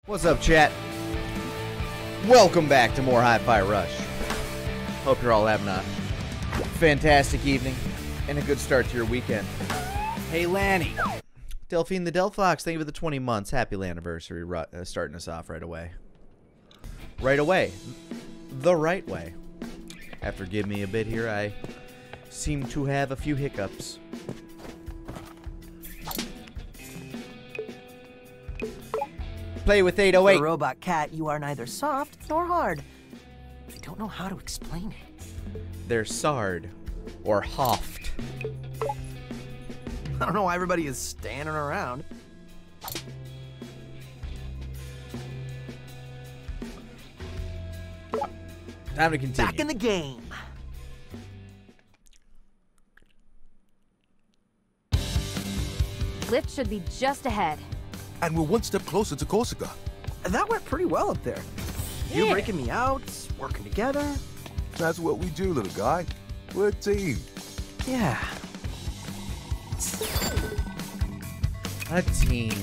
What's up, chat? Welcome back to more Hi-Fi Rush. Hope you're all having a fantastic evening and a good start to your weekend. Hey, Lani. Delphine the Delphox, thank you for the 20 months. Happy anniversary, starting us off right away. Right away. The right way. After giving me a bit here, I seem to have a few hiccups. Play with 808. For a robot cat, you are neither soft nor hard. I don't know how to explain it. They're sard or hoft. I don't know why everybody is standing around. Time to continue. Back in the game. Lift should be just ahead. And we're one step closer to Corsica. That went pretty well up there. Yeah. You breaking me out, working together. That's what we do, little guy. We're a team. Yeah. A team.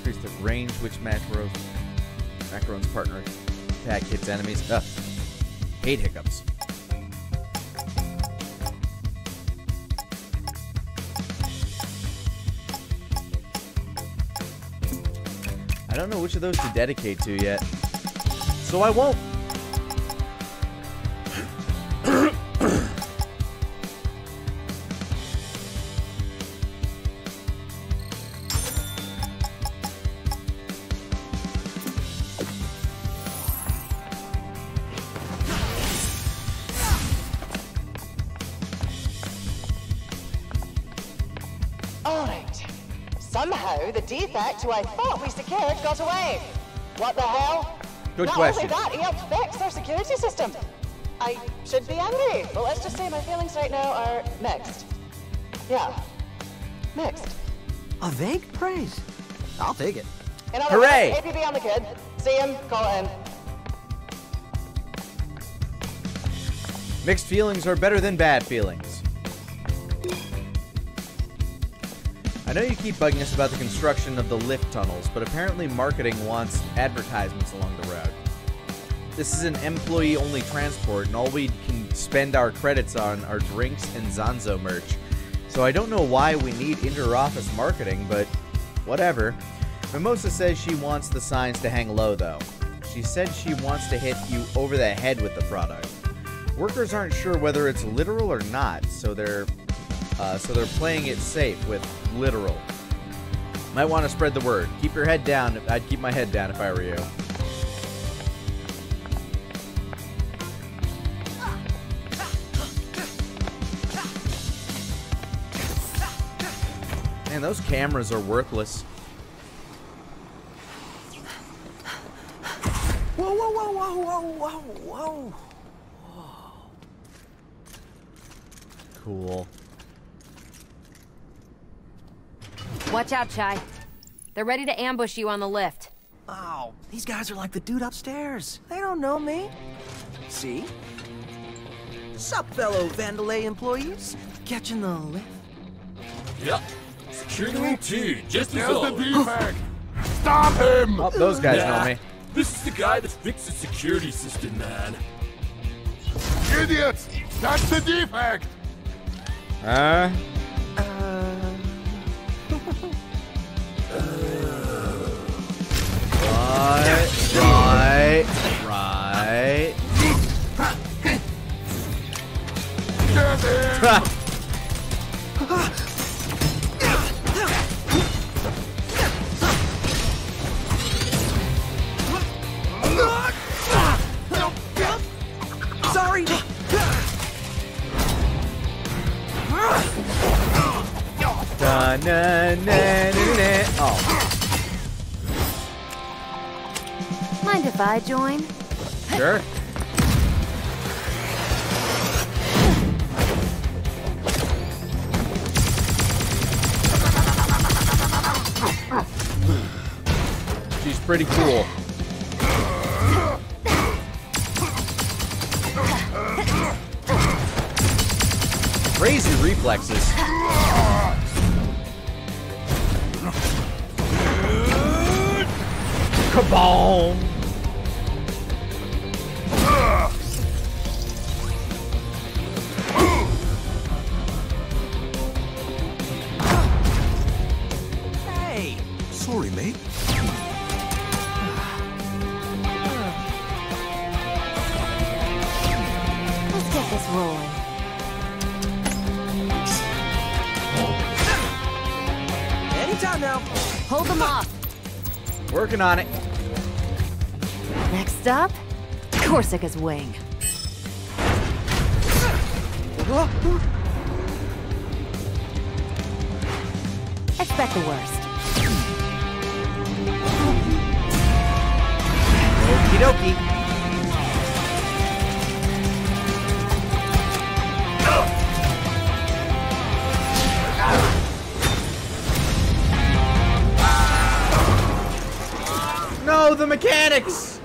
Increase the range which macaron's partner attack hits enemies. Hate hiccups. I don't know which of those to dedicate to yet, so I won't. Alright. Somehow the defect who I thought we secured got away. What the hell? Good Not question. only that, he helped fix our security system. I should be angry, but let's just say my feelings right now are mixed. Yeah. Mixed. A vague praise. I'll take it. In other Hooray! words, APB on the kid. See him, call it in. Mixed feelings are better than bad feelings. I know you keep bugging us about the construction of the lift tunnels, but apparently marketing wants advertisements along the route. This is an employee-only transport, and all we can spend our credits on are drinks and Zanzo merch. So I don't know why we need inter-office marketing, but whatever. Mimosa says she wants the signs to hang low, though. She said she wants to hit you over the head with the product. Workers aren't sure whether it's literal or not, so they're playing it safe with literal. Might want to spread the word. Keep your head down. I'd keep my head down if I were you. Man, those cameras are worthless. Whoa, whoa, whoa, whoa, whoa, whoa, whoa. Cool. Watch out, Chai. They're ready to ambush you on the lift. Oh, these guys are like the dude upstairs. They don't know me. See? Sup, fellow Vandalay employees? Catching the lift? Yep. Security T, just as There's the always. defect. Stop him! Oh, those guys know me. This is the guy that fixed the security system, man. Idiots! That's the defect! Right. Get him! Sorry! Oh, Mind if I join? sure. pretty cool. Crazy reflexes. Kaboom! Hey! Sorry, mate. Let's get this rolling. Anytime now. Hold them off. Working on it. Next up, Corsica's wing. Expect the worst. Okie dokie. No, the mechanics!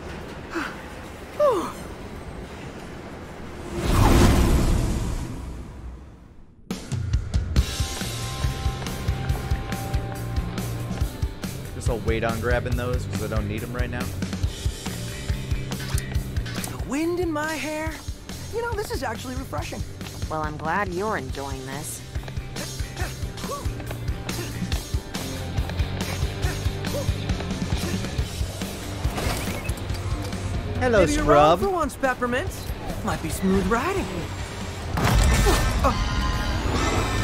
Guess I'll wait on grabbing those because I don't need them right now. The wind in my hair. You know, this is actually refreshing. Well, I'm glad you're enjoying this. Hello, Maybe you're wrong Scrub. for once, Peppermint. Might be smooth riding.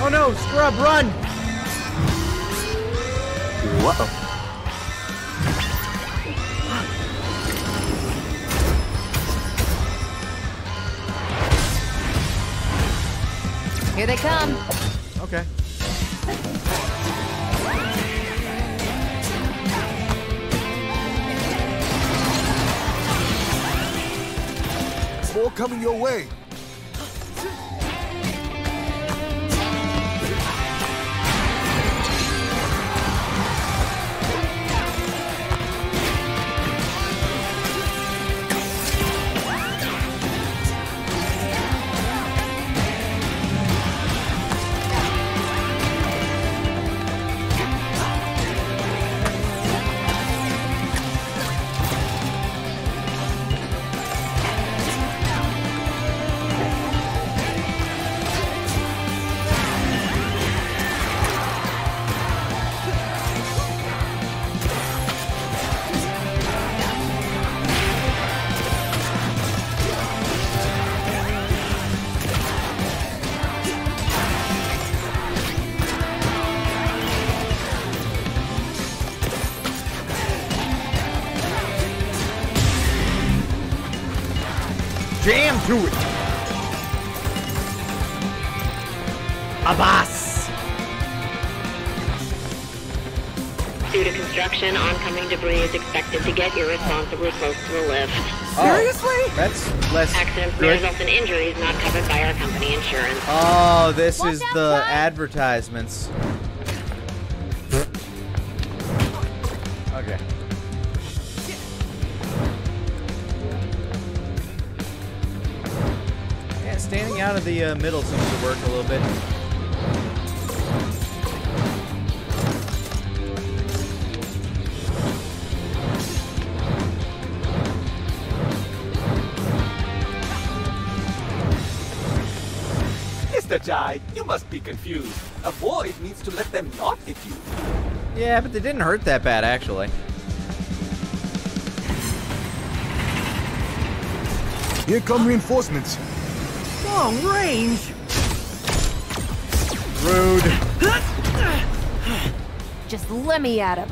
Oh no, Scrub, run! Whoa. Here they come. Okay. More coming your way. Jam to it! Abbas! Due to construction, oncoming debris is expected to get irresponsibly close to the lift. Seriously? That's less Accidents may good. result in injuries not covered by our company insurance. Oh, this is Watch out, the Ty. advertisements. Okay. Yeah, standing out of the middle seems to work a little bit. Mr. Jai, you must be confused. Avoid means to let them not hit you. Yeah, but they didn't hurt that bad, actually. Here come reinforcements. Long range. Rude. Just let me at him.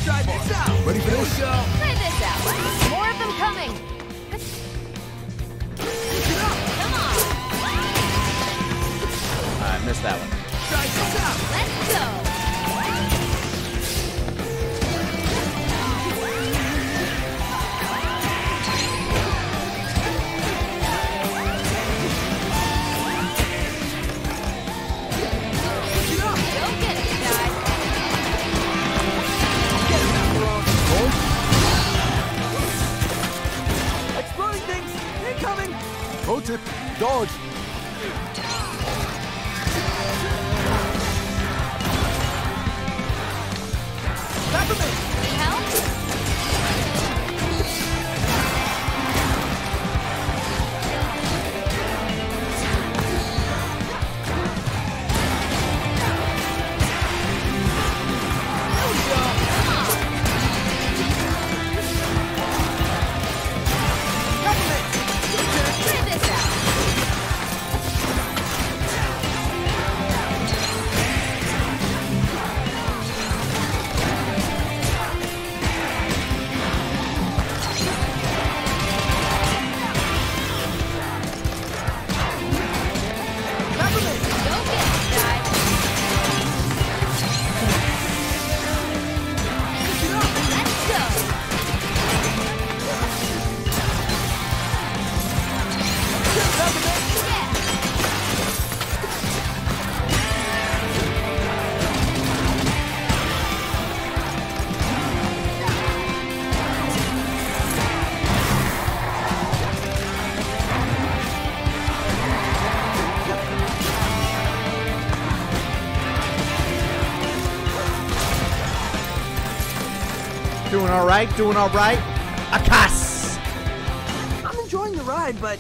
Try this out. Ready for this? Try this out. More of them coming. Come on. I missed that one. Try this out. Let's go. Don't get it, guys. Dodge. Peppermint! Help? Figure this out. Go get it, guys. Let's go. Doing all right. Doing all right. Akas. I'm enjoying the ride, but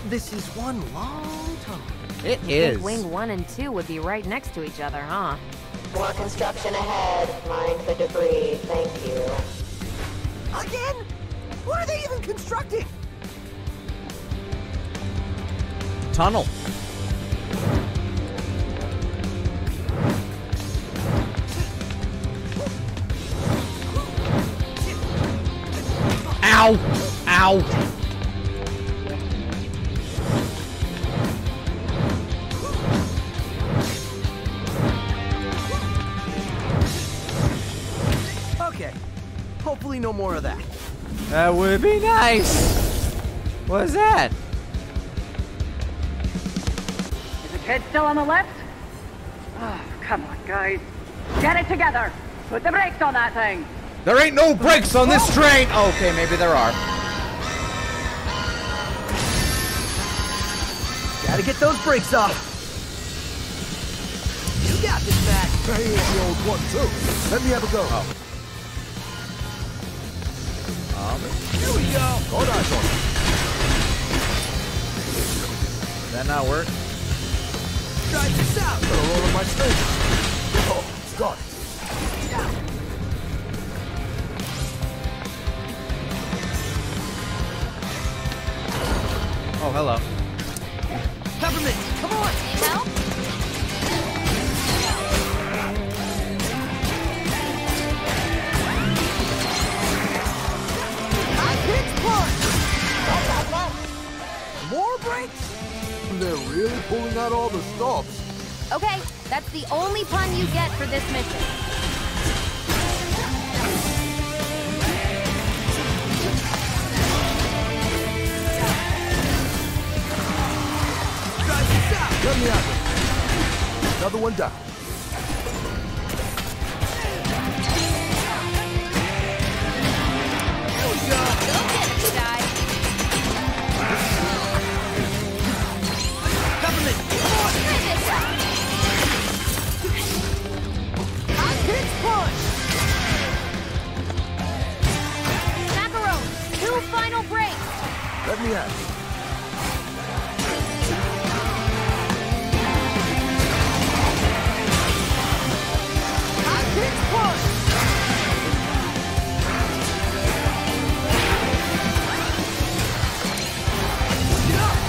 this is one long tunnel. It Think is. Wing 1 and 2 would be right next to each other, huh? More construction ahead. Mind the debris. Thank you. Again? What are they even constructing? Tunnel. Ow! Ow! Okay. Hopefully no more of that. That would be nice. What is that? Is the kid still on the left? Oh, come on, guys. Get it together. Put the brakes on that thing. There ain't no brakes on this train. Okay, maybe there are. Gotta get those brakes off. You got this, Mac. Hey, here's the old one, too. Let me have a go. Oh. Here we go. Hold on, Tony. Did that not work? Try this out. Gotta roll on my stage. Oh, it's gone. Oh, hello. Peppermint, come on. Need help? High pitch punch. More brakes? They're really pulling out all the stops. Okay, that's the only pun you get for this mission. Try this out. Let me have it. Another one down. Here we go. Go get it, Sky. Peppermint, come on. Figure this out. High pitch punch. Macaron, 2 final breaks. Let me have it. High pitch punch.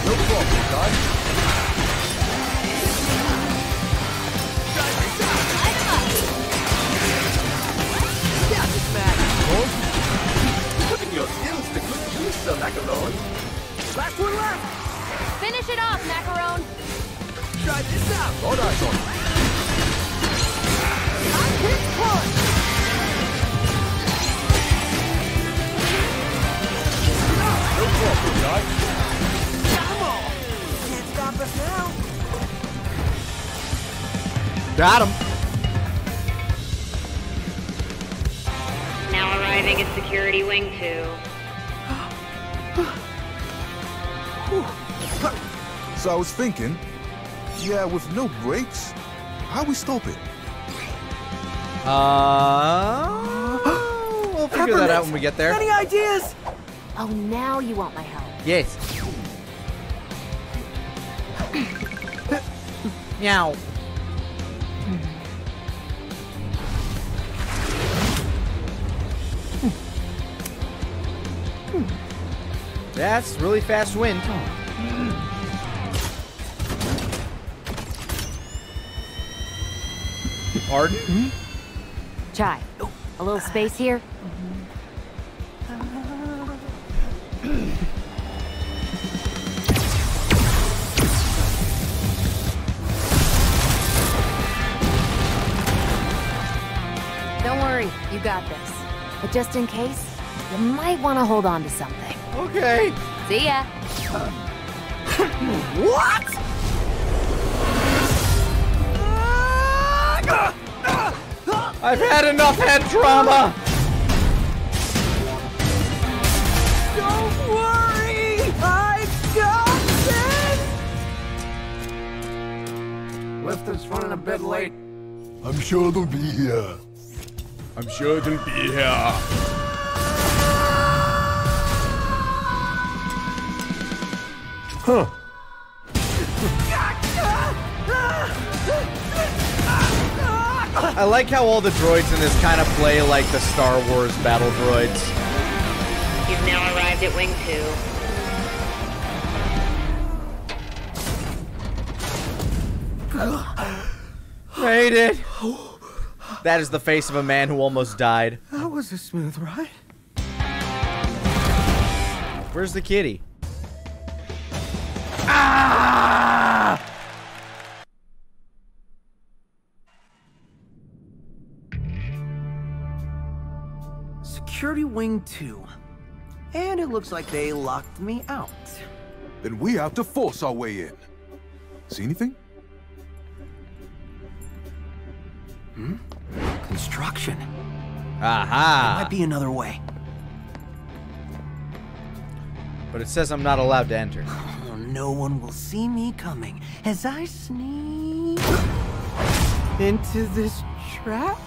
No problem, guys. Try this out. Light 'em up. You got this, Mac. Putting your skills to good use, Sir Macaron. Last one left. Finish it off, Macaron. Try this out. Hold on, Tony. High pitch punch. No problem, guys. Come on. Can't stop us now. Got him. Now arriving at Security Wing 2. So I was thinking, yeah, with no brakes, how we stop it? We'll figure that out when we get there. Any ideas? Oh, now you want my help. Yes. Meow. That's really fast wind. Pardon? Chai, a little space here? Don't worry, you got this. But just in case, you might want to hold on to something. Okay. See ya. What? I've had enough head trauma. Don't worry, I got this. Lift is running a bit late. I'm sure they'll be here. I'm sure they'll be here. Huh. I like how all the droids in this kind of play like the Star Wars battle droids. You've now arrived at Wing 2. Made it. That is the face of a man who almost died. That was a smooth ride. Where's the kitty? Ah! Security Wing 2. And it looks like they locked me out. Then we have to force our way in. See anything? Construction. Aha! Might be another way. But it says I'm not allowed to enter. Oh, no one will see me coming as I sneak into this trap.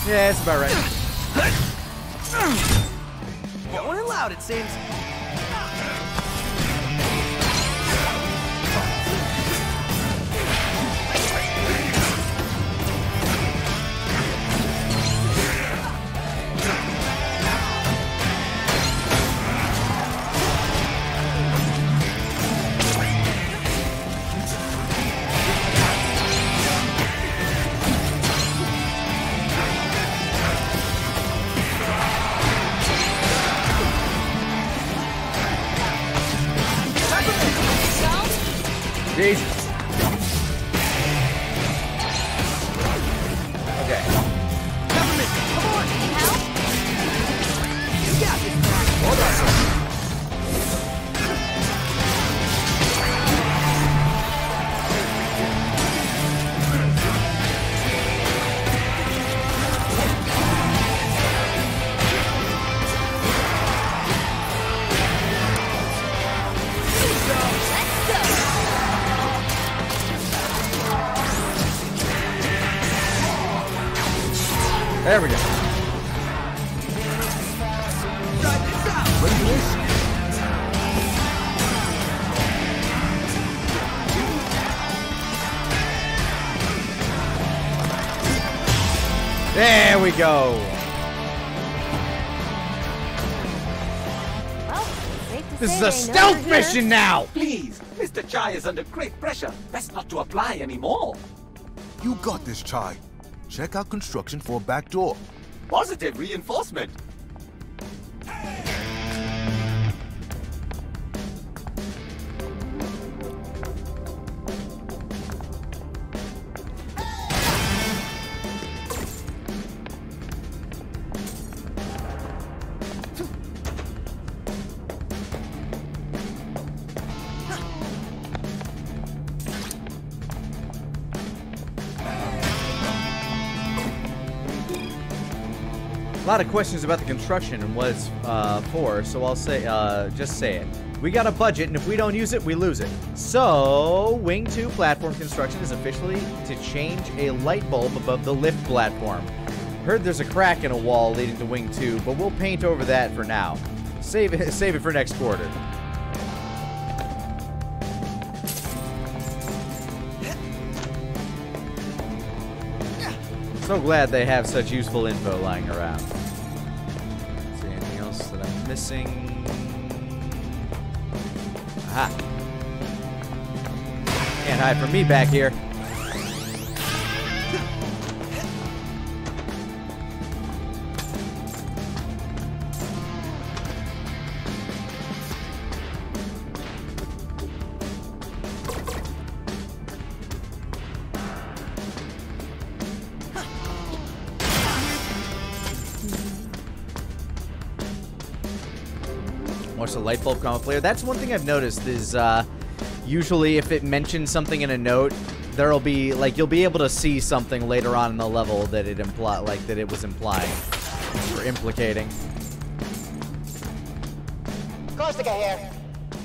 Yeah, it's about right. Going in loud, it seems. Jesus. Okay. Government, come on! Help? You got this, man. Hold on. There we go. Try this out. Ready for this? There we go. Well, safe to This is say a they know stealth you're here. mission now. Please, Mr. Chai is under great pressure. Best not to apply anymore. You got this, Chai. Check out construction for a back door. Positive reinforcement. A lot of questions about the construction and what it's for, so I'll say, just say it. We got a budget, and if we don't use it, we lose it. So, Wing 2 platform construction is officially to change a light bulb above the lift platform. Heard there's a crack in a wall leading to Wing 2, but we'll paint over that for now. Save it for next quarter. So glad they have such useful info lying around. Is there anything else that I'm missing? Aha. Can't hide from me back here. Watch the light bulb come up later. That's one thing I've noticed is usually if it mentions something in a note, there'll be like you'll be able to see something later on in the level that it that it was implying or implicating. Corsica here.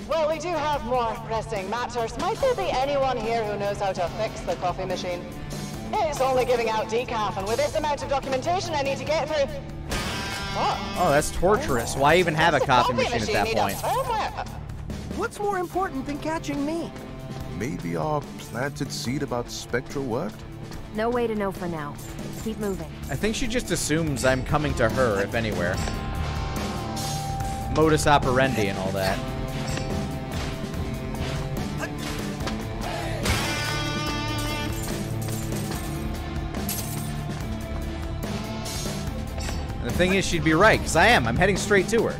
Well, we do have more pressing matters. Might there be anyone here who knows how to fix the coffee machine? It's only giving out decaf, and with this amount of documentation I need to get through. Oh, that's torturous. Why even have a coffee machine at that point? What's more important than catching me? Maybe our planted seed about Spectra worked? No way to know for now. Keep moving. I think she just assumes I'm coming to her, if anywhere. Modus operandi and all that. And the thing is, she'd be right, because I am. I'm heading straight to her.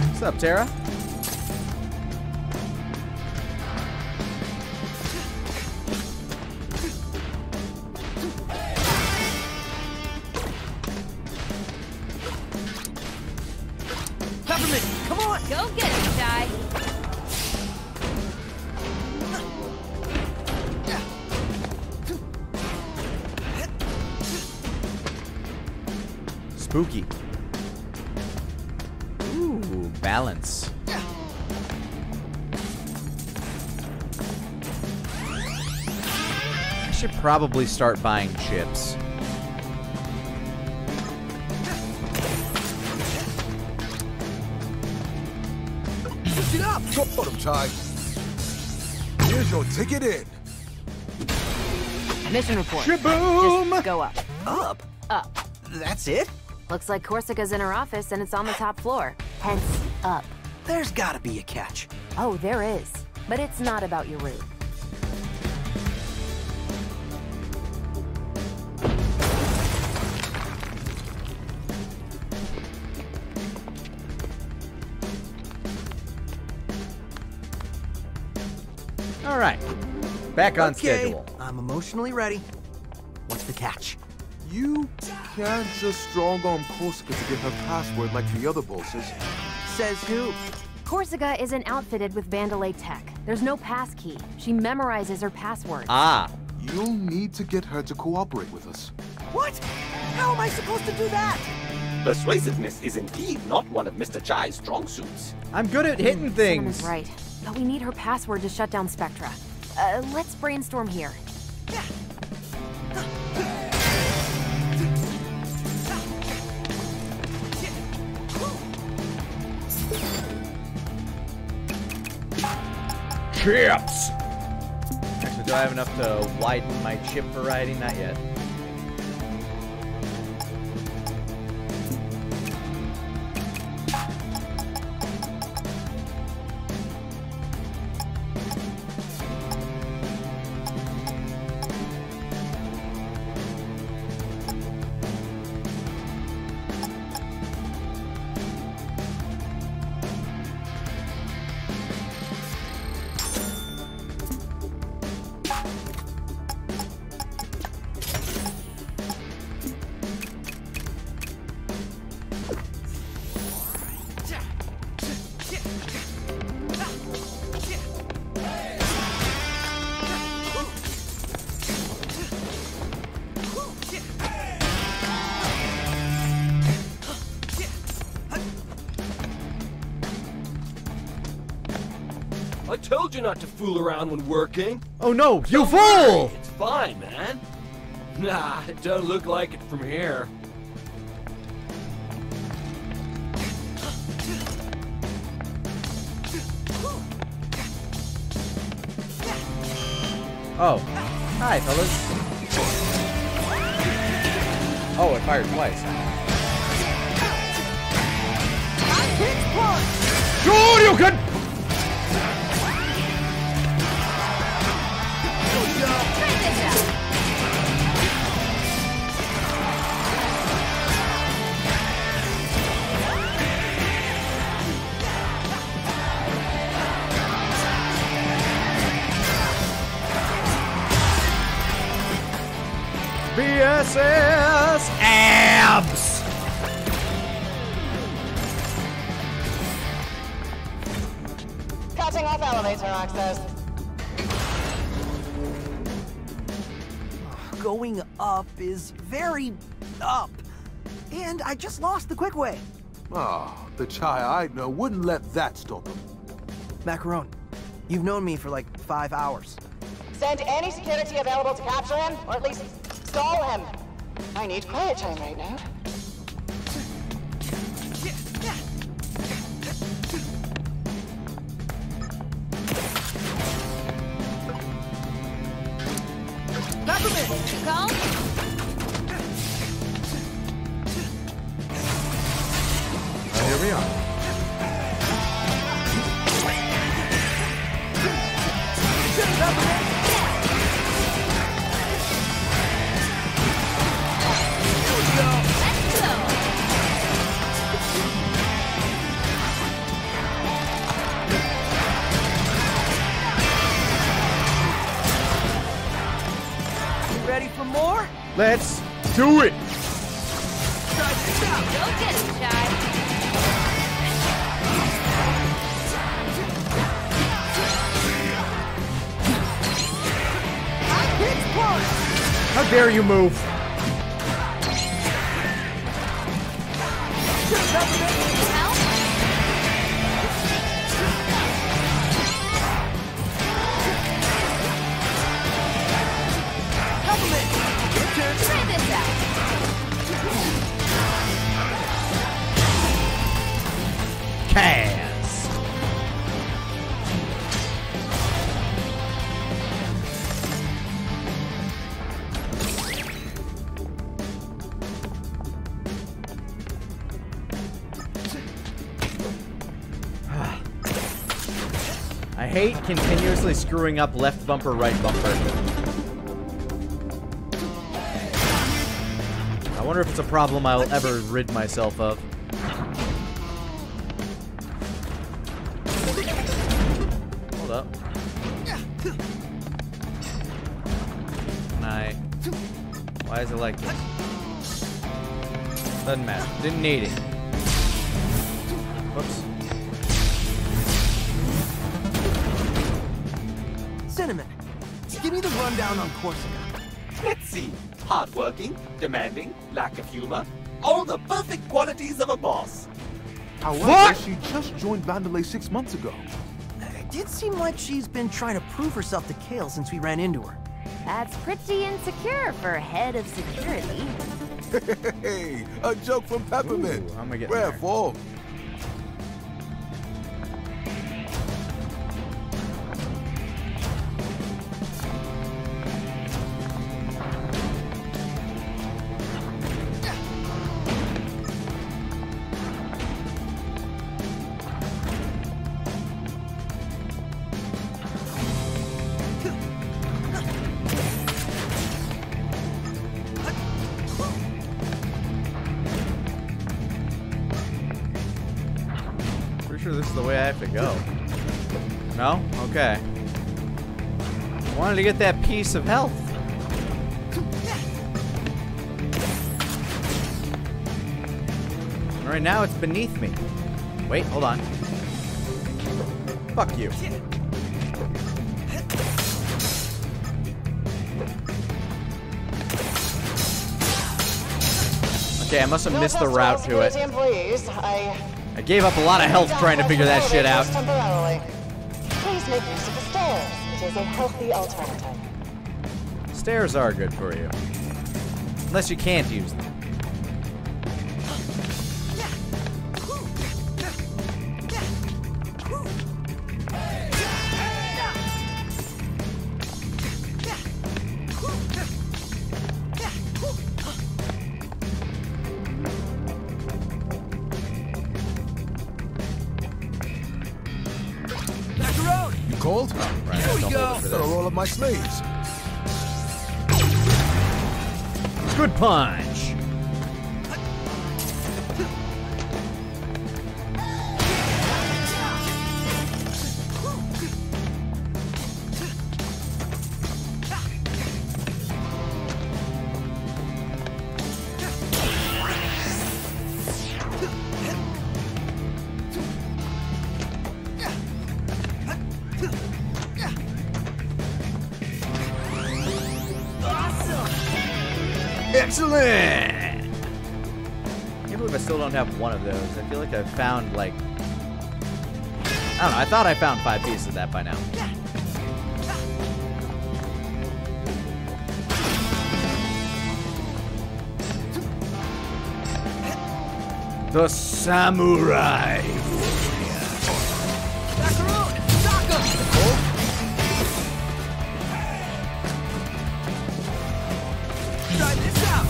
What's up, Tara? Peppermint, come on! Go get it, Shy. Spooky. Ooh, balance. I should probably start buying chips. Lift it up! Got him, Ty. Here's your ticket in. Mission report. Shaboom! Just go up. Up? Up. That's it? Looks like Corsica's in her office and it's on the top floor. Hence, up. There's gotta be a catch. Oh, there is. But it's not about your route. All right. Back on Okay, schedule. I'm emotionally ready. What's the catch? You can't just strong-arm Corsica to get her password like the other bosses. Says who? Corsica isn't outfitted with Vandalay tech. There's no pass key. She memorizes her password. Ah. You'll need to get her to cooperate with us. What? How am I supposed to do that? Persuasiveness is indeed not one of Mr. Chai's strong suits. I'm good at hitting Cinnamon's things. right. But we need her password to shut down Spectra. Let's brainstorm here. Chips! Actually, do I have enough to widen my chip variety? Not yet. I told you not to fool around when working. Oh no, you Don't fool! worry, it's fine, man. Nah, it don't look like it from here. Oh. Hi, fellas. Oh, it fired twice. Sure, you can! BSS abs! Cutting off elevator access. Going up is very up. And I just lost the quick way. Oh, the chai I know wouldn't let that stop him. Macaron, you've known me for like 5 hours. Send any security available to capture him, or at least stall him. I need quiet time right now. Call? Here we are. Ready for more? Let's do it! Go get it, Chai. How dare you move? Help? Try this out. Kaz. I hate continuously screwing up left bumper, right bumper. I wonder if it's a problem I'll ever rid myself of. Hold up. Can I... Why is it like this? Doesn't matter. Didn't need it. Whoops. Cinnamon, give me the rundown on Corsica. Let's see. Hardworking, demanding, lack of humor. All the perfect qualities of a boss. However, What? she just joined Vandalay 6 months ago. It did seem like she's been trying to prove herself to Kale since we ran into her. That's pretty insecure for head of security. Hey, a joke from Peppermint. Ooh, how am I getting Where there? for? Pretty sure this is the way I have to go. No? Okay. Wanted to get that piece of health. Right now it's beneath me. Wait, hold on. Fuck you. Okay, I must have missed the route to it. Employees. I gave up a lot of health trying to figure that shit out. Temporarily. Please make use of the stairs. It is a healthy alternative. Stairs are good for you. Unless you can't use them. You cold? Right, Here we don't go. hold it for Gotta this. roll up my sleeves. Good punch. Excellent! I can't believe I still don't have one of those. I feel like I've found, like... I don't know, I thought I found 5 pieces of that by now. The Samurai!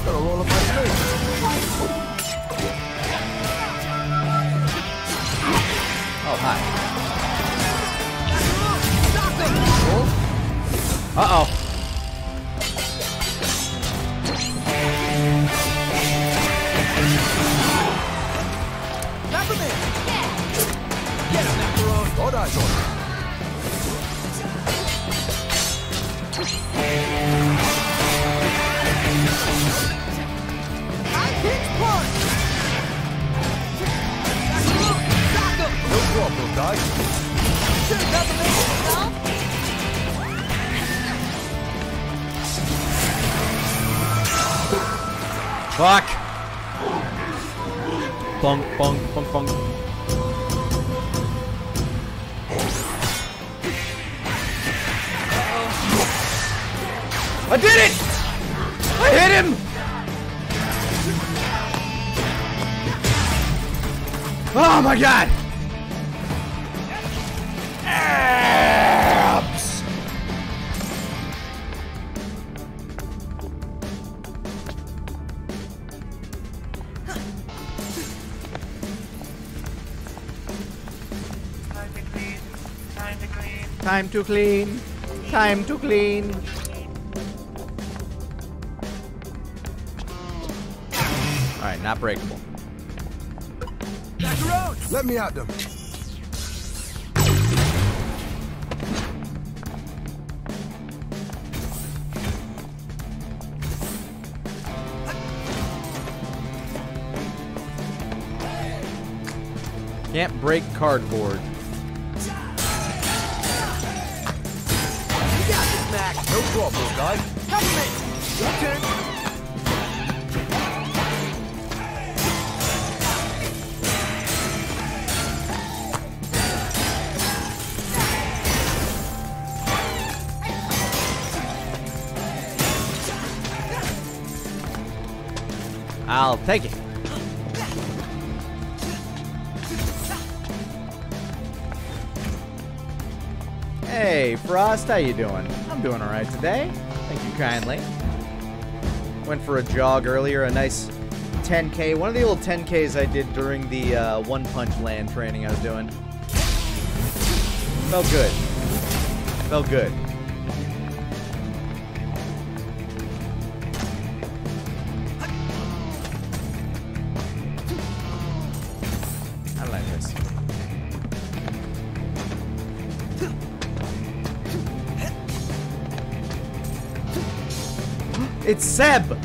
Gotta roll up my sleeves. Oh, hi. Uh-oh. Thought I saw no problem, guys. Fuck! Bonk, bonk, bonk, bonk. I did it! I hit him! Oh my god! Abs! Time to clean. Time to clean. Alright, not breakable. Let me at them. Can't break cardboard. No problem, guys. Your turn. I'll take it. Hey, Frost, how you doing? I'm doing all right today. Thank you kindly. Went for a jog earlier, a nice 10K. One of the old 10Ks I did during the One Punch Land training I was doing. Felt good. Felt good. I like this. It's Seb!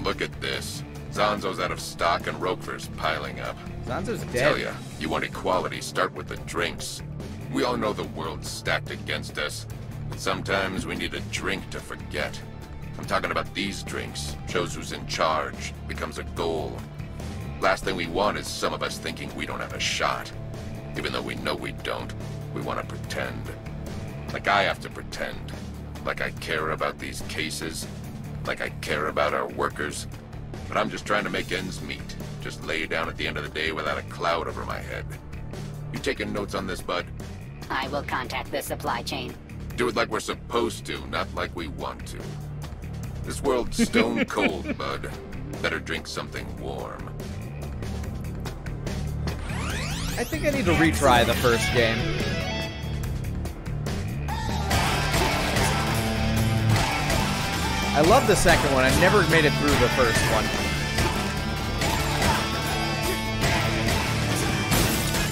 Look at this. Zanzo's out of stock and Roquefort's piling up. Zanzo's dead. Tell ya, you want equality, start with the drinks. We all know the world's stacked against us, but sometimes we need a drink to forget. I'm talking about these drinks. Shows who's in charge, becomes a goal. Last thing we want is some of us thinking we don't have a shot. Even though we know we don't, we want to pretend. Like I have to pretend. Like I care about these cases. Like I care about our workers. But I'm just trying to make ends meet. Just lay down at the end of the day without a cloud over my head. You taking notes on this, bud? I will contact the supply chain. Do it like we're supposed to, not like we want to. This world's stone cold, bud. Better drink something warm. I think I need to retry the first game. I love the second one. I never made it through the first one.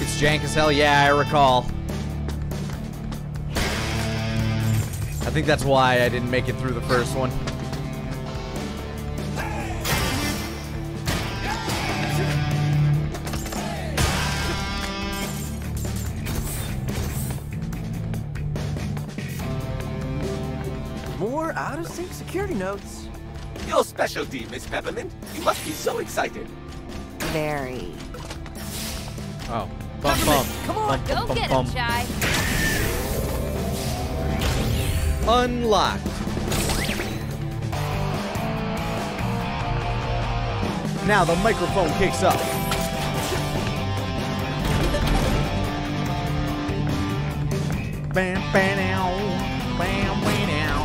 It's jank as hell. Yeah, I recall. I think that's why I didn't make it through the first one. More out-of-sync security notes. Your specialty, Miss Peppermint. You must be so excited. Very. Oh. Bum, bum. Come on, bum, Go bum, get bum. him, Shy. Unlocked. Now the microphone kicks up. Bam, bam, now. Bam, bam, now.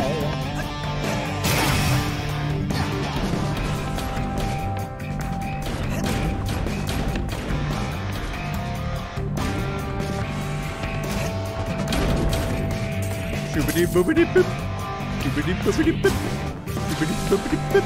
Shoobity boobity boop. Shoobity boobity boop. Shoobity boobity boop.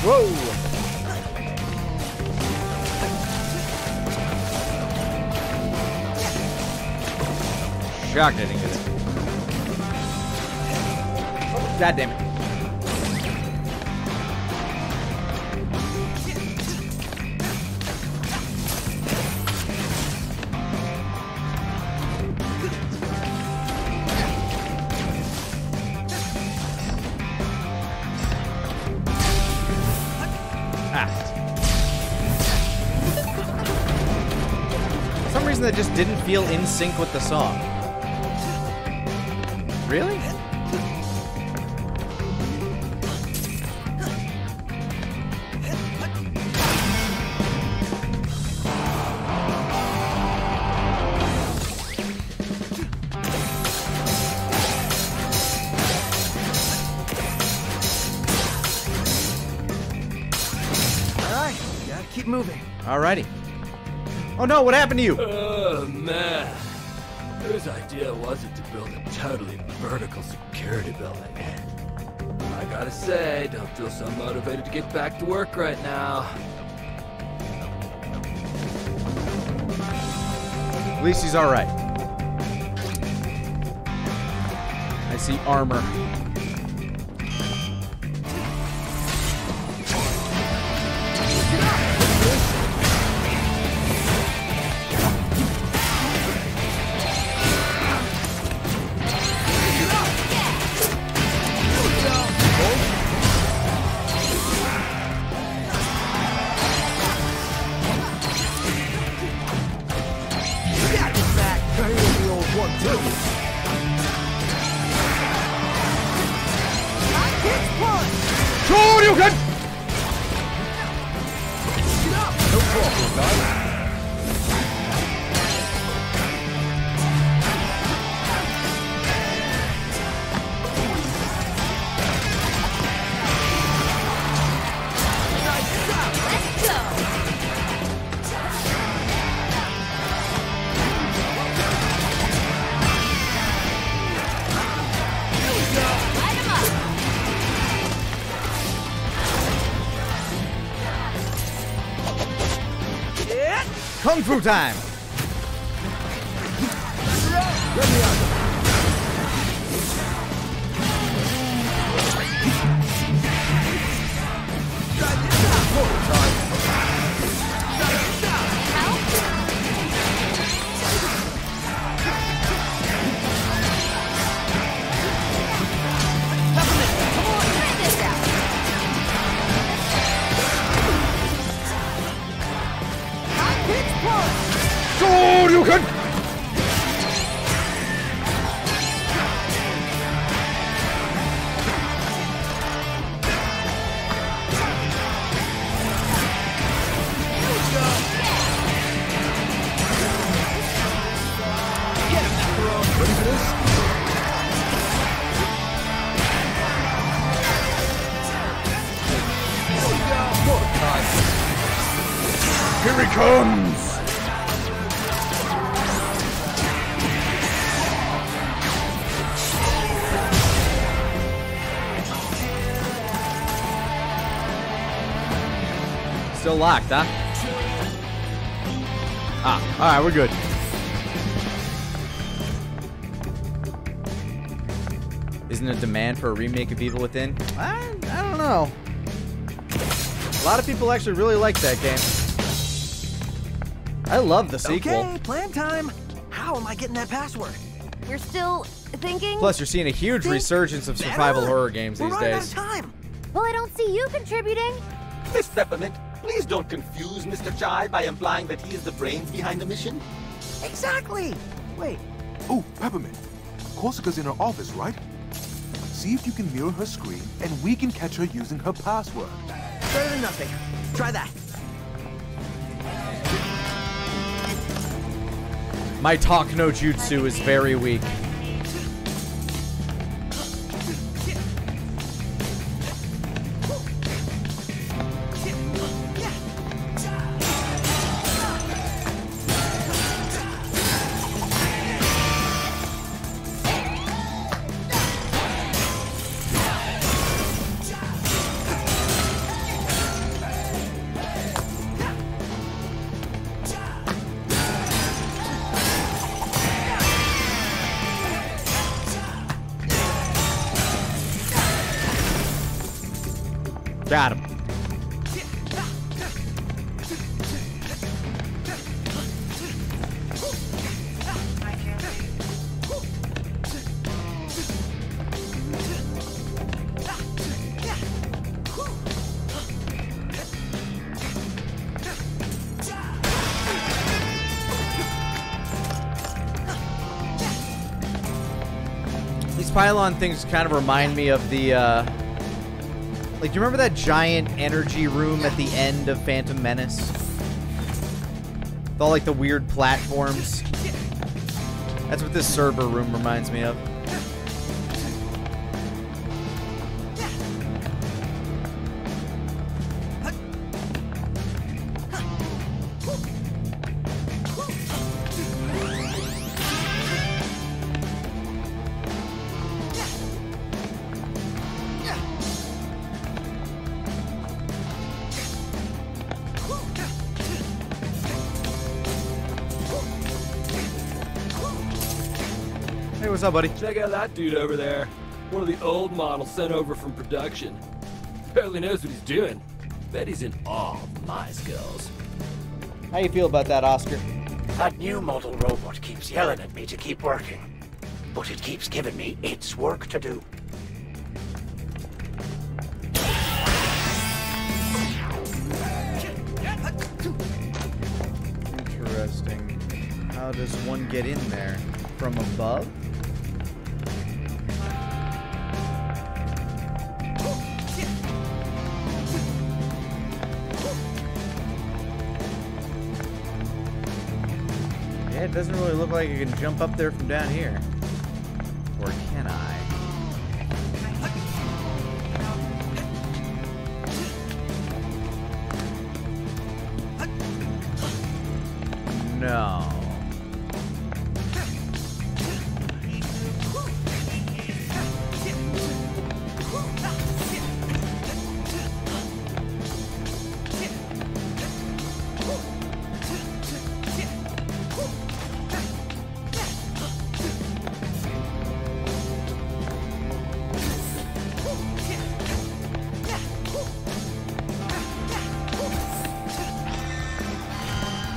Whoa! Shocked I didn't get it. God damn it. For some reason that just didn't feel in sync with the song. Really? Keep moving. Alrighty. Oh no, what happened to you? Oh, man. Whose idea was it to build a totally vertical security building? I gotta say, don't feel so motivated to get back to work right now. At least he's alright. I see armor. Kung Fu time! Ready for this? Here he comes! Still locked, huh? Ah, alright, we're good. Isn't a demand for a remake of Evil Within? I don't know. A lot of people actually really like that game. I love the sequel. Okay, plan time. How am I getting that password? You're still thinking? Plus, you're seeing a huge resurgence of survival horror games these days. Time. Well, I don't see you contributing. Miss Peppermint, please don't confuse Mr. Chai by implying that he is the brains behind the mission. Exactly. Wait. Oh, Peppermint. Corsica's in her office, right? See if you can mirror her screen, and we can catch her using her password. Better than nothing. Try that. My talk no jutsu is very weak. Got him. These pylon things kind of remind me of the, like, do you remember that giant energy room at the end of Phantom Menace? With all, like, the weird platforms. That's what this server room reminds me of. Hey, what's up, buddy? Check out that dude over there. One of the old models sent over from production. Barely knows what he's doing. Bet he's in awe of my skills. How you feel about that, Oscar? That new model robot keeps yelling at me to keep working. But it keeps giving me its work to do. Interesting. How does one get in there? From above? Yeah, it doesn't really look like I can jump up there from down here. Or can I? No.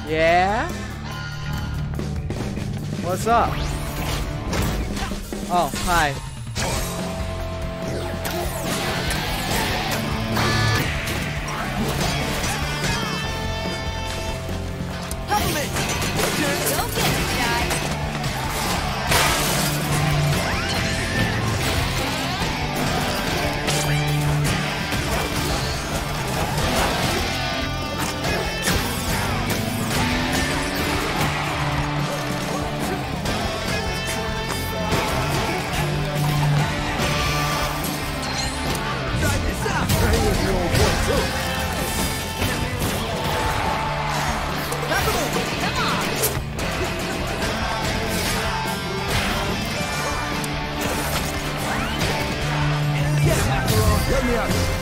Yeah? What's up? Oh, hi. Don't get it, guys. out.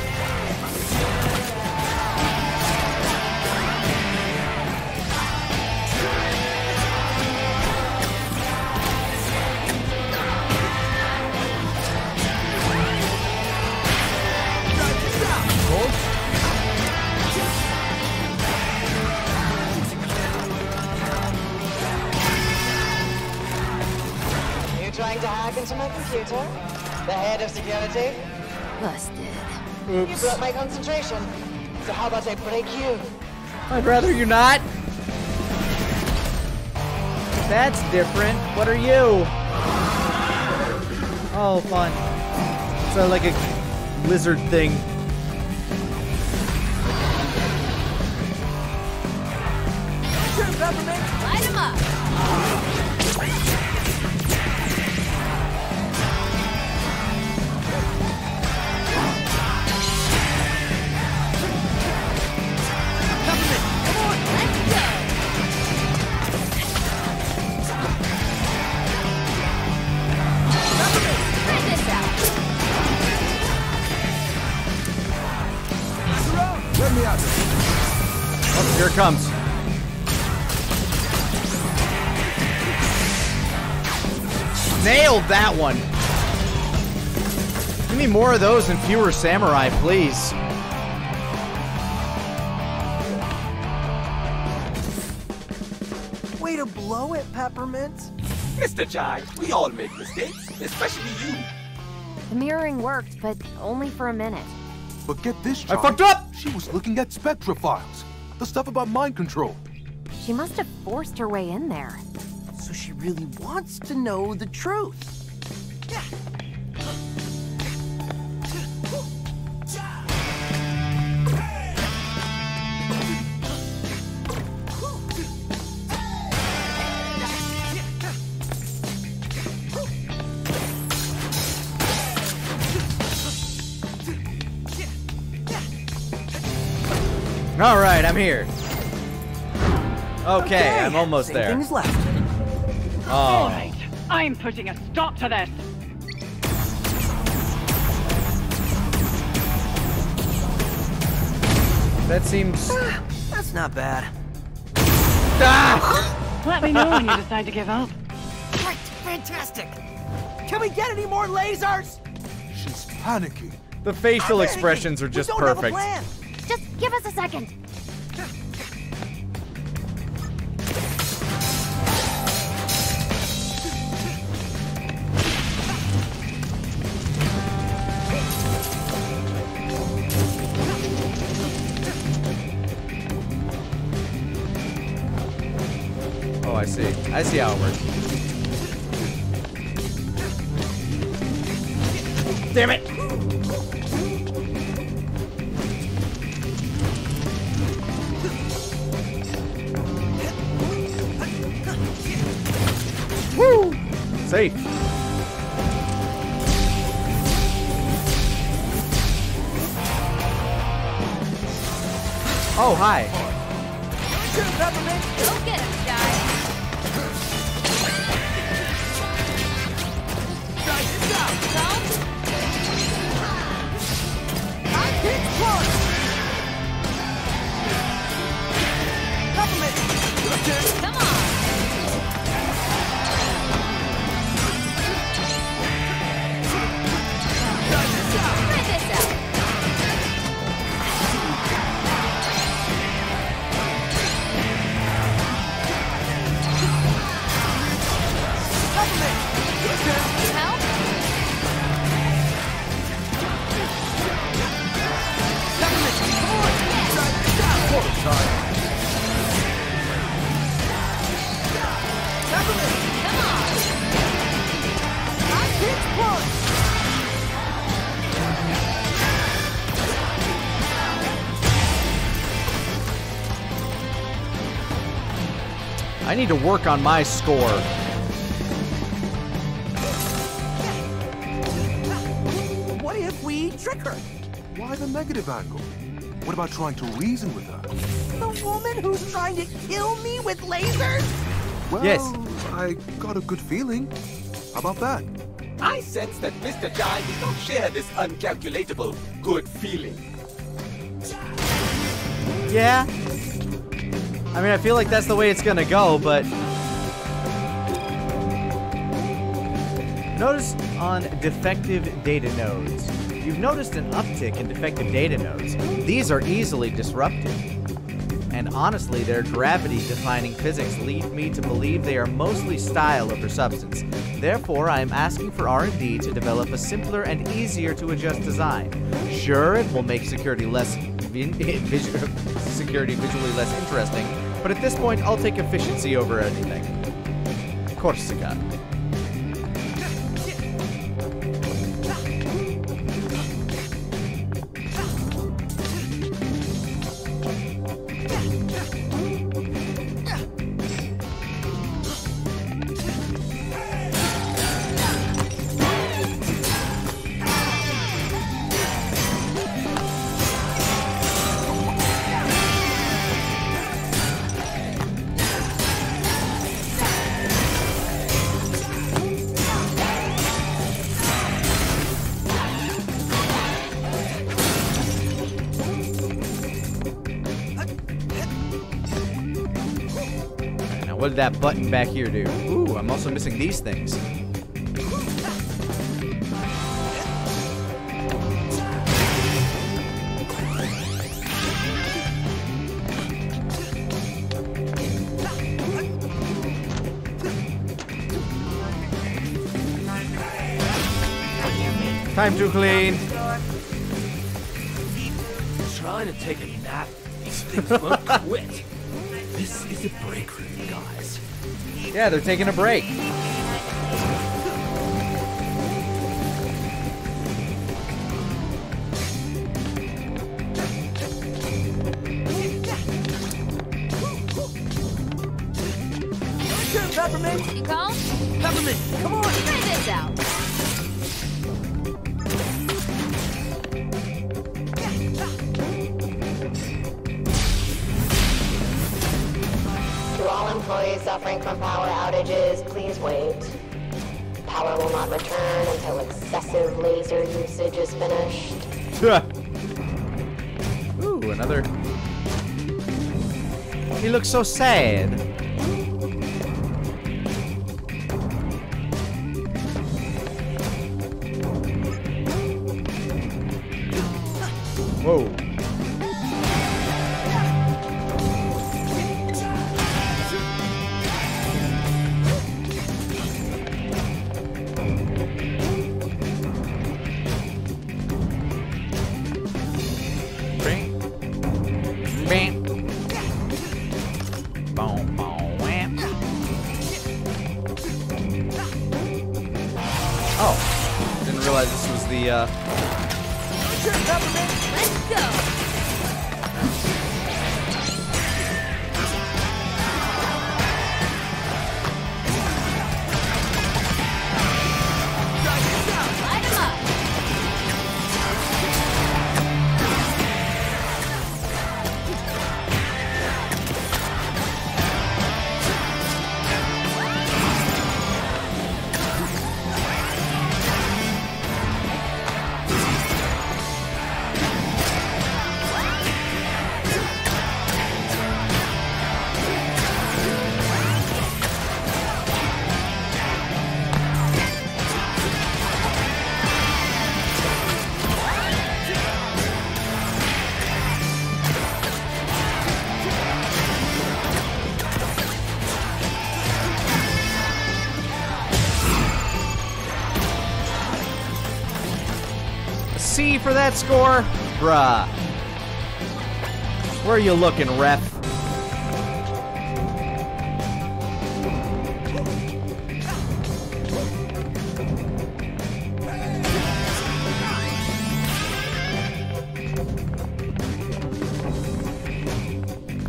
You trying to hack into my computer? The head of security? Busted. You broke my concentration. So how about I break you? I'd rather you not. That's different. What are you? Oh, fun. It's like a lizard thing. Light him up. Let me out. Oh, here it comes. Nailed that one. Give me more of those and fewer samurai, please. Way to blow it, Peppermint. Mr. Jai, we all make mistakes, especially you. The mirroring worked, but only for a minute. But get this, I Charlie. fucked up! She was looking at Spectra files. The stuff about mind control. She must have forced her way in there. So she really wants to know the truth. All right, I'm here. Okay, I'm almost Same there. things left. All Oh, right, I'm putting a stop to this. that seems. That's not bad. Ah! Let me know when you decide to give up. Great, fantastic. Can we get any more lasers? She's panicking. The facial I'm expressions are panicking. just we don't perfect. Have a plan. Just give us a second. Oh, I see. I see how it works. Damn it! Woo! Safe. Oh, hi. Go get him, guys. Come on. Try this out. Help? I need to work on my score. What if we trick her? Why the negative angle? What about trying to reason with her? The woman who's trying to kill me with lasers? Well, Yes. I got a good feeling. How about that? I sense that Mr. Jai does not share this uncalculatable good feeling. Yeah. I mean, I feel like that's the way it's gonna go, but... Notice on defective data nodes. You've noticed an uptick in defective data nodes. These are easily disrupted. And honestly, their gravity-defying physics lead me to believe they are mostly style over substance. Therefore, I am asking for R&D to develop a simpler and easier to adjust design. Sure, it will make security visually less interesting, but at this point, I'll take efficiency over anything. Corsica. What did that button back here do? Ooh, I'm also missing these things. Time to clean. Trying to take a nap. These things won't quit. This is a break room, guys. Yeah, they're taking a break. Peppermint! You call? Peppermint, come on! Try this out. To all employees suffering from power outages, please wait. Power will not return until excessive laser usage is finished. Ooh, another. He looks so sad. Whoa. Oh, didn't realize this was the Let's go. Light 'em up. C for that score? Bruh. Where are you looking, ref?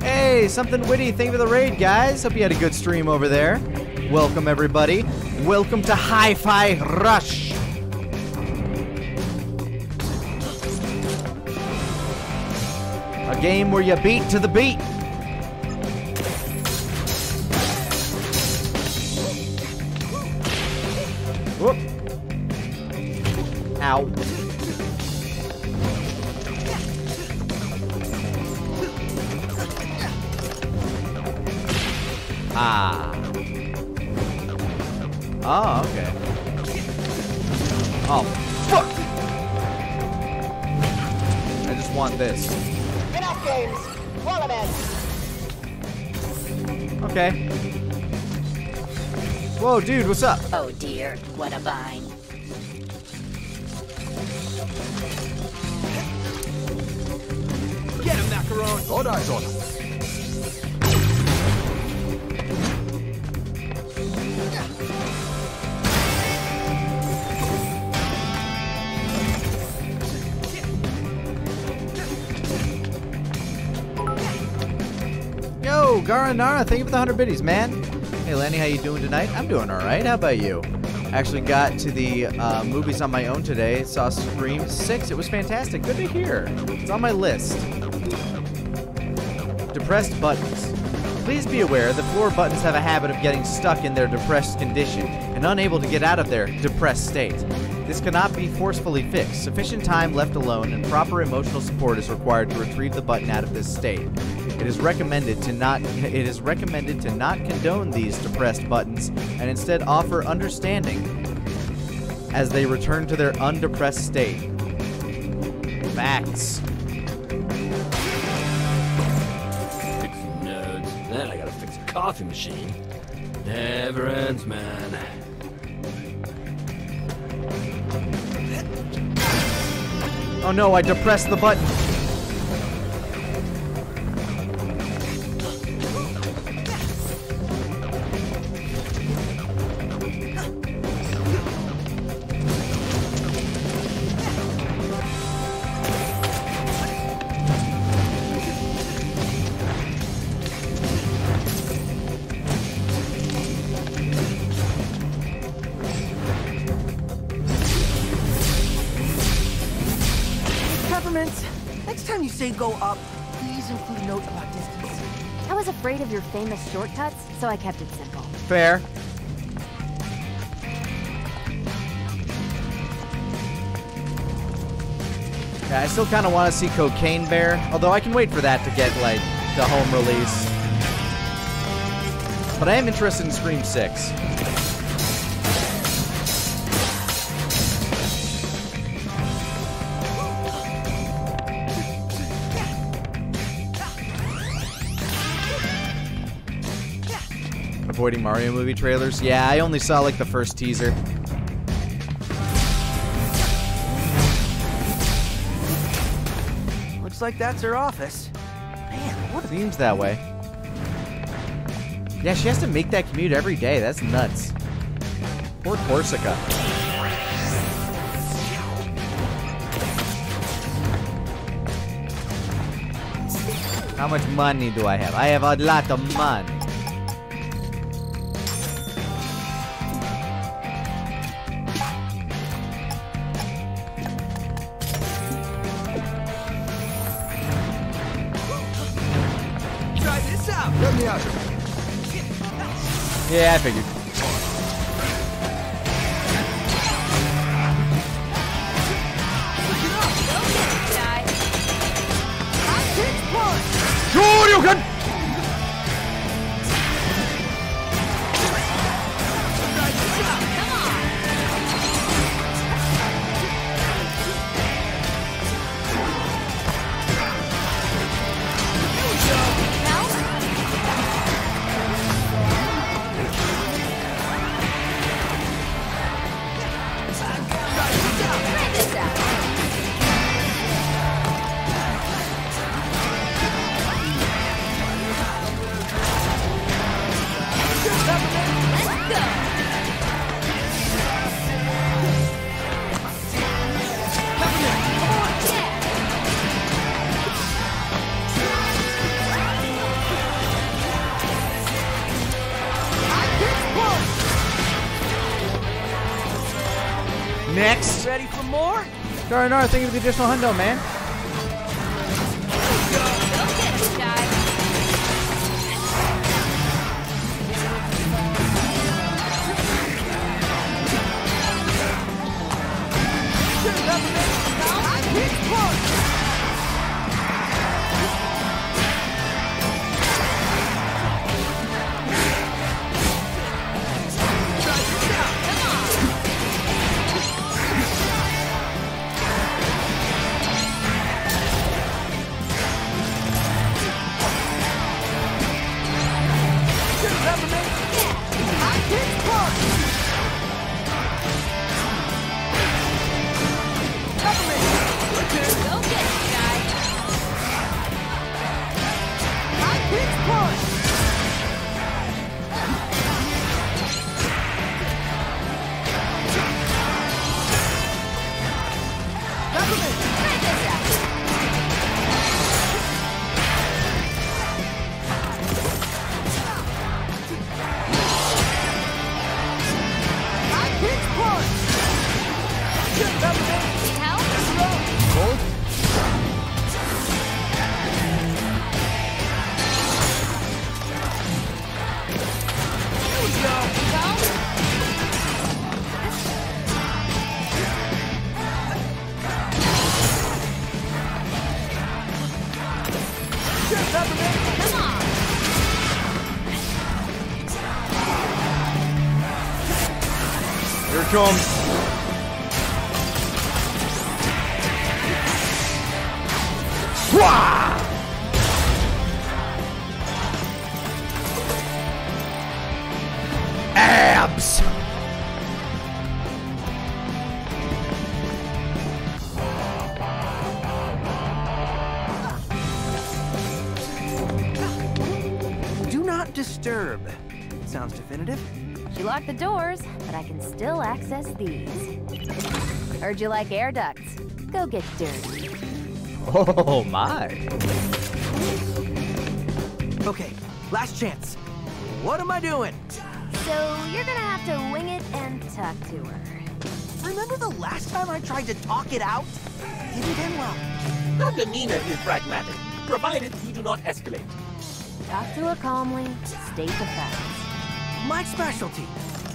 Hey, something witty. Thank you for the raid, guys. Hope you had a good stream over there. Welcome, everybody. Welcome to Hi-Fi Rush. A game where you beat to the beat. Whoop. Ow. Ah. Oh, okay. Oh, fuck! I just want this. Enough games. Wall him in. Okay. Whoa, dude, what's up? Oh dear, what a bind. Get him, Macaron! All eyes on him. Yo, Garanara, thank you for the 100 biddies, man. Hey, Lani, how you doing tonight? I'm doing all right. How about you? Actually got to the movies on my own today. Saw Scream 6. It was fantastic. Good to hear. It's on my list. Depressed buttons. Please be aware that floor buttons have a habit of getting stuck in their depressed condition and unable to get out of their depressed state. This cannot be forcefully fixed. Sufficient time left alone and proper emotional support is required to retrieve the button out of this state. It is recommended to not condone these depressed buttons and instead offer understanding as they return to their undepressed state. Facts. Fix some nodes. Then I gotta fix a coffee machine. Never ends, man. Oh no, I depressed the button. Next time you say go up, please include a note about distance. I was afraid of your famous shortcuts, so I kept it simple. Fair. Yeah, I still kind of want to see Cocaine Bear, although I can wait for that to get, like, the home release. But I am interested in Scream 6. Avoiding Mario movie trailers? Yeah, I only saw like the first teaser. Looks like that's her office. Man, what Seems that way. Yeah, she has to make that commute every day. That's nuts. Poor Corsica. How much money do I have? I have a lot of money. Let me out. Yeah, I figured. Shoryuken! Next. Ready for more? Darnar, thank you for the additional hundo, man. Here it comes. Wah! Abs! Do not disturb. Sounds definitive. She locked the doors, but I can still access these. Heard you like air ducts. Go get dirty. Oh my. Okay, last chance. What am I doing? So you're gonna have to wing it and talk to her. Remember the last time I tried to talk it out? Didn't end well. Your demeanor is pragmatic, provided you do not escalate. Talk to her calmly, state the facts. My specialty.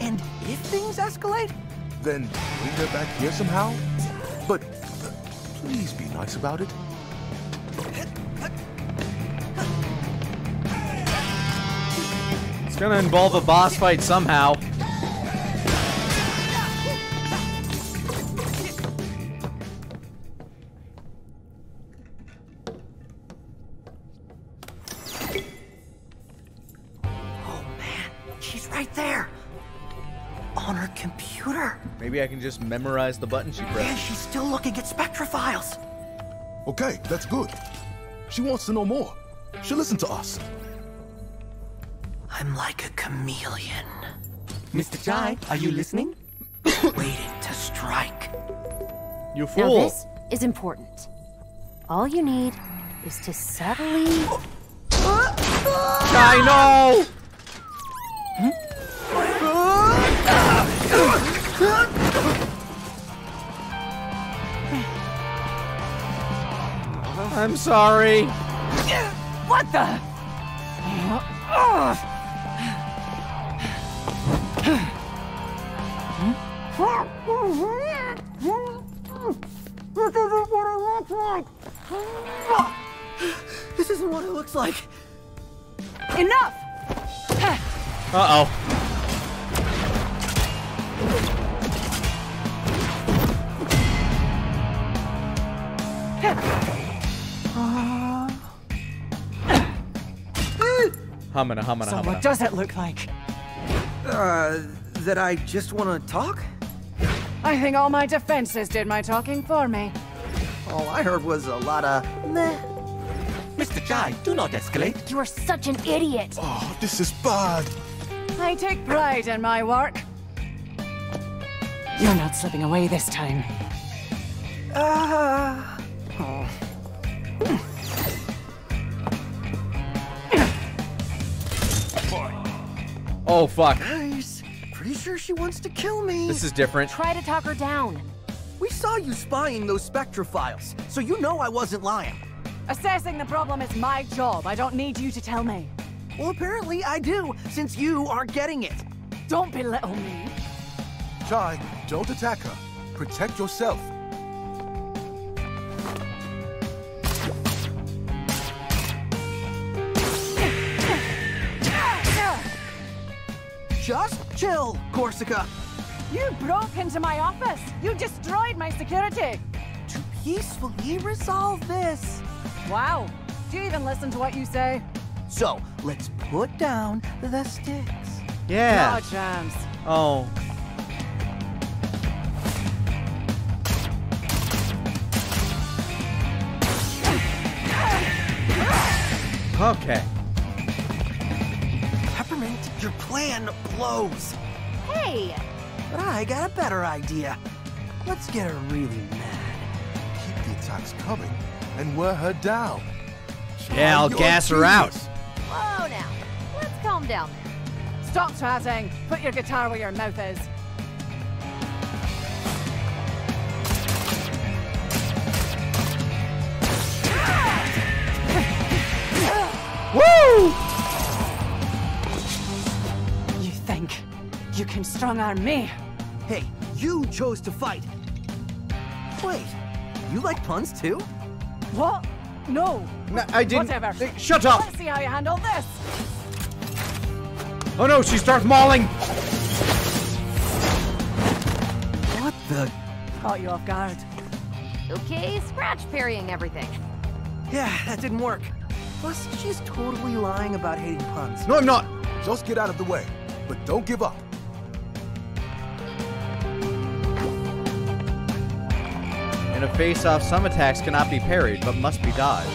And if things escalate? Then bring her back here somehow? But please be nice about it. It's gonna involve a boss fight somehow. On her computer. Maybe I can just memorize the button she Yeah, pressed. she's still looking at Spectra files. Okay, that's good. She wants to know more. She'll listen to us. I'm like a chameleon. Mr. Chai, are you listening? Waiting to strike. You Now fool. this is important. All you need is to subtly... I know! I'm sorry. What the? This isn't what it looks like. Enough! Uh-oh. Humana. So what does it look like? That I just want to talk? I think all my defenses did my talking for me. All I heard was a lot of meh. Mr. Chai, do not escalate. You are such an idiot. Oh, this is bad. I take pride in my work. You're not slipping away this time. Oh, fuck. Guys, pretty sure she wants to kill me. This is different. Try to talk her down. We saw you spying those Spectra files, so you know I wasn't lying. Assessing the problem is my job. I don't need you to tell me. Well, apparently I do, since you aren't getting it. Don't belittle me. Chai, don't attack her. Protect yourself. Just chill, Corsica. You broke into my office. You destroyed my security. To peacefully resolve this. Wow. Do you even listen to what you say? So, let's put down the sticks. Yeah. No chance. Oh. Okay. Peppermint, your plan blows. Hey! But I got a better idea. Let's get her really mad. Keep the attacks coming and wear her down. Yeah, I'll You're gas her out. genius. Whoa now. Let's calm down there. Stop chatting. Put your guitar where your mouth is. Woo! You think you can strong-arm me? Hey, you chose to fight. Wait, you like puns too? What? No. No, I didn't. Whatever. Shut up. Let's see how you handle this. Oh no, she starts mauling. The... Caught you off guard. Okay, scratch parrying everything. Yeah, that didn't work. Plus, she's totally lying about hating puns. No, I'm not. Just get out of the way. But don't give up. In a face-off, some attacks cannot be parried, but must be dodged.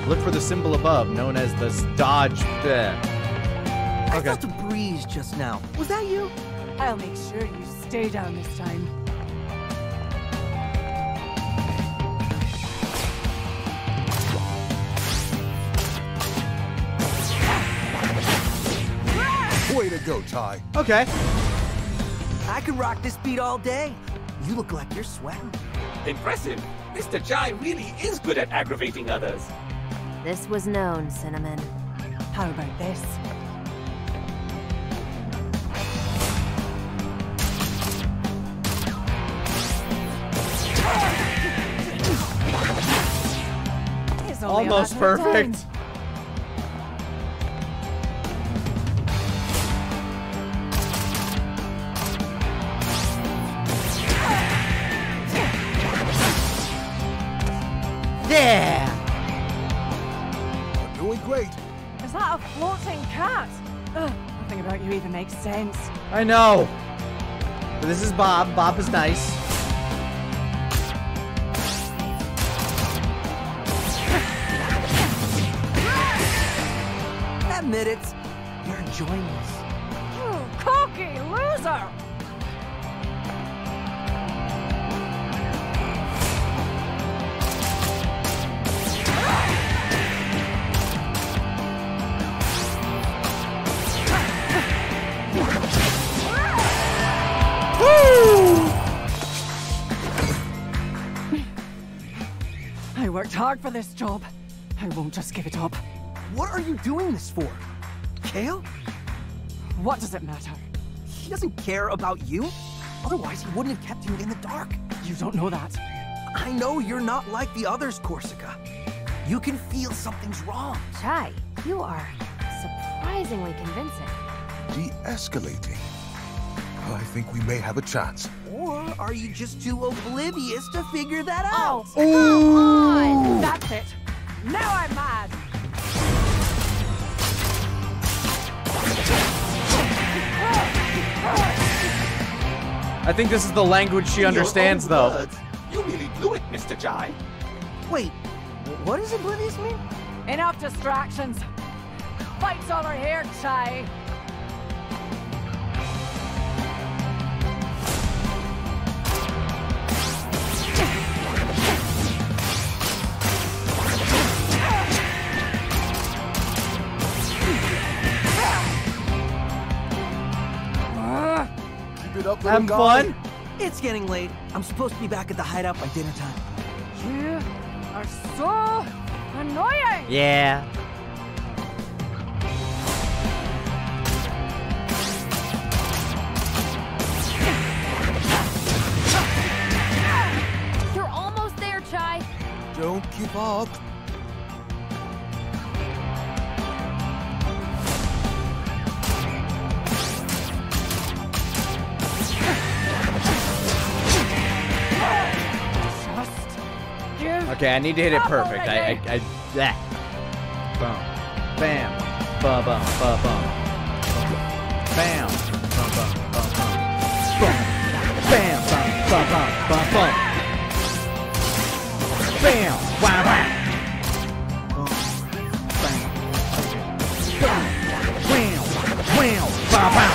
Look for the symbol above, known as the dodge. I felt a breeze just now. Was that you? I'll make sure you stay down this time. Way to go, Ty. Okay. I could rock this beat all day. You look like you're sweating. Impressive. Mr. Jai really is good at aggravating others. This was known, Cinnamon. How about this? It's only a Almost matter of perfect. time. Yeah! You're doing great. Is that a floating cat? Ugh, nothing about you even makes sense. I know. But this is Bob. Bob is nice. Admit it. You're enjoying this. You cocky loser! I worked hard for this job. I won't just give it up. What are you doing this for? Kale? What does it matter? He doesn't care about you. Otherwise, he wouldn't have kept you in the dark. You don't know that. I know you're not like the others, Corsica. You can feel something's wrong. Chai, you are surprisingly convincing. De-escalating. I think we may have a chance. Or are you just too oblivious to figure that out? Oh, come on! That's it. Now I'm mad. I think this is the language she understands, In your own though. words, you really blew it, Mr. Jai. Wait, what does oblivious mean? Enough distractions. Fight's over here, Chai. Keep it up, little Having guy. fun? It's getting late. I'm supposed to be back at the hideout by dinner time. You are so annoying. Yeah. You're almost there, Chai. Don't give up. Okay, I need to hit it perfect. Yeah. Boom. Bam. Ba bum. Ba bum. Bam. Bum bum. Bum bum. Boom. Bam. Bum bum bum bum bum. Bam. Wow wow. Boom. Bam. Boom. Wham. Wham. Ba bam.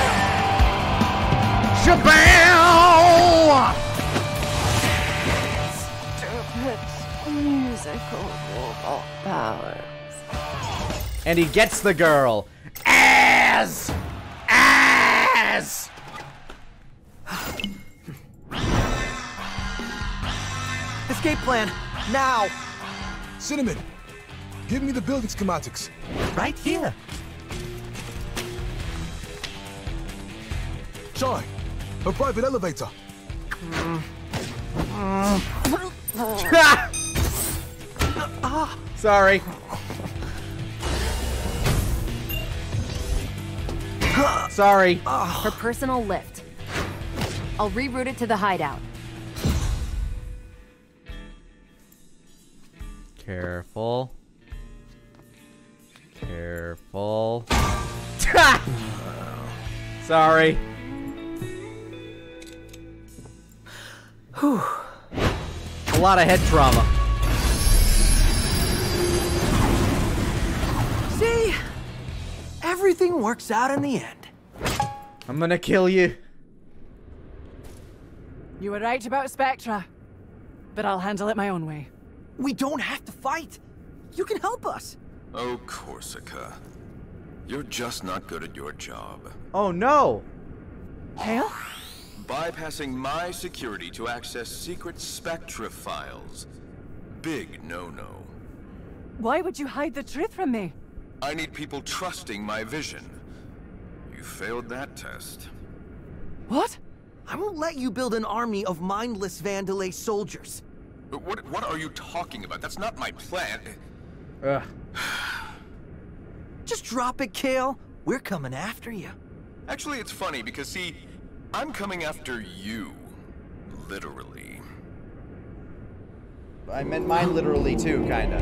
Shabam. Musical robot powers. And he gets the girl. Ass! Ass! Escape plan, now! Cinnamon, give me the building schematics. Right here. Chai, a private elevator. Sorry. Sorry. Her personal lift. I'll reroute it to the hideout. Careful. Careful. Sorry. Whew. A lot of head trauma. See? Everything works out in the end. I'm gonna kill you. You were right about Spectra, but I'll handle it my own way. We don't have to fight. You can help us. Oh, Corsica. You're just not good at your job. Oh no! Hale? Bypassing my security to access secret Spectra files. Big no-no. Why would you hide the truth from me? I need people trusting my vision. You failed that test. What? I won't let you build an army of mindless Vandalay soldiers. But what are you talking about? That's not my plan. Ugh. Just drop it, Kale. We're coming after you. Actually, it's funny because, see, I'm coming after you. Literally. I meant mine literally too, kinda.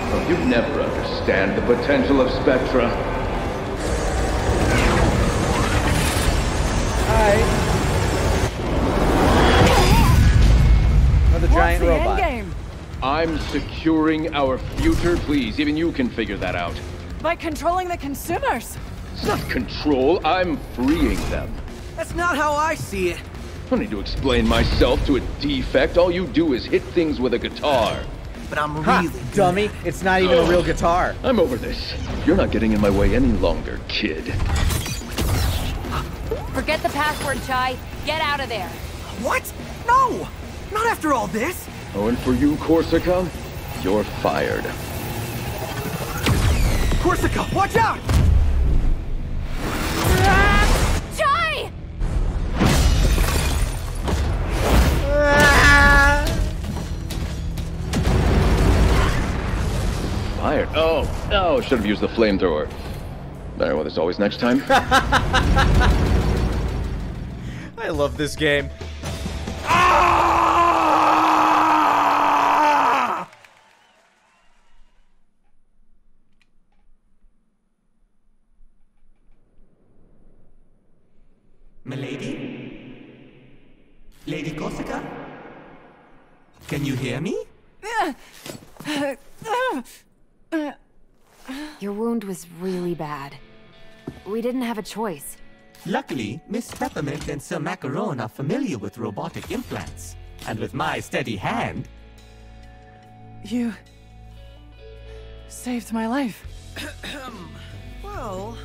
Oh, you'd never understand the potential of Spectra. Alright. Another giant What's the robot. endgame? I'm securing our future, please. Even you can figure that out. By controlling the consumers. It's not control, I'm freeing them. That's not how I see it. I don't need to explain myself to a defect. All you do is hit things with a guitar. But I'm Ha, really good. dummy. It's not even a real guitar. I'm over this. You're not getting in my way any longer, kid. Forget the password, Chai. Get out of there. What? No! Not after all this! Oh, and for you, Corsica, you're fired. Corsica, watch out! Chai! Fired? Oh, should have used the flamethrower. Alright, well, there's always next time. I love this game. Milady? Lady Corsica? Can you hear me? Your wound was really bad. We didn't have a choice. Luckily, Miss Peppermint and Sir Macaron are familiar with robotic implants. And with my steady hand... You... saved my life. Well,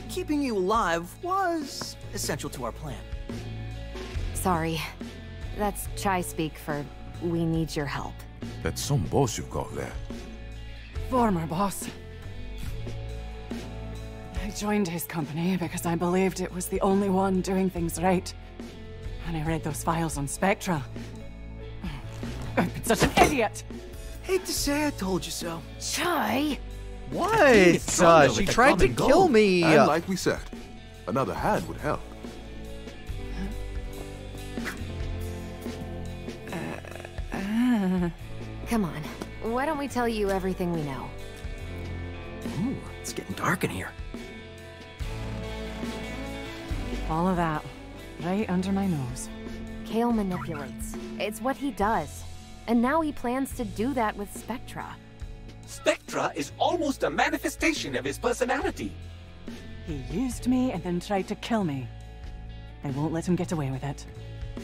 keeping you alive was essential to our plan. Sorry. That's Chai speak for we need your help. That's some boss you've got there. Former boss. I joined his company because I believed it was the only one doing things right. And I read those files on Spectra. I've been such an idiot! Hate to say I told you so. Chai! What? She tried to kill me. And like we said, another hand would help. Come on. Why don't we tell you everything we know? Ooh, it's getting dark in here. All of that, right under my nose. Kale manipulates. It's what he does. And now he plans to do that with Spectra. Spectra is almost a manifestation of his personality. He used me and then tried to kill me. I won't let him get away with it.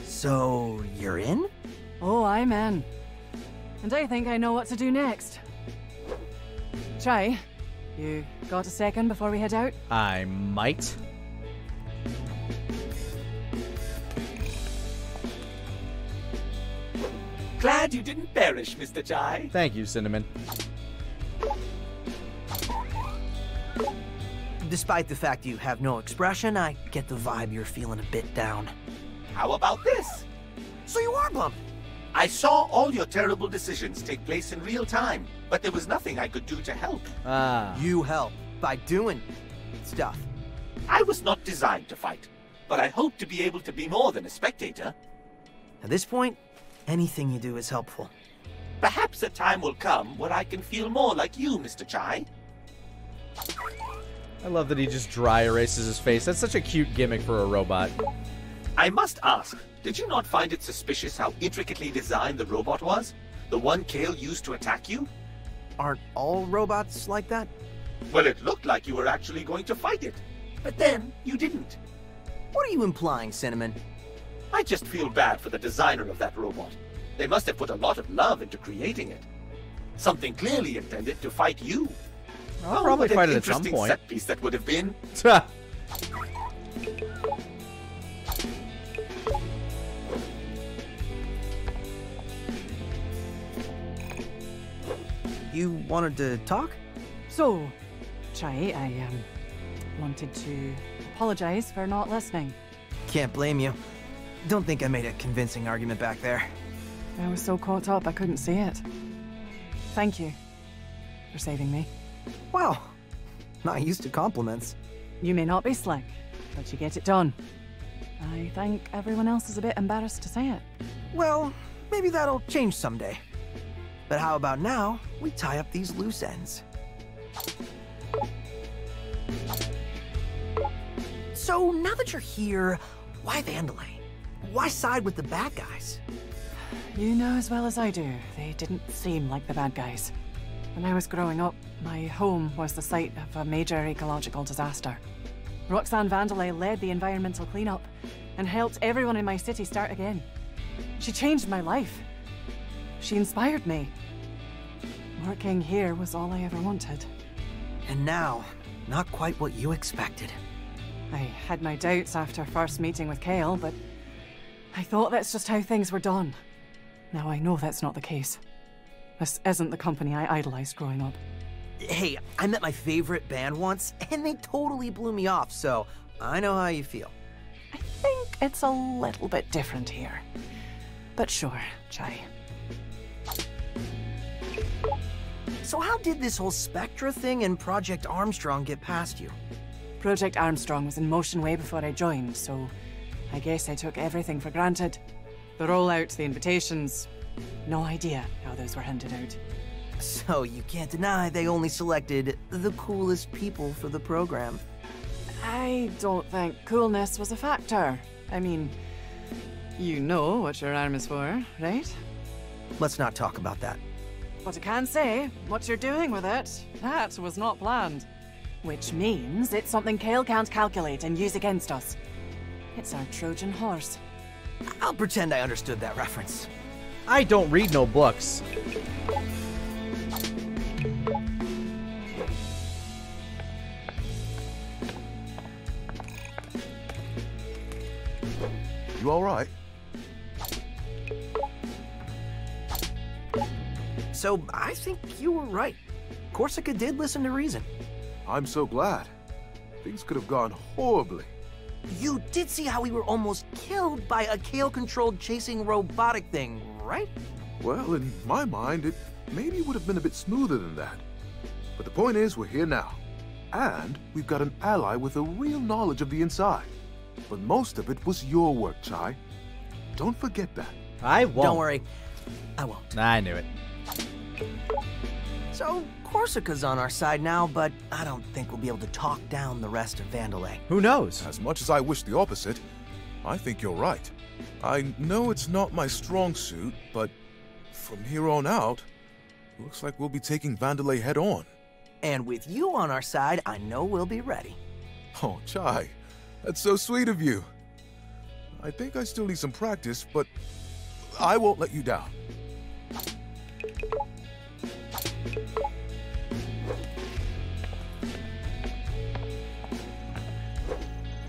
So, you're in? Oh, I'm in. And I think I know what to do next. Chai, you got a second before we head out? I might. Glad you didn't perish, Mr. Chai. Thank you, Cinnamon. Despite the fact you have no expression, I get the vibe you're feeling a bit down. How about this? So you are bummed? I saw all your terrible decisions take place in real time, but there was nothing I could do to help. Ah. You help by doing stuff. I was not designed to fight, but I hope to be able to be more than a spectator. At this point, anything you do is helpful. Perhaps a time will come where I can feel more like you, Mr. Chai. I love that he just dry erases his face. That's such a cute gimmick for a robot. I must ask, did you not find it suspicious how intricately designed the robot was? The one Kale used to attack you? Aren't all robots like that? Well, it looked like you were actually going to fight it. But then, you didn't. What are you implying, Cinnamon? I just feel bad for the designer of that robot. They must have put a lot of love into creating it. Something clearly intended to fight you. I'll probably fight it at some interesting point. set piece that would have been. You wanted to talk? So, Chai, I wanted to apologize for not listening. Can't blame you. Don't think I made a convincing argument back there. I was so caught up I couldn't see it. Thank you for saving me. Wow, not used to compliments. You may not be slick, but you get it done. I think everyone else is a bit embarrassed to say it. Well, maybe that'll change someday. But how about now, we tie up these loose ends. So, now that you're here, why Vandalay? Why side with the bad guys? You know as well as I do, they didn't seem like the bad guys. When I was growing up, my home was the site of a major ecological disaster. Roxanne Vandalay led the environmental cleanup and helped everyone in my city start again. She changed my life. She inspired me. Working here was all I ever wanted. And now, not quite what you expected. I had my doubts after first meeting with Kale, but I thought that's just how things were done. Now I know that's not the case. This isn't the company I idolized growing up. Hey, I met my favorite band once, and they totally blew me off, so I know how you feel. I think it's a little bit different here. But sure, Chai. So how did this whole Spectra thing and Project Armstrong get past you? Project Armstrong was in motion way before I joined, so I guess I took everything for granted. The rollout, the invitations, no idea how those were handed out. So you can't deny they only selected the coolest people for the program. I don't think coolness was a factor. I mean, you know what your arm is for, right? Let's not talk about that. But I can say, what you're doing with it, that was not planned. Which means it's something Kale can't calculate and use against us. It's our Trojan horse. I'll pretend I understood that reference. I don't read no books. You all right? So I think you were right. Corsica did listen to reason. I'm so glad. Things could have gone horribly. You did see how we were almost killed by a Kale-controlled chasing robotic thing, right? Well, in my mind, it maybe would have been a bit smoother than that. But the point is, we're here now. And we've got an ally with a real knowledge of the inside. But most of it was your work, Chai. Don't forget that. I won't. Don't worry. I won't. I knew it. So, Corsica's on our side now, but I don't think we'll be able to talk down the rest of Vandalay. Who knows? As much as I wish the opposite, I think you're right. I know it's not my strong suit, but from here on out, looks like we'll be taking Vandalay head on. And with you on our side, I know we'll be ready. Oh, Chai, that's so sweet of you. I think I still need some practice, but I won't let you down.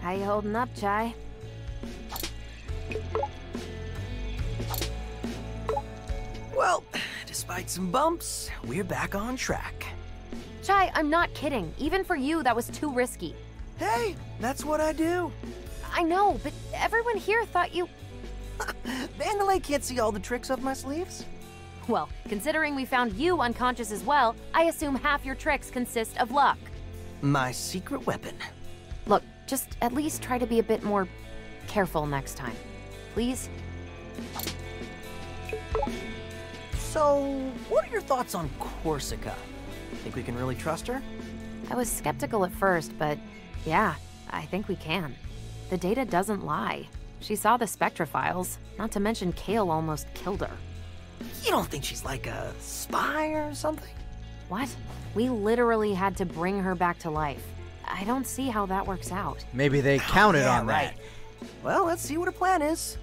How you holding up, Chai? Well, despite some bumps, we're back on track. Chai, I'm not kidding. Even for you, that was too risky. Hey, that's what I do. I know, but everyone here thought you... Vandalay can't see all the tricks up my sleeves. Well, considering we found you unconscious as well, I assume half your tricks consist of luck. My secret weapon. Look, just at least try to be a bit more careful next time. Please? So, what are your thoughts on Corsica? Think we can really trust her? I was skeptical at first, but yeah, I think we can. The data doesn't lie. She saw the Spectra files, not to mention Kale almost killed her. You don't think she's like a spy or something? What? We literally had to bring her back to life. I don't see how that works out. Maybe they counted on right. that. Well, let's see what her plan is.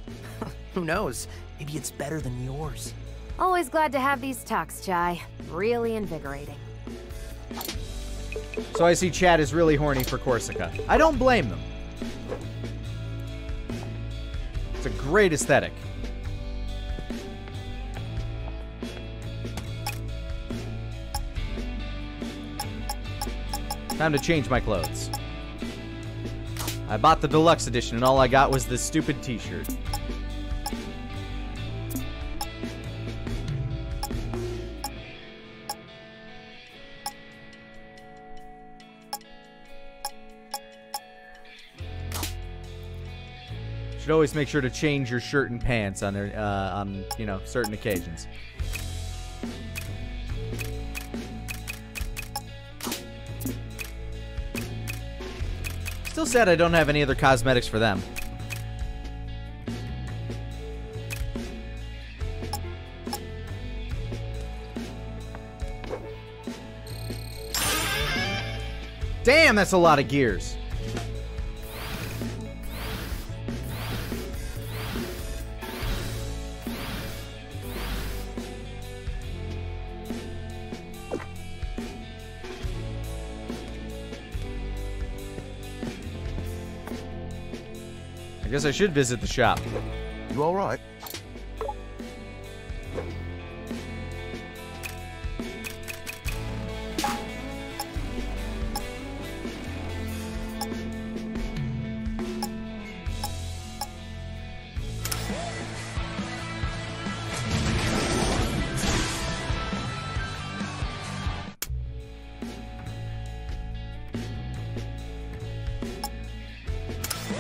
Who knows? Maybe it's better than yours. Always glad to have these talks, Chai. Really invigorating. So I see Chad is really horny for Corsica. I don't blame them. It's a great aesthetic. Time to change my clothes. I bought the deluxe edition and all I got was this stupid t-shirt. Should always make sure to change your shirt and pants on you know, certain occasions. Still sad I don't have any other cosmetics for them. Damn, that's a lot of gears. I guess I should visit the shop. You all right?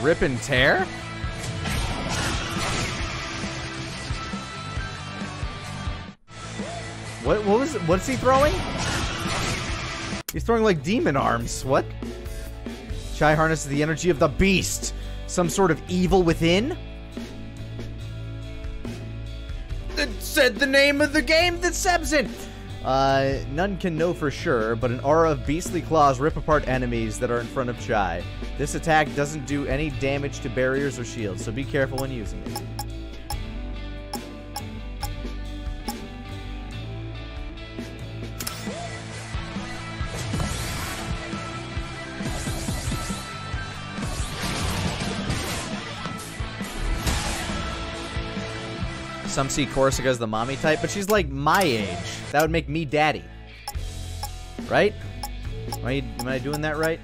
Rip and tear? What's he throwing? He's throwing like demon arms. What? Chai harnesses the energy of the beast. Some sort of evil within? It said the name of the game that Seb's in. None can know for sure, but an aura of beastly claws rip apart enemies that are in front of Chai. This attack doesn't do any damage to barriers or shields, so be careful when using it. Some see Corsica as the mommy type, but she's like my age. That would make me daddy. Right? Am I doing that right?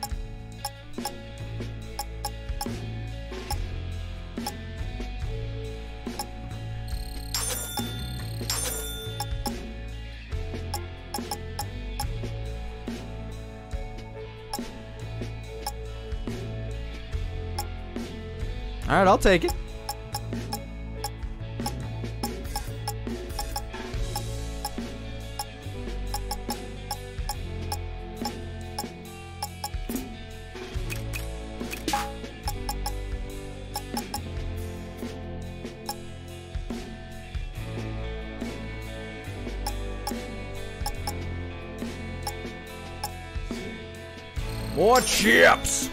Alright, I'll take it. More chips!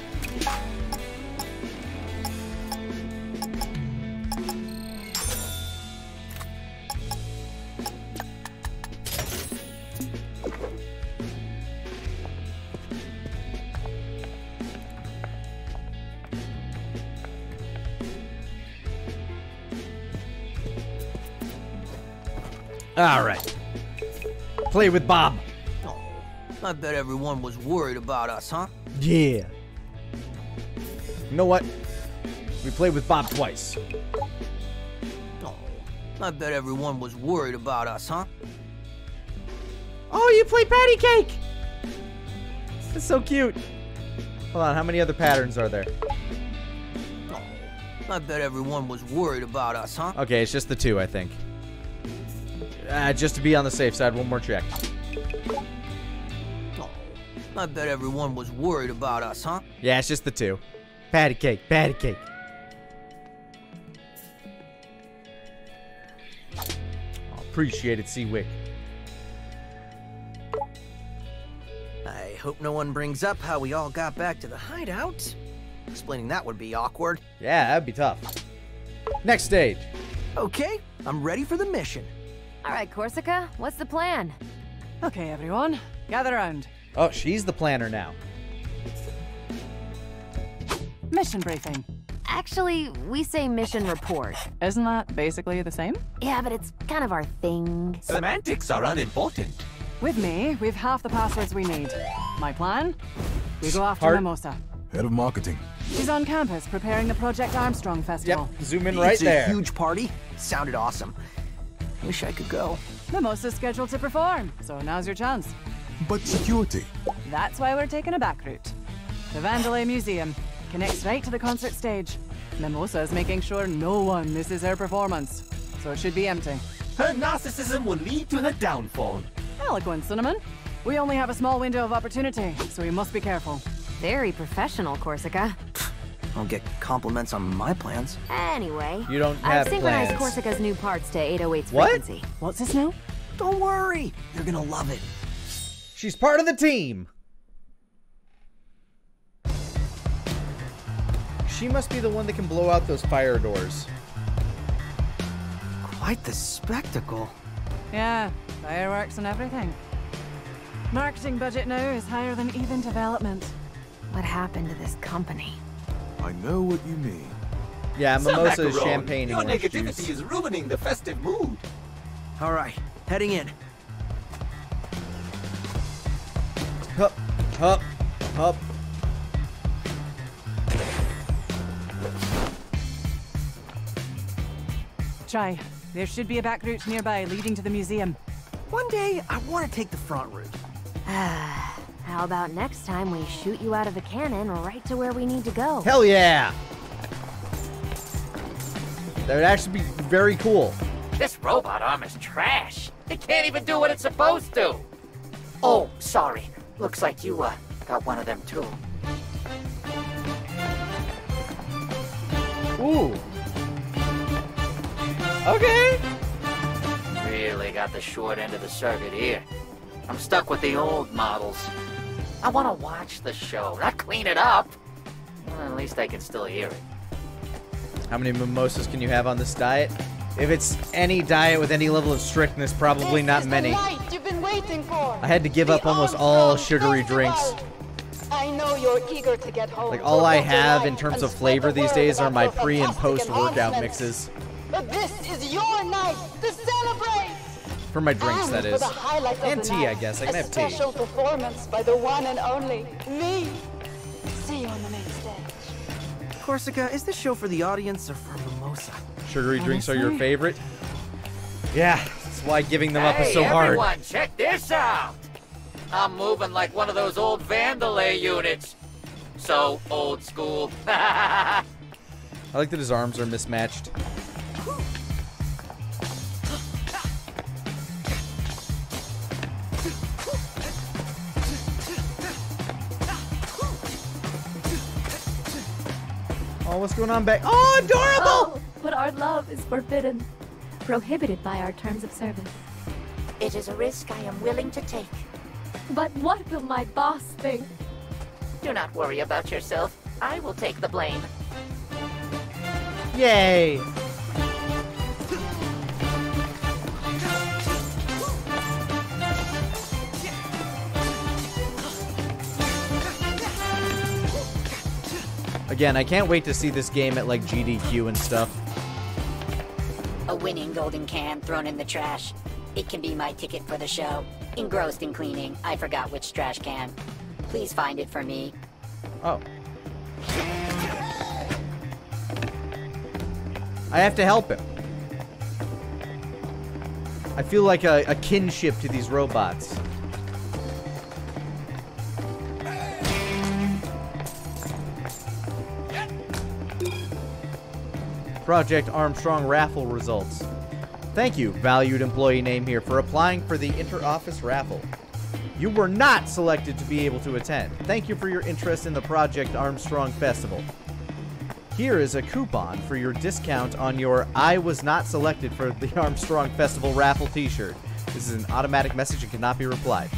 All right. Play with Bob. Oh, I bet everyone was worried about us, huh? Yeah. You know what? We played with Bob twice. Oh, I bet everyone was worried about us, huh? Oh, you play patty cake! That's so cute. Hold on, how many other patterns are there? Oh, I bet everyone was worried about us, huh? Okay, it's just the two, I think. Just to be on the safe side, one more check. Oh, I bet everyone was worried about us, huh? Yeah, it's just the two. Patty cake, patty cake. Oh, appreciate it, Seawick. I hope no one brings up how we all got back to the hideout. Explaining that would be awkward. Yeah, that'd be tough. Next stage. Okay, I'm ready for the mission. All right, Corsica, what's the plan? Okay, everyone, gather around. Oh, she's the planner now. Mission briefing. Actually, we say mission report. Isn't that basically the same? Yeah, but it's kind of our thing. Semantics are unimportant. With me, we've half the passwords we need. My plan? We go after Heart. Mimosa. Head of marketing. She's on campus preparing the Project Armstrong Festival. Yep, zoom in right there. It's a huge party. Sounded awesome. Wish I could go. Mimosa's scheduled to perform, so now's your chance. But security. That's why we're taking a back route. The Vandalay Museum connects right to the concert stage. Mimosa's making sure no one misses her performance, so it should be empty. Her narcissism will lead to her downfall. Eloquent, Cinnamon. We only have a small window of opportunity, so we must be careful. Very professional, Corsica. I'll get compliments on my plans. Anyway, You don't have I've synchronized plans. Corsica's new parts to 808's What? frequency. What's this now? Don't worry, you're gonna love it. She's part of the team. She must be the one that can blow out those fire doors. Quite the spectacle. Yeah, fireworks and everything. Marketing budget now is higher than even development. What happened to this company? I know what you mean. Yeah, Sir mimosa is Macaron, champagne your and orange negativity juice. is ruining the festive mood. All right, heading in. Hup, hup, hup. Try. There should be a back route nearby leading to the museum. One day, I want to take the front route. How about next time we shoot you out of the cannon right to where we need to go? Hell yeah! That would actually be very cool. This robot arm is trash. It can't even do what it's supposed to. Oh, sorry. Looks like you, got one of them too. Ooh. Okay. Really got the short end of the circuit here. I'm stuck with the old models. I want to watch the show, not clean it up. Well, at least I can still hear it. How many mimosas can you have on this diet? If it's any diet with any level of strictness, probably not many. Night you've been waiting for. I had to give up almost all sugary drinks. I know you're eager to get home. Like, all I have in terms of flavor these days are my pre- and post-workout mixes. But this is your night to celebrate. For my drinks, that For is. the highlight of And the tea, night, I guess. I can a have tea. special performance by the one and only me. See you on the main stage. Corsica, is this show for the audience or for Mimosa? Sugary drinks are your favorite? Yeah, that's why giving them up is so everyone, hard. check this out. I'm moving like one of those old Vandalay units. So old school. I like that his arms are mismatched. Oh, what's going on back? Oh, adorable! Oh, but our love is forbidden. Prohibited by our terms of service. It is a risk I am willing to take. But what will my boss think? Do not worry about yourself. I will take the blame. Yay! Again, I can't wait to see this game at like GDQ and stuff. A winning golden can thrown in the trash. It can be my ticket for the show. Engrossed in cleaning, I forgot which trash can. Please find it for me. Oh. I have to help him. I feel like a kinship to these robots. Project Armstrong raffle results. Thank you, valued employee name here, for applying for the inter-office raffle. You were not selected to be able to attend. Thank you for your interest in the Project Armstrong Festival. Here is a coupon for your discount on your I was not selected for the Armstrong Festival raffle t-shirt. This is an automatic message and cannot be replied.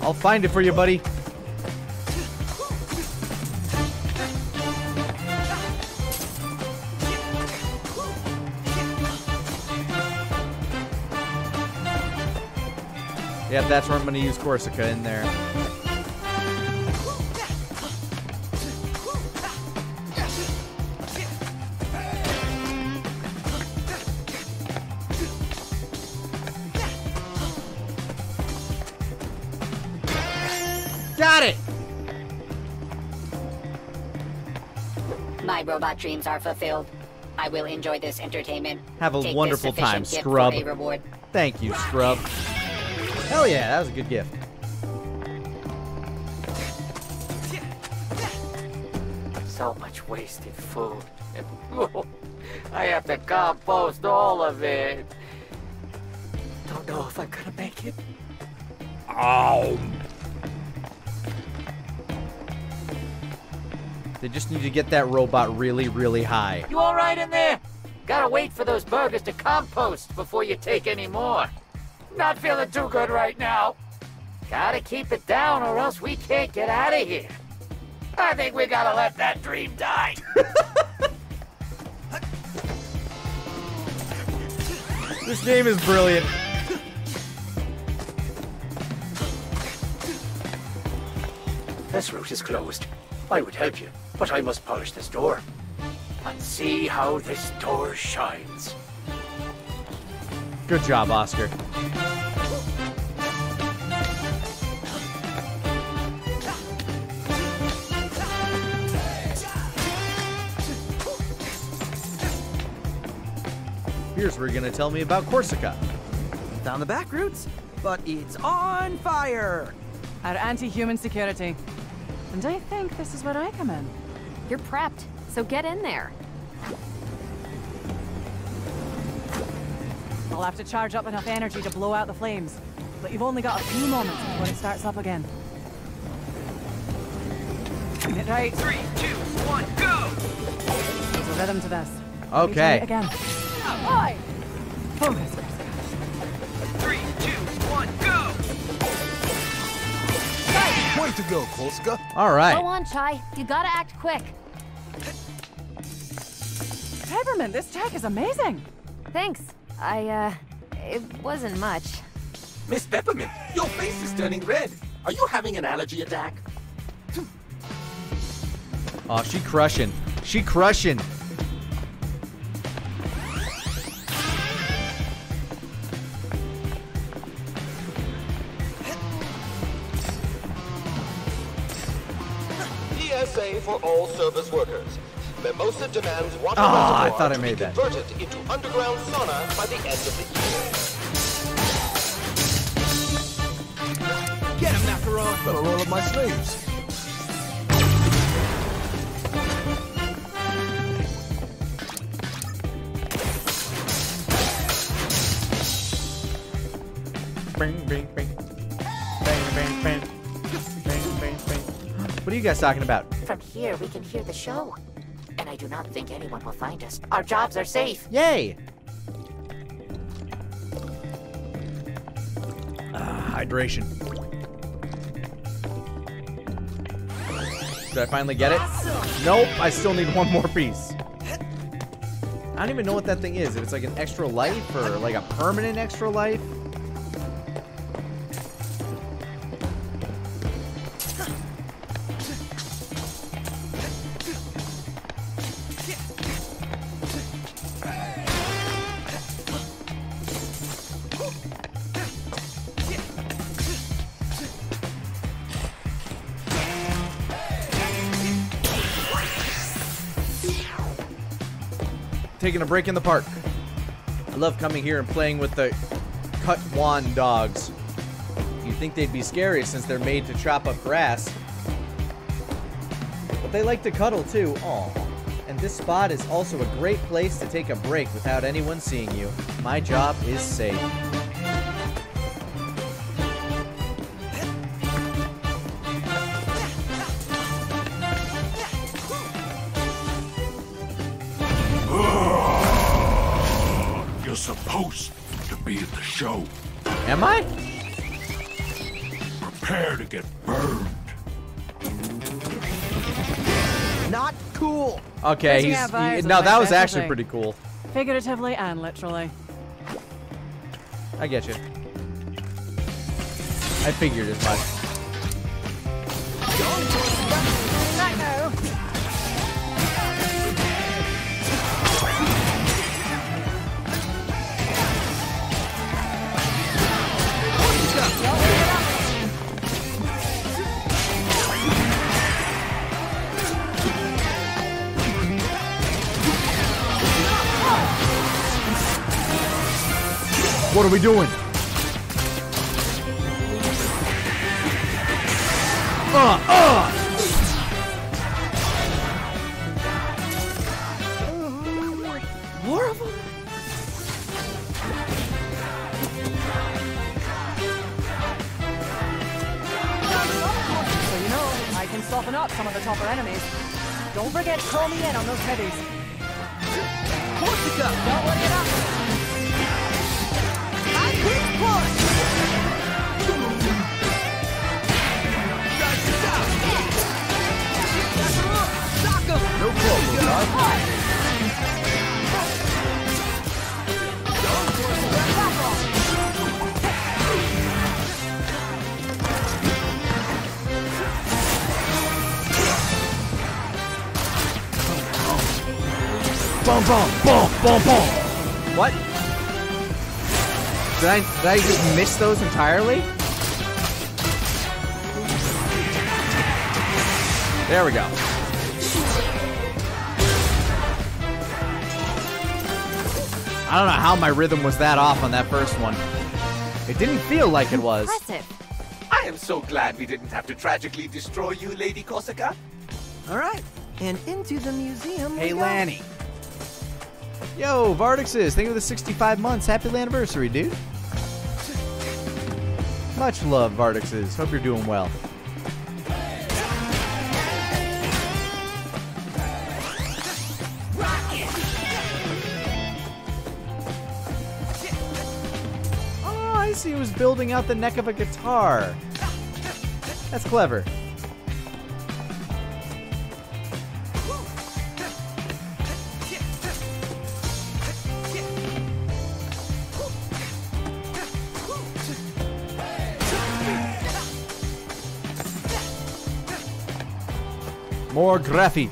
I'll find it for you, buddy. Yep, that's where I'm going to use Corsica in there. Got it! My robot dreams are fulfilled. I will enjoy this entertainment. Have a Take wonderful this sufficient time, tip Scrub. for a reward. Thank you, Scrub. Hell yeah, that was a good gift. So much wasted food. I have to compost all of it. Don't know if I'm gonna make it. Oh. They just need to get that robot really, really high. You all right in there? Gotta wait for those burgers to compost before you take any more. Not feeling too good right now. Gotta keep it down or else we can't get out of here. I think we gotta let that dream die. This game is brilliant. This route is closed. I would help you, but I must polish this door. And see how this door shines. Good job, Oscar. Here's where you're gonna tell me about Corsica. Found the back routes, but it's on fire! Our anti-human security. And I think this is where I come in. You're prepped, so get in there. I'll have to charge up enough energy to blow out the flames. But you've only got a few moments before it starts up again. Hit right. 3, 2, 1, go! There's a rhythm to this. Okay. Again. Oi! Focus. 3, 2, 1, go! Way to go, Corsica. All right. Go on, Chai. You gotta act quick. Peppermint, this tech is amazing. Thanks. It wasn't much. Miss Peppermint, your face is turning red. Are you having an allergy attack? Oh, she crushing. She crushing. PSA for all service workers. Mimosa demands water I reservoir thought I to made be that. converted into underground sauna by the end of the year. Get him, Macaron! Better roll up my sleeves. Bing, bing, bing. Bang, bang, bang. Bang, bang, bang. What are you guys talking about? From here, we can hear the show. And I do not think anyone will find us. Our jobs are safe. Yay! Hydration. Did I finally get it? Nope, I still need one more piece. I don't even know what that thing is. If it's like an extra life or like a permanent extra life. taking a break in the park. I love coming here and playing with the Kutwan dogs. You'd think they'd be scary since they're made to chop up grass. But they like to cuddle too. Aw. And this spot is also a great place to take a break without anyone seeing you. My job is safe. You're supposed to be at the show. Am I? Prepare to get burned. Not cool. Okay, no, that was actually pretty cool. Figuratively and literally. I get you. I figured as much. What are we doing? More of them? So you know, I can soften up some of the tougher enemies. Don't forget to call me in on those heavies. Corsica! Don't look it up! No problem. Boom, boom, boom, boom, boom. What? Did I just miss those entirely? There we go. I don't know how my rhythm was that off on that first one. It didn't feel like it was. Impressive. I am so glad we didn't have to tragically destroy you, Lady Corsica. All right, and into the museum. Hey, Lani. Yo, Vardixes, thank you for the 65 months. Happy anniversary, dude. Much love, Vardixes. Hope you're doing well. Oh, I see he was building out the neck of a guitar. That's clever. More graffiti.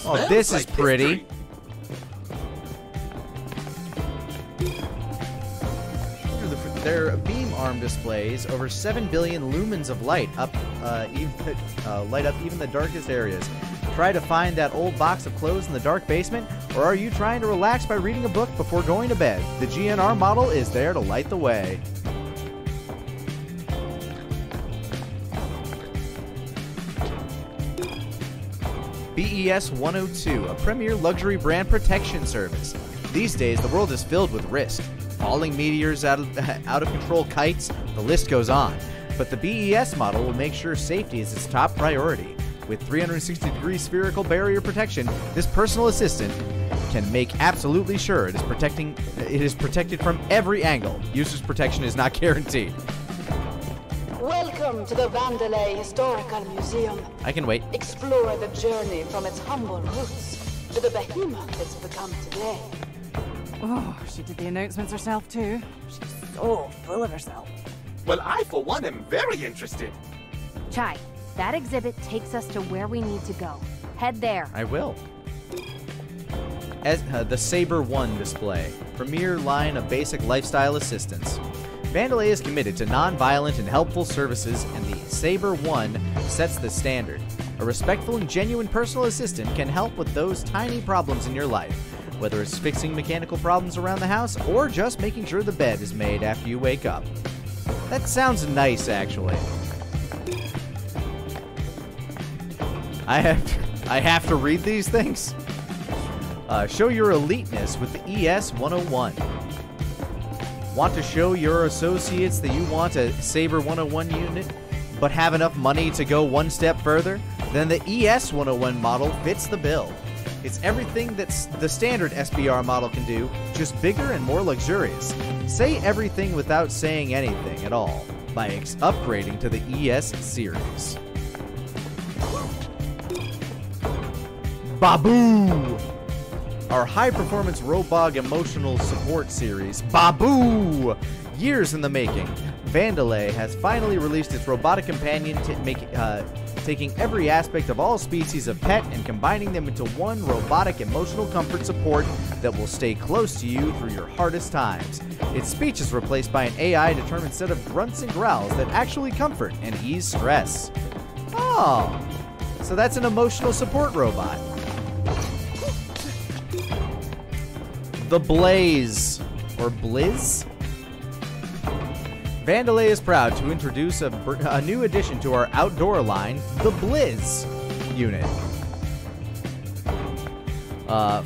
Oh, this is pretty. Their beam arm displays over 7 billion lumens of light light up even the darkest areas. Try to find that old box of clothes in the dark basement, or are you trying to relax by reading a book before going to bed? The GNR model is there to light the way. BES 102, a premier luxury brand protection service. These days, the world is filled with risk. Falling meteors, out of control kites, the list goes on. But the BES model will make sure safety is its top priority. With 360-degree spherical barrier protection, this personal assistant can make absolutely sure it is protected from every angle. User's protection is not guaranteed. Welcome to the Vandelay Historical Museum. I can wait. Explore the journey from its humble roots to the behemoth it's become today. Oh, she did the announcements herself too. She's so full of herself. Well, I for one am very interested. Chai, that exhibit takes us to where we need to go. Head there. I will. As the Saber 1 display, premier line of basic lifestyle assistance. Vandalay is committed to non-violent and helpful services, and the Saber 1 sets the standard. A respectful and genuine personal assistant can help with those tiny problems in your life, whether it's fixing mechanical problems around the house or just making sure the bed is made after you wake up. That sounds nice, actually. I have to read these things? Show your eliteness with the ES 101. Want to show your associates that you want a Saber 101 unit, but have enough money to go one step further? Then the ES 101 model fits the bill. It's everything that the standard SBR model can do, just bigger and more luxurious. Say everything without saying anything at all by upgrading to the ES series. Babu! Our high-performance Robog emotional support series, Babu! Years in the making, Vandalay has finally released its robotic companion, taking every aspect of all species of pet and combining them into one robotic emotional comfort support that will stay close to you through your hardest times. Its speech is replaced by an AI-determined set of grunts and growls that actually comfort and ease stress. Oh, so that's an emotional support robot. The Blaze, or Blizz? Vandalay is proud to introduce a new addition to our outdoor line, the Blizz unit.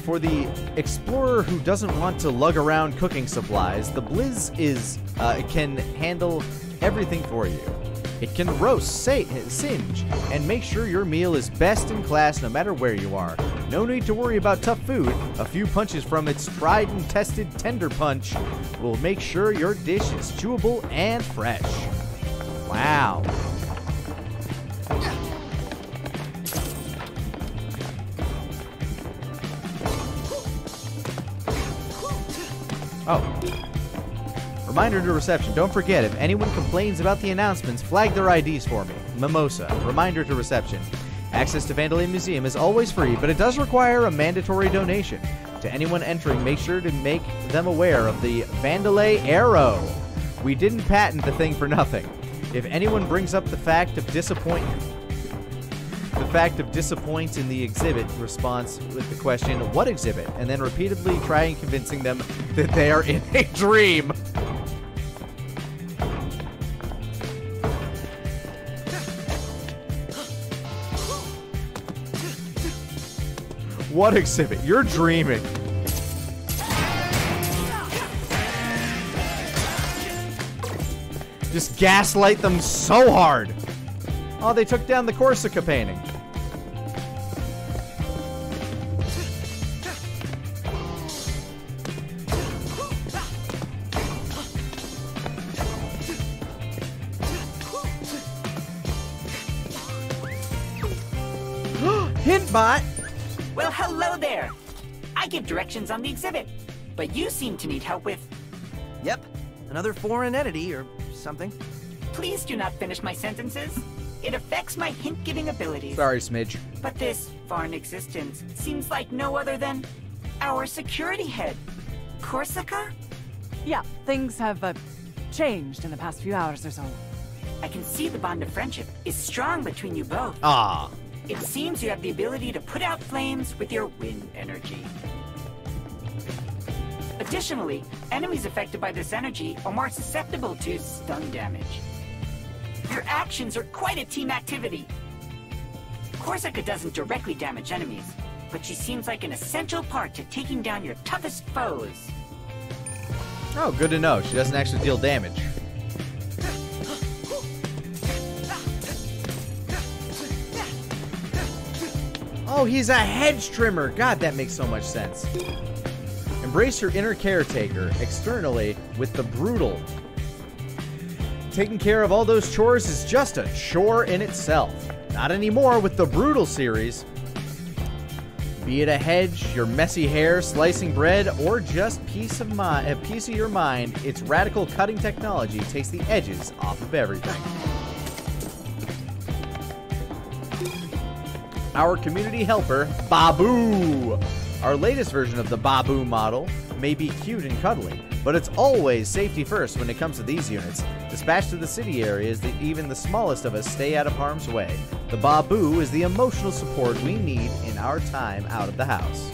For the explorer who doesn't want to lug around cooking supplies, the Blizz can handle everything for you. It can roast, singe, and make sure your meal is best in class no matter where you are. No need to worry about tough food. A few punches from its tried and tested Tender Punch will make sure your dish is chewable and fresh. Wow. Oh. Reminder to reception. Don't forget, if anyone complains about the announcements, flag their IDs for me. Mimosa. Reminder to reception. Access to Vandalay Museum is always free, but it does require a mandatory donation. To anyone entering, make sure to make them aware of the Vandalay Arrow. We didn't patent the thing for nothing. If anyone brings up the fact of disappointment in the exhibit response with the question, what exhibit? And then repeatedly trying convincing them that they are in a dream. What exhibit? You're dreaming. Just gaslight them so hard. Oh, they took down the Corsica painting. Hintbot! Well, hello there. I give directions on the exhibit, but you seem to need help with... Yep, another foreign entity or something. Please do not finish my sentences. It affects my hint-giving abilities. Sorry, Smidge. But this foreign existence seems like no other than our security head. Corsica? Yeah, things have changed in the past few hours or so. I can see the bond of friendship is strong between you both. Ah. It seems you have the ability to put out flames with your wind energy. Additionally, enemies affected by this energy are more susceptible to stun damage. Your actions are quite a team activity. Corsica doesn't directly damage enemies, but she seems like an essential part to taking down your toughest foes. Oh, good to know. She doesn't actually deal damage. Oh, he's a hedge trimmer. God, that makes so much sense. Embrace your inner caretaker externally with the brutal. Taking care of all those chores is just a chore in itself. Not anymore with the brutal series. Be it a hedge, your messy hair, slicing bread, or just a piece of your mind, its radical cutting technology takes the edges off of everything. our community helper, Babu. Our latest version of the Babu model may be cute and cuddly, but it's always safety first when it comes to these units. Dispatched to the city areas that even the smallest of us stay out of harm's way. The Babu is the emotional support we need in our time out of the house.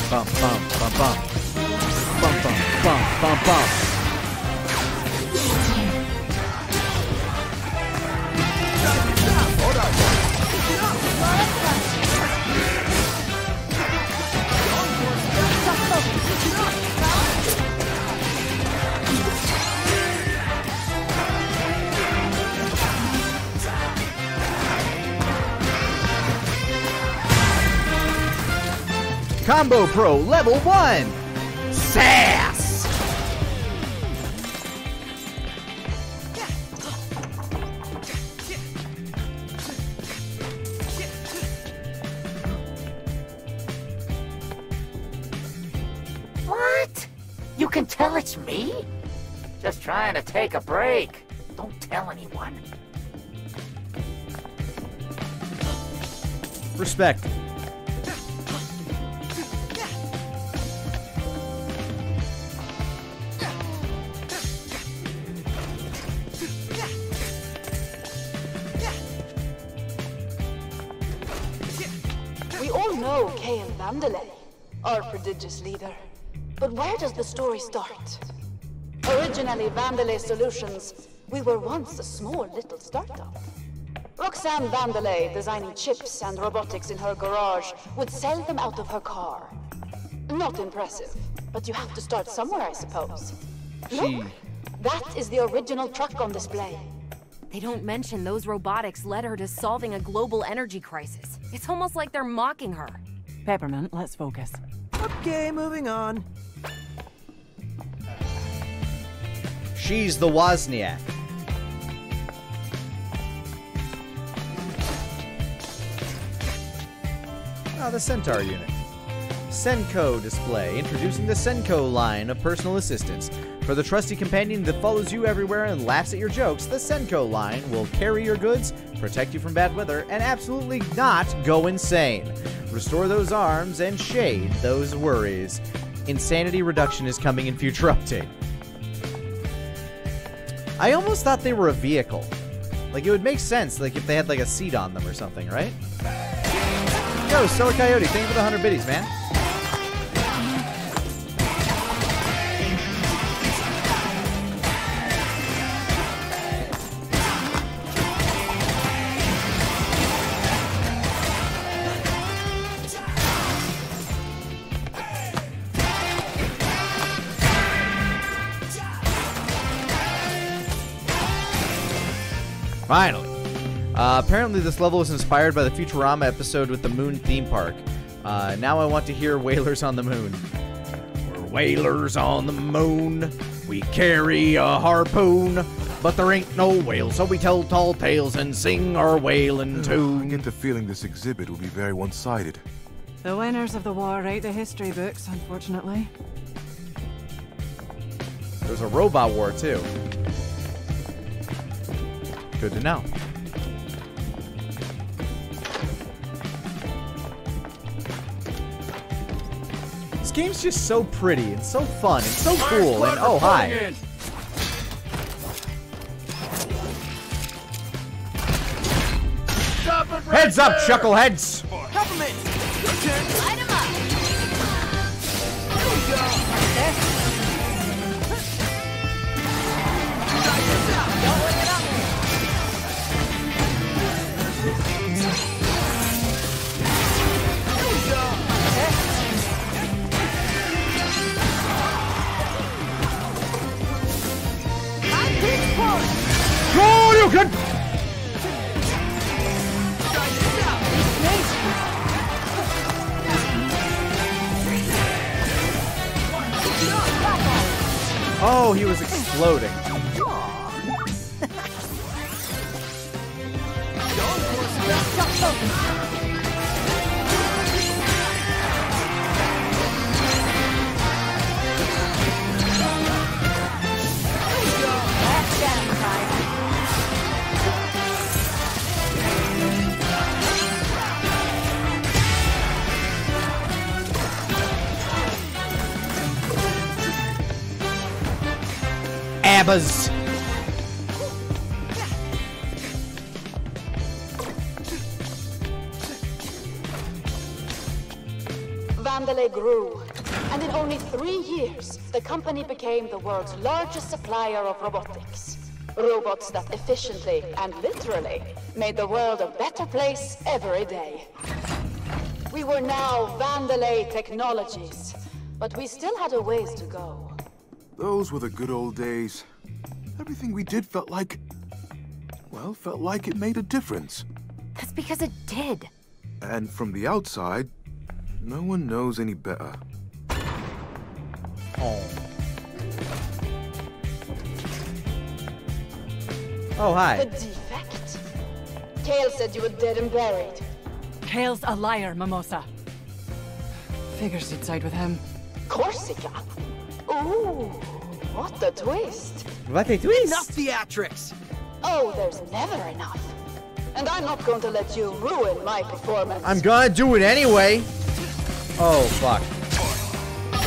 Bum, bum, bum, bum. Bum, bum, bum, bum, bum. Combo Pro Level 1! Sass! What? You can tell it's me? Just trying to take a break. Don't tell anyone. Respect. We all know Kay and Vandelay, our prodigious leader. But where does the story start? Originally Vandelay Solutions, we were once a small little startup. Roxanne Vandelay, designing chips and robotics in her garage, would sell them out of her car. Not impressive, but you have to start somewhere, I suppose. Look, that is the original truck on display. They don't mention those robotics led her to solving a global energy crisis. It's almost like they're mocking her. Peppermint, let's focus. Okay, moving on. She's the Wozniak. Ah, the Centaur unit. Senko display, introducing the Senko line of personal assistants. For the trusty companion that follows you everywhere and laughs at your jokes, the Senko line will carry your goods, protect you from bad weather, and absolutely not go insane. Restore those arms and shade those worries. Insanity reduction is coming in future update. I almost thought they were a vehicle. Like, it would make sense, like, if they had, like, a seat on them or something, right? Yo, Solar Coyote, thank you for the 100 biddies, man. Finally. Apparently this level was inspired by the Futurama episode with the Moon theme park. Now I want to hear Whalers on the Moon. We're whalers on the moon. We carry a harpoon. But there ain't no whales, so we tell tall tales and sing our whaling tune. I get the feeling this exhibit will be very one-sided. The winners of the war write the history books, unfortunately. There's a robot war, too. Good to know. This game's just so pretty and so fun and so cool and oh hi. Heads up, chuckleheads! Peppermint! Your turn! Light 'em up! Here we go! Try this out! Don't wake it up! Here we go! I'm pitch point! know he was exploding. Abbas. Vandalay grew, and in only 3 years, the company became the world's largest supplier of robotics. Robots that efficiently and literally made the world a better place every day. We were now Vandalay Technologies, but we still had a ways to go. Those were the good old days. Everything we did felt like it made a difference. That's because it did. And from the outside, no one knows any better. Oh. Oh, hi. The defect? Kale said you were dead and buried. Kale's a liar, Mimosa. Figures you'd side with him. Corsica? Ooh, what a twist. What a twist. Enough theatrics. Oh, there's never enough. And I'm not going to let you ruin my performance. I'm gonna do it anyway. Oh, fuck.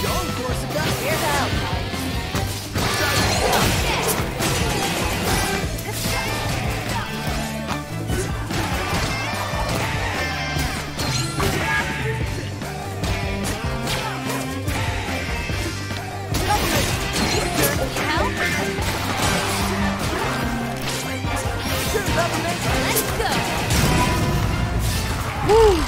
Young Corsica. Here's out. Woo!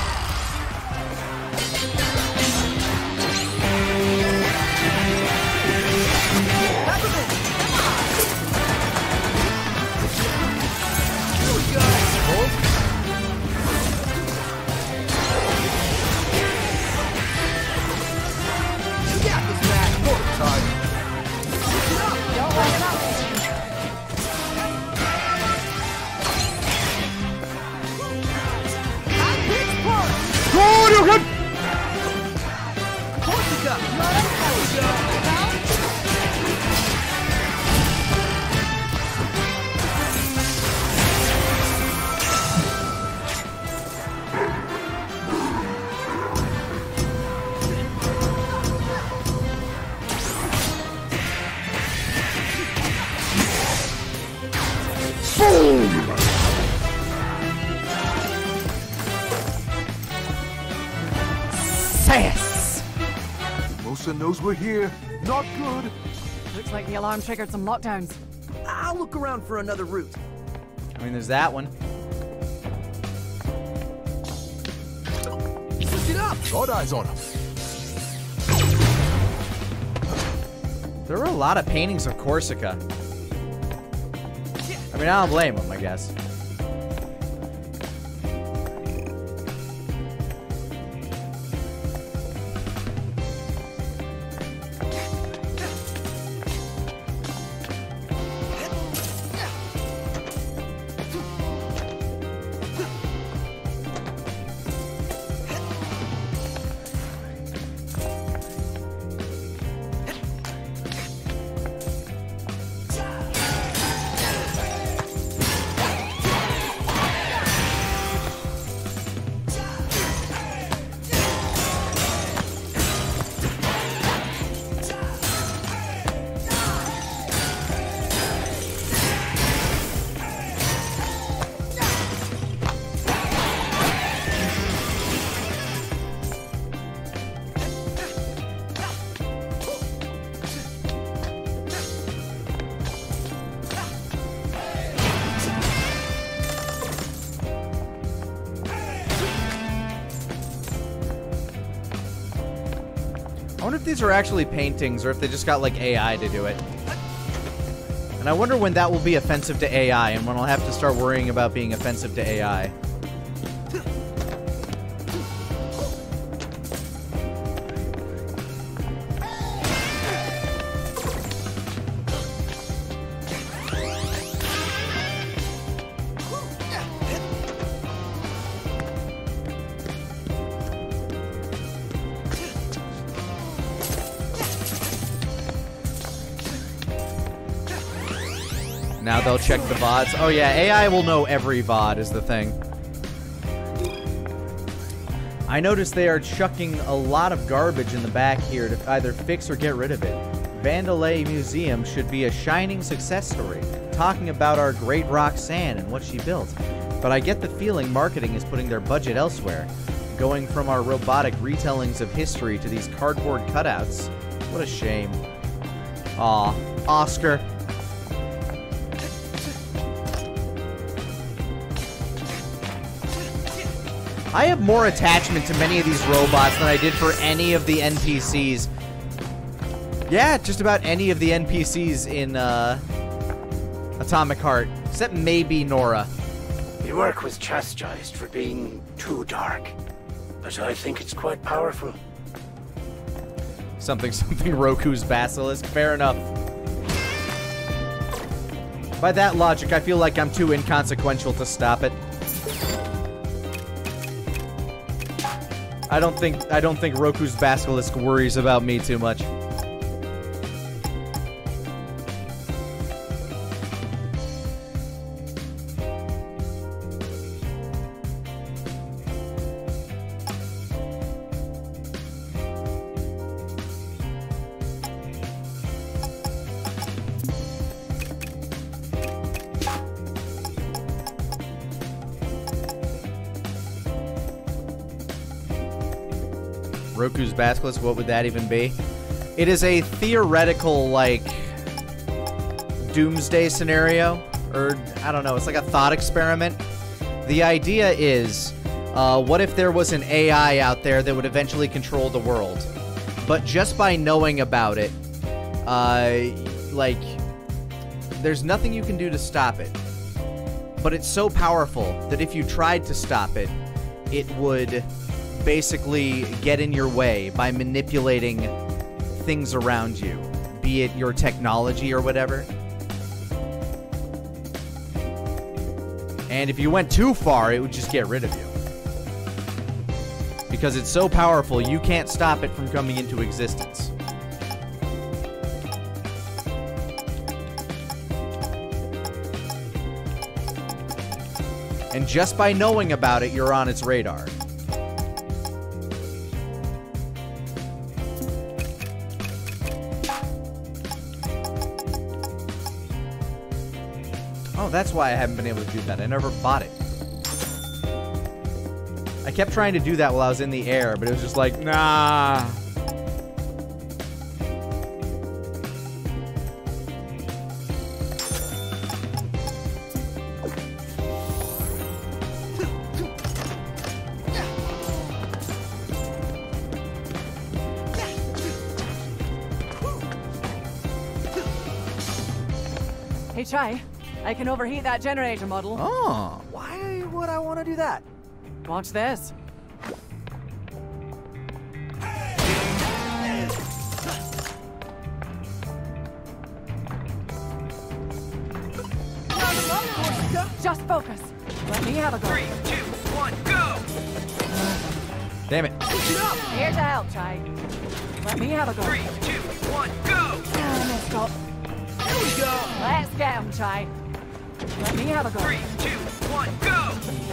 Mimosa knows we're here. Not good. Looks like the alarm triggered some lockdowns. I'll look around for another route. I mean, there's that one. Switch it up. Got eyes on him. There were a lot of paintings of Corsica. I mean, I don't blame them, I guess. I wonder if these are actually paintings or if they just got like AI to do it. And I wonder when that will be offensive to AI and when I'll have to start worrying about being offensive to AI. Now they'll check the VODs. Oh yeah, AI will know every VOD is the thing. I noticed they are chucking a lot of garbage in the back here to either fix or get rid of it. Vandelay Museum should be a shining success story, talking about our great Roxanne and what she built. But I get the feeling marketing is putting their budget elsewhere, going from our robotic retellings of history to these cardboard cutouts. What a shame. Aw, Oscar. I have more attachment to many of these robots than I did for any of the NPCs. Yeah, just about any of the NPCs in Atomic Heart, except maybe Nora. Your work was chastised for being too dark, but I think it's quite powerful. Something Roku's basilisk. Fair enough. By that logic, I feel like I'm too inconsequential to stop it. I don't think Roku's basilisk worries about me too much. Roku's basilisk, what would that even be? It is a theoretical, like, doomsday scenario, or I don't know, it's like a thought experiment. The idea is, what if there was an AI out there that would eventually control the world? But just by knowing about it, like, there's nothing you can do to stop it. But it's so powerful that if you tried to stop it, it would basically get in your way by manipulating things around you, be it your technology or whatever. And if you went too far, it would just get rid of you. Because it's so powerful, you can't stop it from coming into existence. And just by knowing about it, you're on its radar. Oh, that's why I haven't been able to do that. I never bought it. I kept trying to do that while I was in the air, but it was just like, nah. Hey, Chai. I can overheat that generator model. Oh. Why would I want to do that? Watch this. Just focus. Let me have a go. 3, 2, 1, go! Damn it. Here's a help, Chai. Let me have a go. 3, 2, 1, go! Messed up. Here we go! Let's get him, Chai. Let me have a go. 3, 2, 1, go!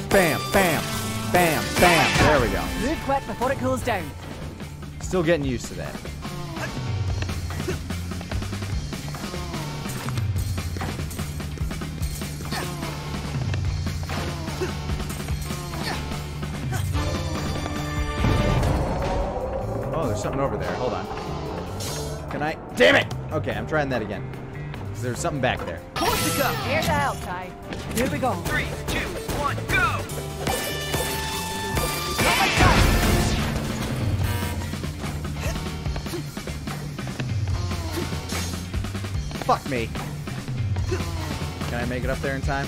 Bam, bam, bam, bam. There we go. Move quick before it cools down. Still getting used to that. Oh, there's something over there. Hold on. Can I? Damn it! Okay, I'm trying that again. There's something back there. Here's a help, Chai. Here we go. 3, 2, 1, go! Fuck me. Can I make it up there in time?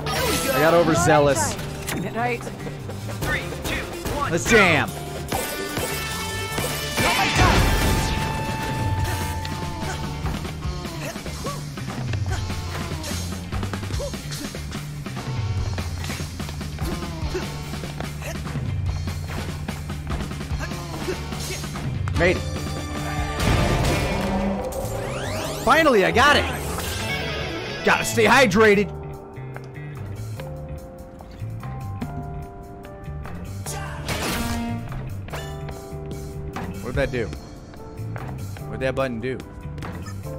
I got overzealous. Right. 3, 2, 1, Let's jam. Made it. Finally, I got it. Gotta stay hydrated. What'd that do? What'd that button do?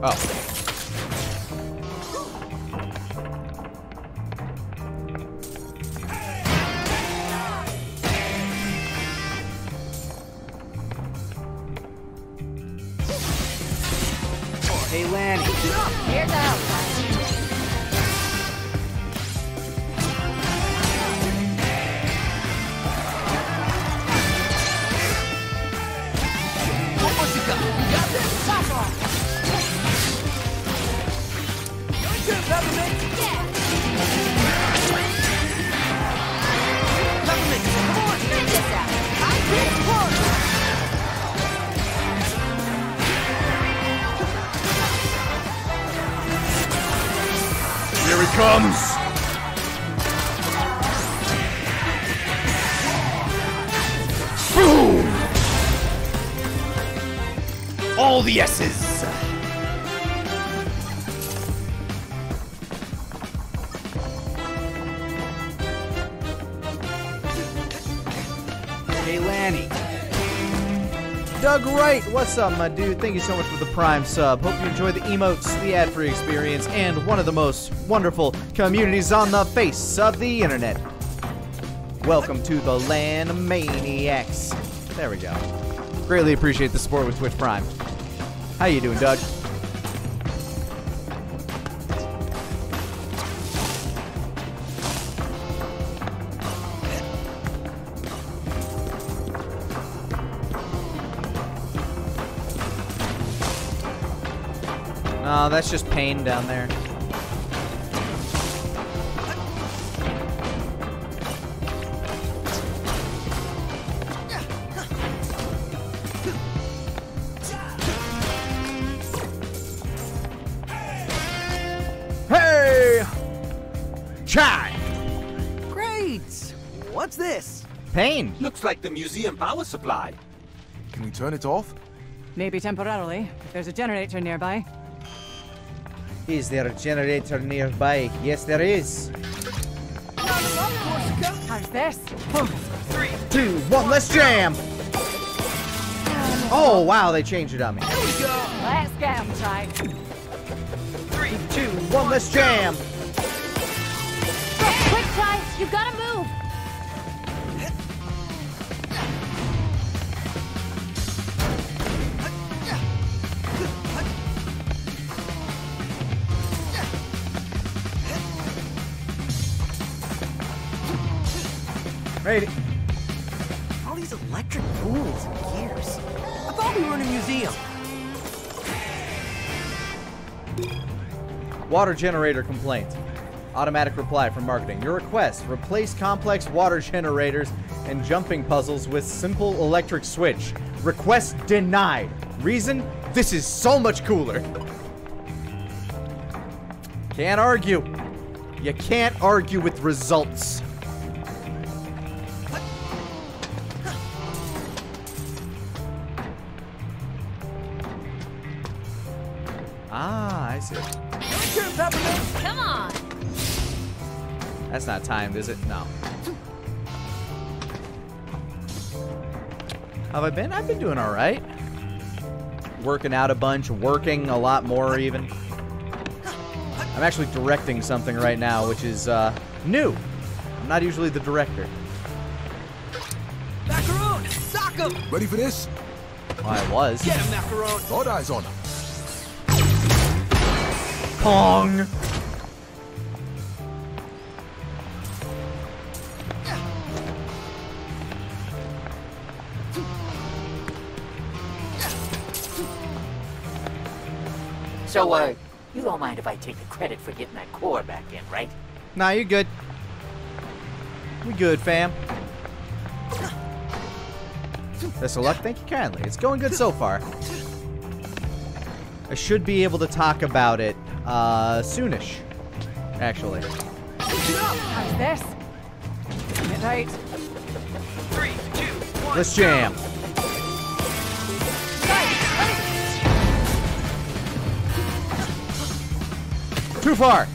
Oh. Hey, Lani. Here's out. What you got? You got this? Stop off. Your turn, Peppermint. Yeah. Peppermint, come on. Figure this out. I can't push. Here he comes! Boom! All the S's! Hey, Lani. Doug Wright, what's up, my dude? Thank you so much for the Prime sub. Hope you enjoy the emotes, the ad-free experience, and one of the most wonderful communities on the face of the internet. Welcome to the Lan Maniacs. There we go. Greatly appreciate the support with Twitch Prime. How you doing, Doug? Oh, that's just pain down there. Hey! Chai! Great! What's this? Pain. Looks like the museum power supply. Can we turn it off? Maybe temporarily, if there's a generator nearby. Is there a generator nearby? Yes, there is. How's this? 3, 2, 1, let's jam! Oh, wow, they changed it on me. Let's get him, Ty. 3, 2, 1, let's jam! Quick, Ty! You've got to move! Made it. All these electric tools and gears. I thought we were in a museum. Water generator complaint. Automatic reply from marketing. Your request: replace complex water generators and jumping puzzles with simple electric switch. Request denied. Reason: this is so much cooler. Can't argue. You can't argue with results. Ah, I see. Come on! That's not timed, is it? No. How have I been? I've been doing all right. Working out a bunch, working a lot more even. I'm actually directing something right now, which is new. I'm not usually the director. Macaron! Sock him! Ready for this? I was. Get him, Macaron! Got eyes on him. Pong! So, you don't mind if I take the credit for getting that core back in, right? Nah, you good. We good, fam. Best of luck, thank you kindly. It's going good so far. I should be able to talk about it, soonish, actually. How's this? Get right. 3, 2, 1. Let's jam. too far.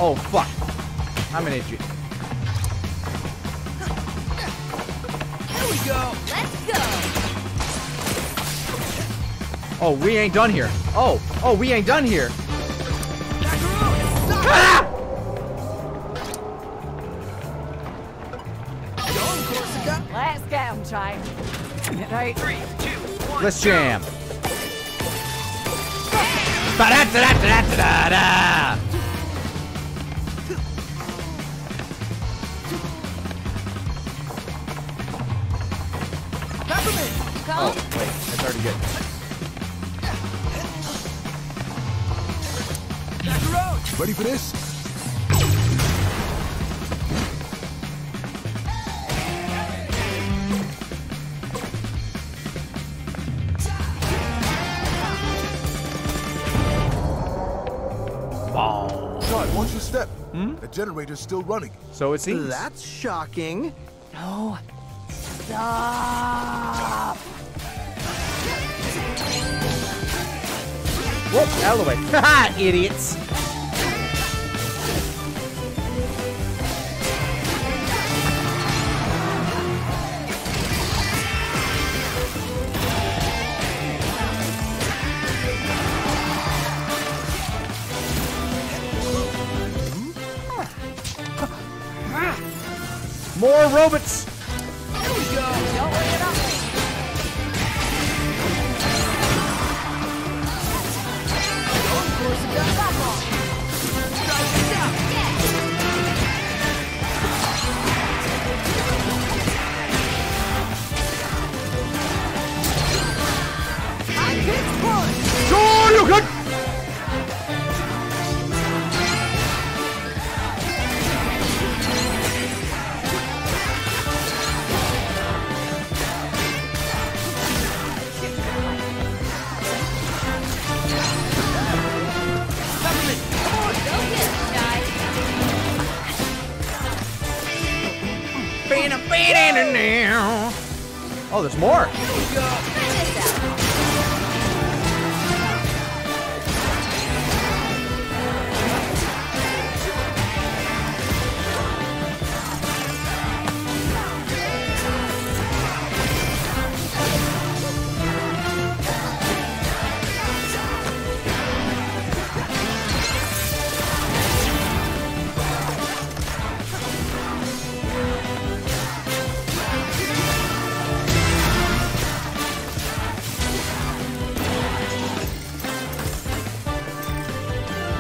Oh, fuck. I'm an idiot. Here we go. Let's go. Oh, we ain't done here. Oh, we ain't done here. Ah! Let's get him, Chai. Get right. 3, 2, 1. Let's jam. Ba-da-da-da-da-da-da-da. Oh, wait, that's already good. Ready for this? John, watch your step. The generator's still running. So it seems. That's shocking. No. Stop. Whoop, out of the way. Haha, idiots. More robots. Here we go. Don't worry about me. Sure you could. Oh, there's more.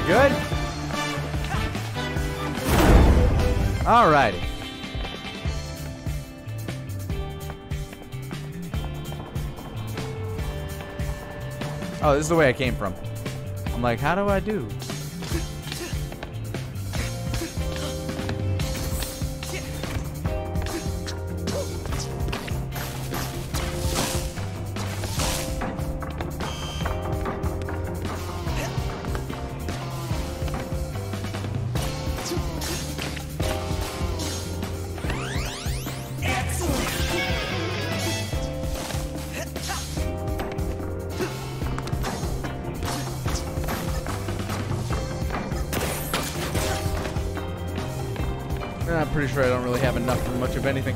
Good? Alrighty. Oh, this is the way I came from. I'm like, how do I do? I'm pretty sure I don't really have enough for much of anything.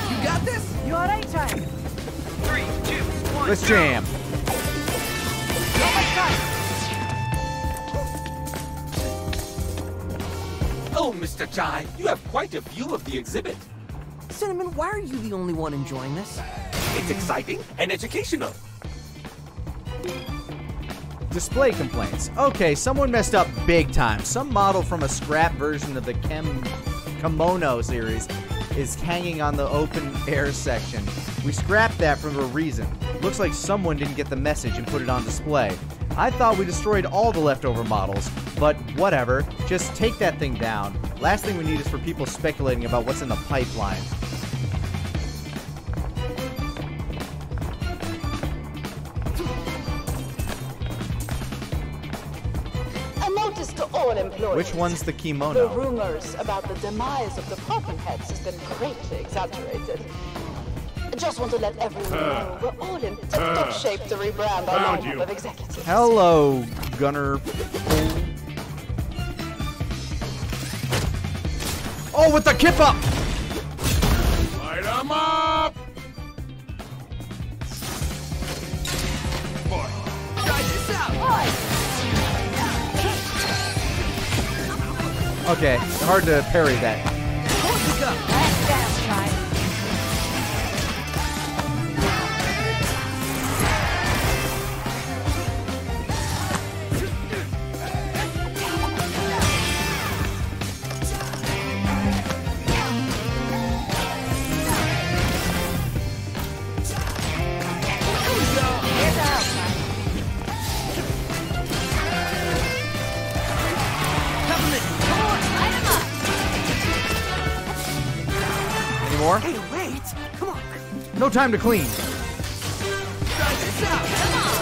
You got this? You alright, Chai? 3, 2, 1. Let's jam. Oh, Mr. Chai, you have quite a view of the exhibit. Cinnamon, why are you the only one enjoying this? It's exciting and educational. Display complaints. Okay, someone messed up big time. Some model from a scrap version of the Kimono series is hanging on the open air section. We scrapped that for a reason. Looks like someone didn't get the message and put it on display. I thought we destroyed all the leftover models, but whatever. Just take that thing down. Last thing we need is for people speculating about what's in the pipeline. To all employees. Which one's the The kimono? rumors about the demise of department heads has been greatly exaggerated. Just want to let everyone know we're all in tip-top shape to rebrand our Found lineup you. of executives. Hello, Gunner. Oh, with the kip up! Light 'em up! Boy. Try this out! Okay, hard to parry that. Any more? Hey, wait! Come on! No time to clean. Try this out! Come on!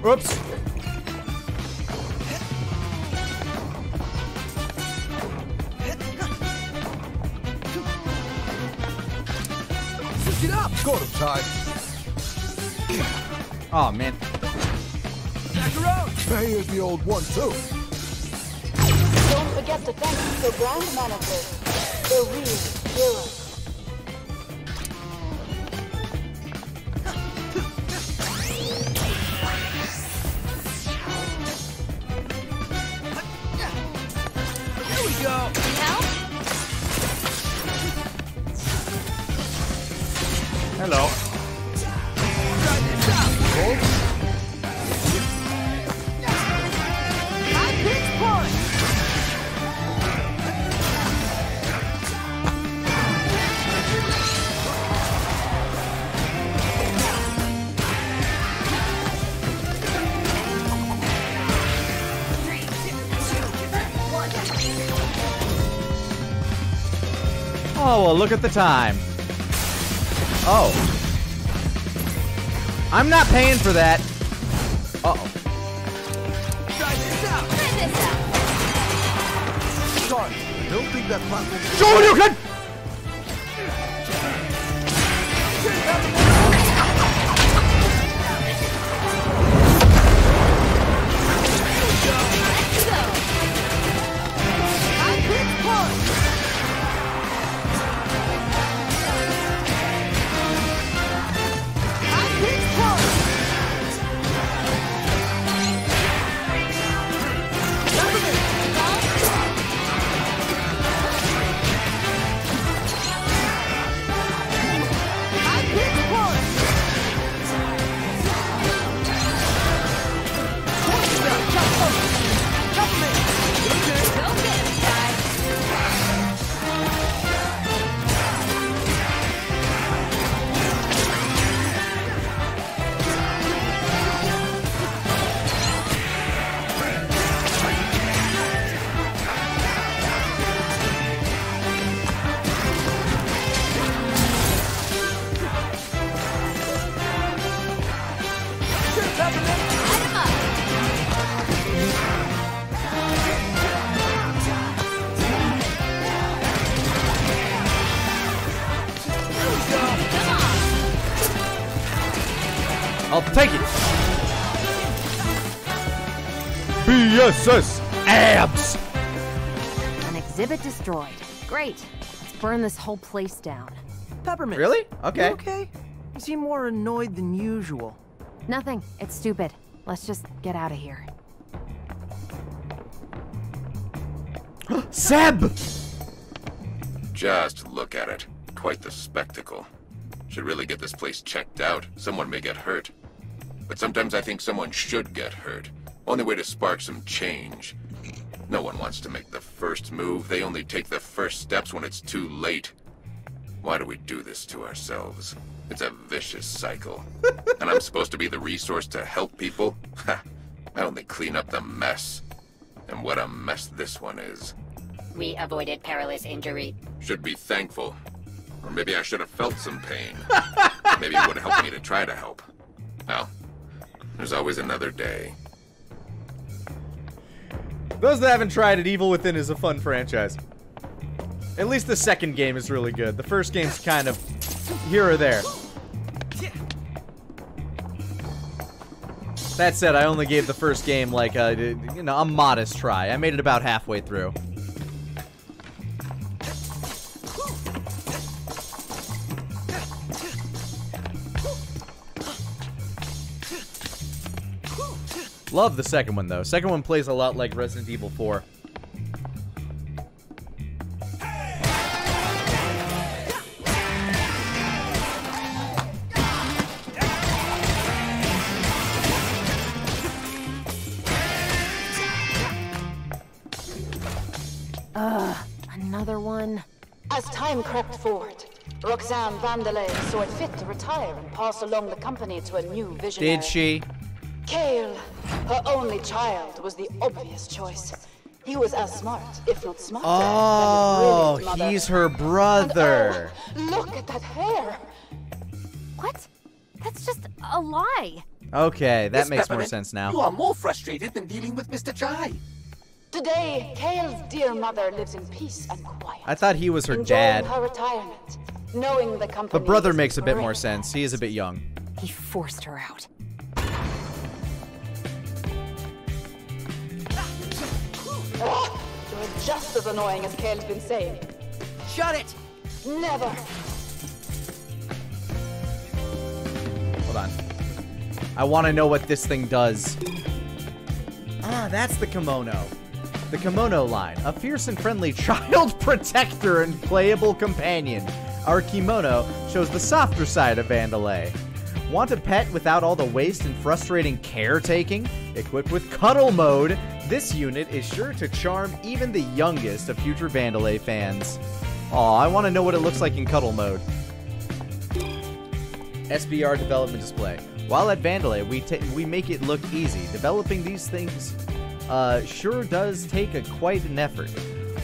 Oops. Switch it up! Got him, Ty. Oh, man. Back around! Here's the old one, too. Don't forget to thank the brand manager, the real hero. Here we go! Hello. Try this out! High pitch punch! Oh, well, look at the time. Oh. I'm not paying for that. Uh-oh. Try this out! Sorry, I don't think that platform... Show you can! High pitch punch! High pitch punch! I'll take it. BSS abs. An exhibit destroyed. Great. Let's burn this whole place down. Peppermint. Really? Okay. You okay? You seem more annoyed than usual. Nothing. It's stupid. Let's just get out of here. Seb! Just look at it. Quite the spectacle. Should really get this place checked out. Someone may get hurt. But sometimes I think someone should get hurt. Only way to spark some change. No one wants to make the first move. They only take the first steps when it's too late. Why do we do this to ourselves? It's a vicious cycle. And I'm supposed to be the resource to help people? Ha! I only clean up the mess. And what a mess this one is. We avoided perilous injury. Should be thankful. Or maybe I should have felt some pain. Maybe it would have helped me to try to help. Well, there's always another day. Those that haven't tried it, Evil Within is a fun franchise. At least the second game is really good. The first game's kind of here or there. That said, I only gave the first game like a, a modest try. I made it about halfway through. Love the second one, though. Second one plays a lot like Resident Evil 4. Another one. As time crept forward, Roxanne Vandelay saw it fit to retire and pass along the company to a new visionary. Did she? Kale, her only child, was the obvious choice. He was as smart, if not smarter, Oh, than his brilliant mother. he's her brother. And, look at that hair! What? That's just a lie. Okay, that Miss makes more Peppermint, sense now. You are more frustrated than dealing with Mr. Jai. Today, Kale's dear mother lives in peace and quiet. I thought he was her enjoying dad. her retirement, knowing the company. But brother is makes a bit more great. sense. He is a bit young. He forced her out. Ugh, you're just as annoying as Kale's been saying. Shut it! Never. Hold on. I want to know what this thing does. Ah, that's the kimono. The kimono line. A fierce and friendly child protector and playable companion. Our kimono shows the softer side of Vandelay. Want a pet without all the waste and frustrating caretaking? Equipped with cuddle mode, this unit is sure to charm even the youngest of future Vandelay fans. Aw, I want to know what it looks like in cuddle mode. SBR development display. While at Vandelay, we make it look easy. Developing these things sure does take quite an effort.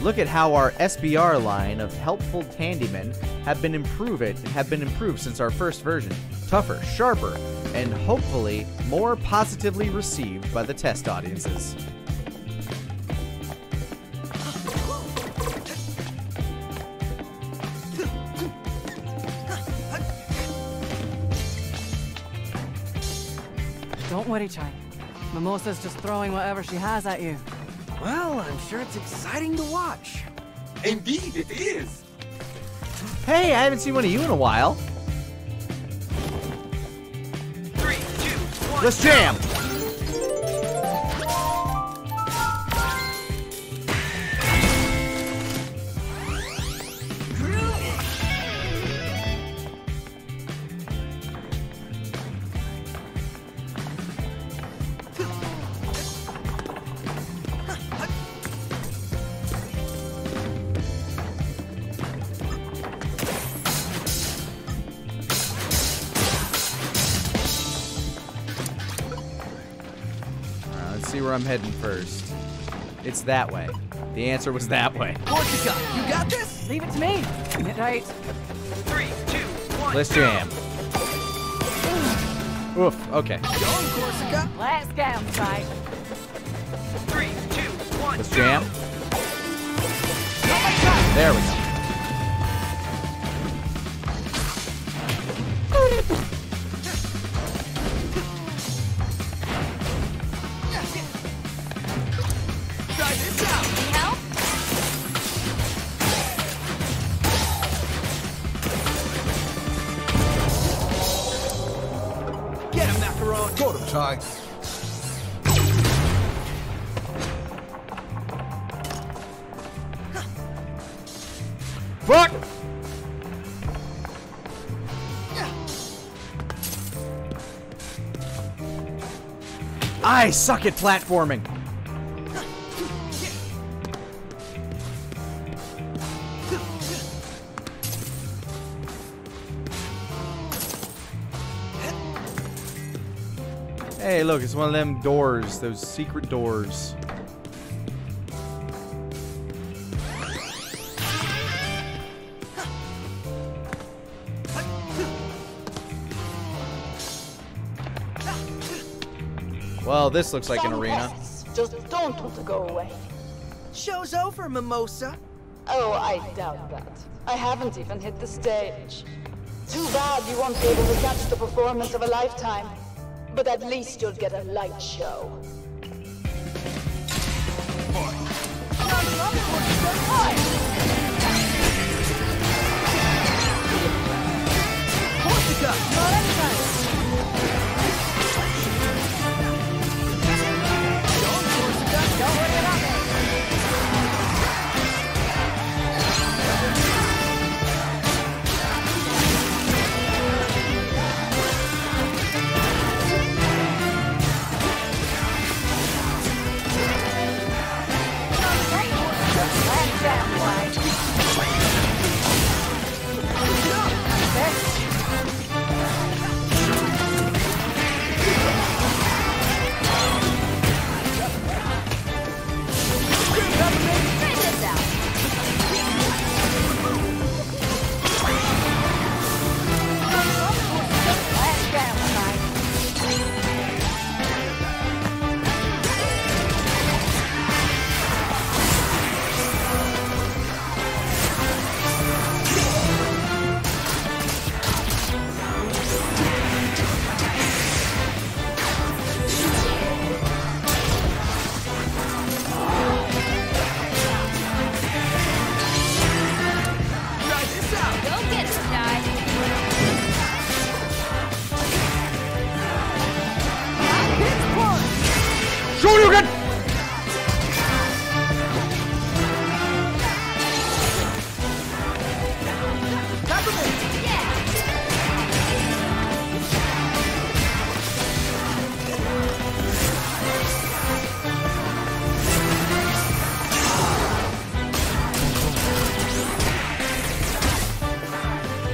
Look at how our SBR line of helpful handymen have been improved since our first version. Tougher, sharper, and hopefully more positively received by the test audiences. Don't worry, Chai. Mimosa's just throwing whatever she has at you. Well, I'm sure it's exciting to watch. Indeed, it is. Hey, I haven't seen one of you in a while. 3, 2, 1. Let's jam! Where I'm heading first. It's that way. The answer was that way. Corsica, you got this? Leave it to me. Get right. 3, 2, 1. Let's jam. Oof, okay. Go, Corsica. Let's go, Chai. 3, 2, 1. Let's jam. There we go. Chai. Fuck! I suck at platforming. Hey, look, it's one of them doors, those secret doors. Well, this looks like an arena. Just don't want to go away. Show's over, Mimosa. Oh, I doubt that. I haven't even hit the stage. Too bad you won't be able to catch the performance of a lifetime. But at least you'll get a light show.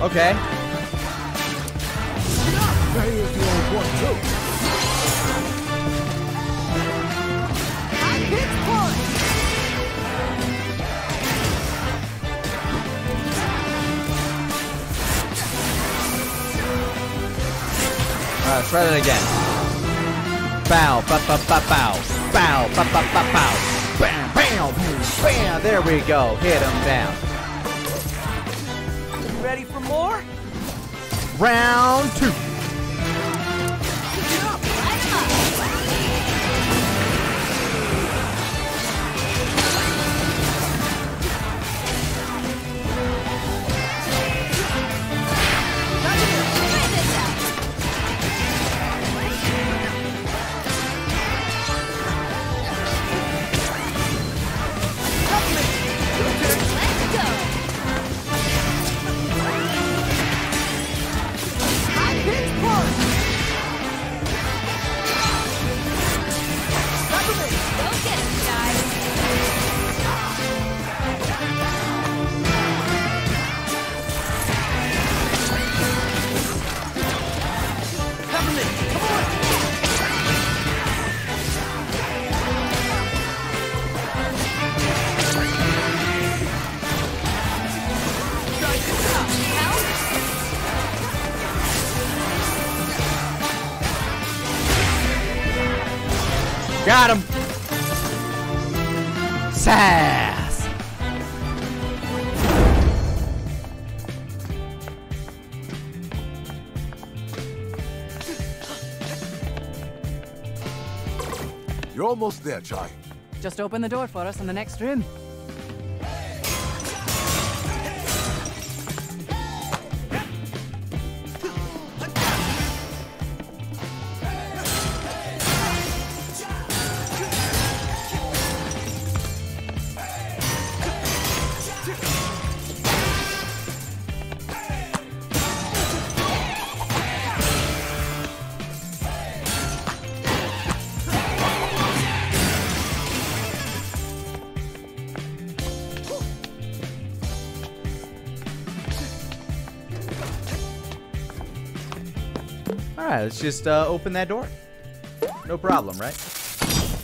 Okay. Let's try that again. Bow, ba ba ba bow, bow, ba ba ba bow, bam, bam, bam. There we go. Hit him down. Ready for more? Round 2. Got him. Sass. You're almost there, Chai. Just open the door for us in the next room. Alright, let's just open that door. No problem, right?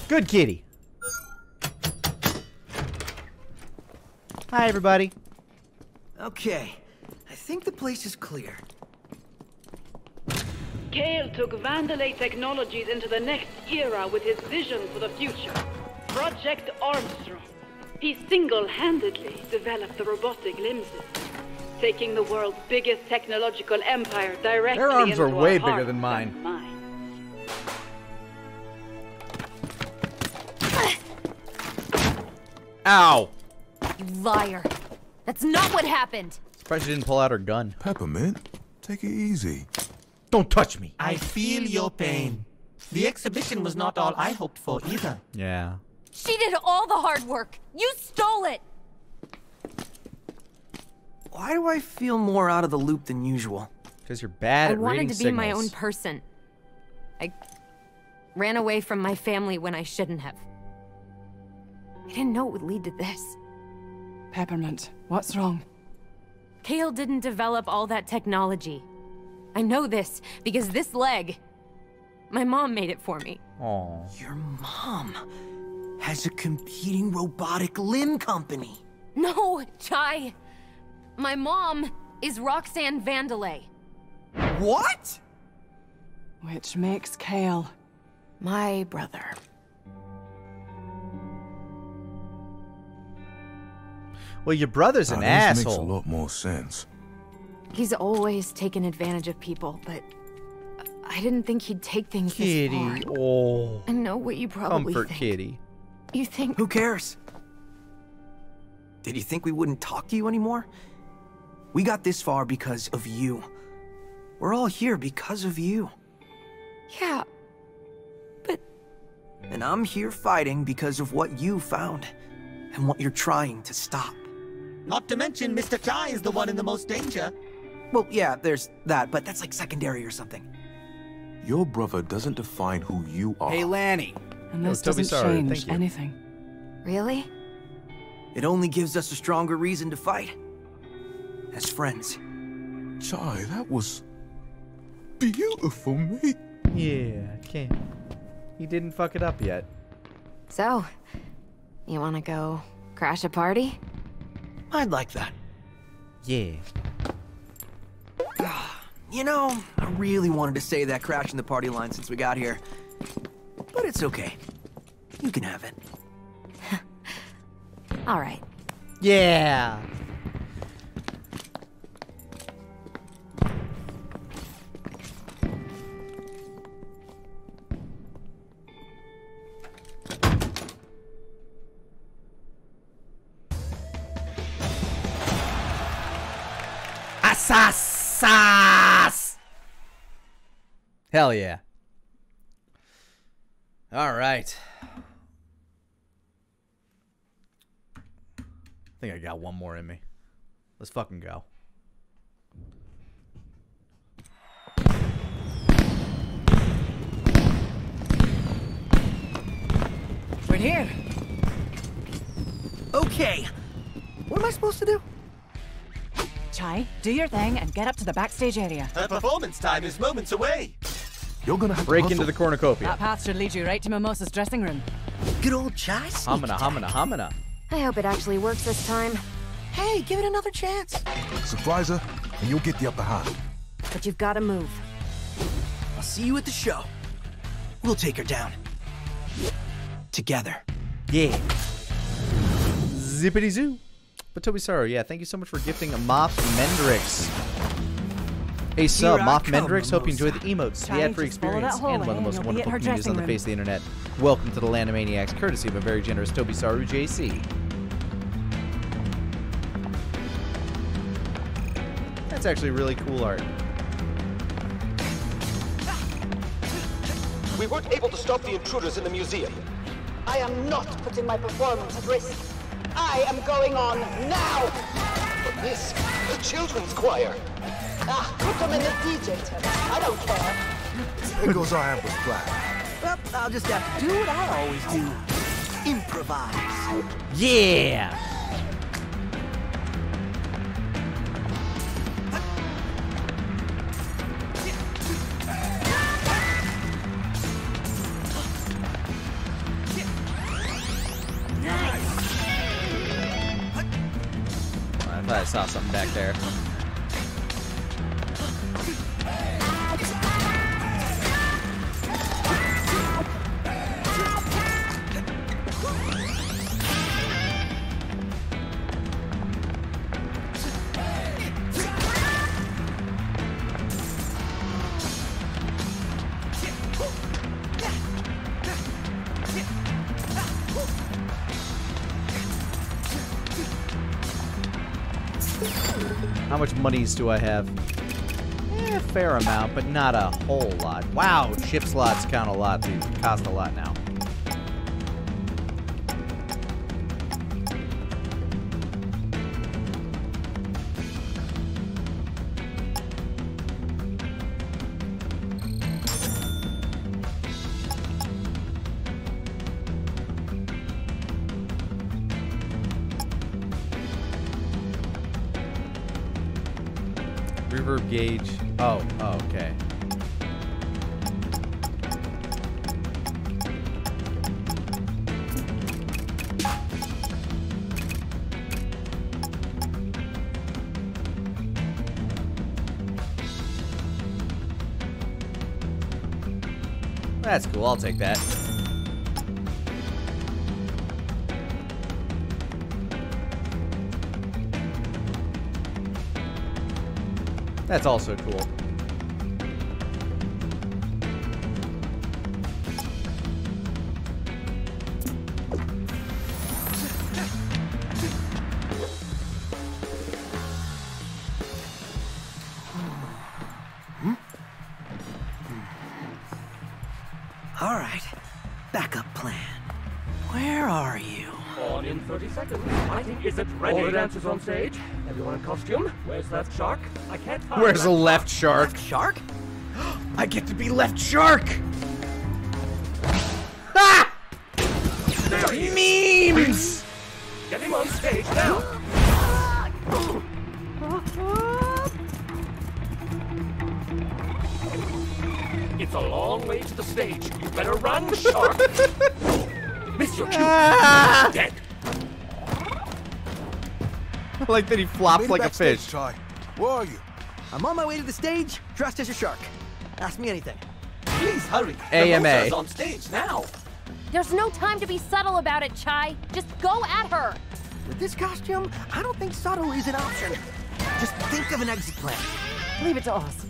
Good kitty. Hi, everybody. Okay, I think the place is clear. Kale took Vandalay Technologies into the next era with his vision for the future. Project Armstrong. He single-handedly developed the robotic limb system, taking the world's biggest technological empire directly Their arms into are way our bigger hearts than mine. and minds. Ow! You liar. That's not what happened. Surprised she didn't pull out her gun. Peppermint, take it easy. Don't touch me. I feel your pain. The exhibition was not all I hoped for either. Yeah. She did all the hard work. You stole it. Why do I feel more out of the loop than usual? Because you're bad I at wanted reading to be signals. my own person. I ran away from my family when I shouldn't have. I didn't know it would lead to this. Peppermint, what's wrong? Kale didn't develop all that technology. I know this because this leg, my mom made it for me. Aww. Your mom has a competing robotic limb company. No, Chai. My mom is Roxanne Vandalay. What? Which makes Kale my brother. Well, your brother's an Now, this asshole. makes a lot more sense. He's always taken advantage of people, but I didn't think he'd take things this far. Kitty. Oh. I know what you probably Comfort think. kitty. You think... Who cares? Did you think we wouldn't talk to you anymore? We got this far because of you. We're all here because of you. Yeah, but... And I'm here fighting because of what you found and what you're trying to stop. Not to mention, Mr. Chai is the one in the most danger. Well, yeah, there's that, but that's like secondary or something. Your brother doesn't define who you are. Hey, Lani. And Oh, this Toby, doesn't sorry. change Thank you. anything. Really? It only gives us a stronger reason to fight. As friends. Chai, that was beautiful, mate. Yeah, can't. He didn't fuck it up yet. So, you wanna go crash a party? I'd like that. Yeah. You know, I really wanted to say that crashing the party line since we got here. But it's okay. You can have it. All right. Yeah. Assassas! Hell yeah. All right. I think I got one more in me. Let's fucking go. We're here. Okay. What am I supposed to do? Chai, do your thing and get up to the backstage area. Her performance time is moments away. You're gonna have Break to into the cornucopia. That path should lead you right to Mimosa's dressing room. Good old Chai. Homina, homina, homina. I hope it actually works this time. Hey, give it another chance. Surprise her, and you'll get the upper hand. But you've got to move. I'll see you at the show. We'll take her down. Together. Yeah. Zippity zoo. But Toby Sorrow, yeah, thank you so much for gifting Moff Mendrix. Hey, sub, Here I Moff come, Mendrix. Hope you enjoyed the Mimosa. emotes, the Trying ad-free to follow that experience, and one of hallway the most and you'll be wonderful at her communities on the dressing face of the internet. Welcome to the Lanimaniacs, courtesy of a very generous Toby Saru JC. That's actually really cool art. We weren't able to stop the intruders in the museum. I am not putting my performance at risk. I am going on now! But miss, the children's choir. Ah, put them in the DJ tent. I don't care. There goes our ambush plan. Well, I'll just have to do what I always do. Improvise. Yeah! thought I saw something back there. How much monies do I have? A fair amount, but not a whole lot. Wow, chip slots count a lot. These cost a lot now. Reverb gauge. Oh, okay. That's cool. I'll take that. That's also cool. All right. Backup plan. Where are you? On in 30 seconds. Lighting isn't ready. All the dancers on stage. Everyone in costume. Where's left shark? I can't find Where's the left shark? Left shark? I get to be left shark! Ah! Memes! Get him on stage now. It's a long way to the stage. You better run, shark. Miss your cue. Ah! Dead. I like that he flopped like a fish. Chai. Where are you? I'm on my way to the stage, dressed as a shark. Ask me anything. Please hurry. AMA. The monster's on stage now. There's no time to be subtle about it, Chai. Just go at her. With this costume, I don't think subtle is an option. Just think of an exit plan. Leave it to us.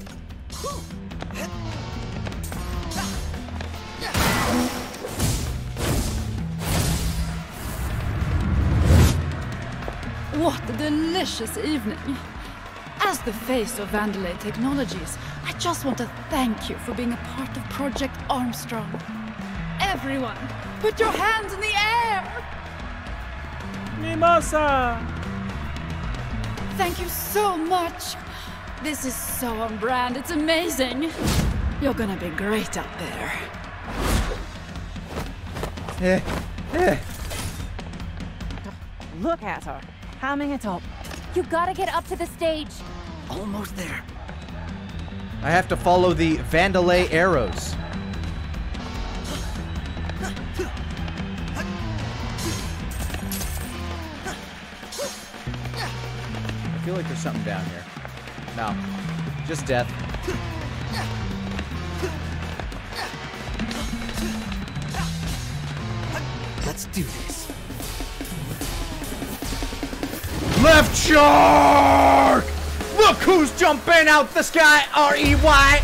What a delicious evening. As the face of Vandalay Technologies, I just want to thank you for being a part of Project Armstrong. Everyone, put your hands in the air! Mimosa! Thank you so much. This is so on brand, it's amazing. You're gonna be great out there. Look at her, hamming it up. You gotta get up to the stage. Almost there. I have to follow the Vandalay arrows. I feel like there's something down here. No. Just death. Let's do this. Left shark! Look who's jumping out the sky! R-E-Y!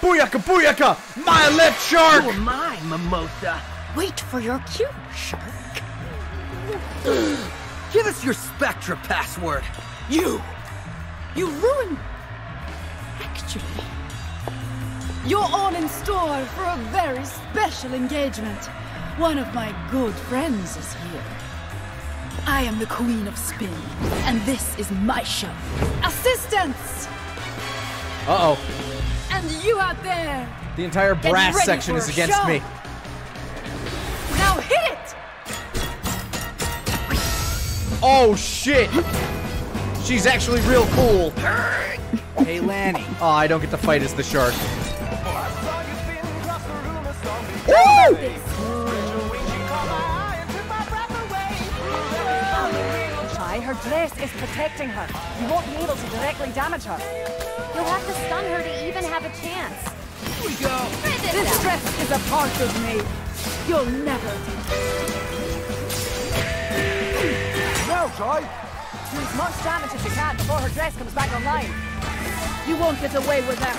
Booyaka, booyaka! My left shark! Who am I, Mimosa? Wait for your cue, shark. Give us your Spectra password. You ruined... Actually, you're all in store for a very special engagement. One of my good friends is here. I am the Queen of Spin, and this is my show. Assistance! Uh-oh. And you out there! The entire brass section is against me. Now hit it! Oh, shit! She's actually real cool. Hey, Lani. Oh, I don't get to fight as the shark. Woo! her dress is protecting her. You won't be able to directly damage her. You'll have to stun her to even have a chance. Here we go. This dress is a part of me. You'll never. Now, try. Do as much damage as you can before her dress comes back online. You won't get away with that.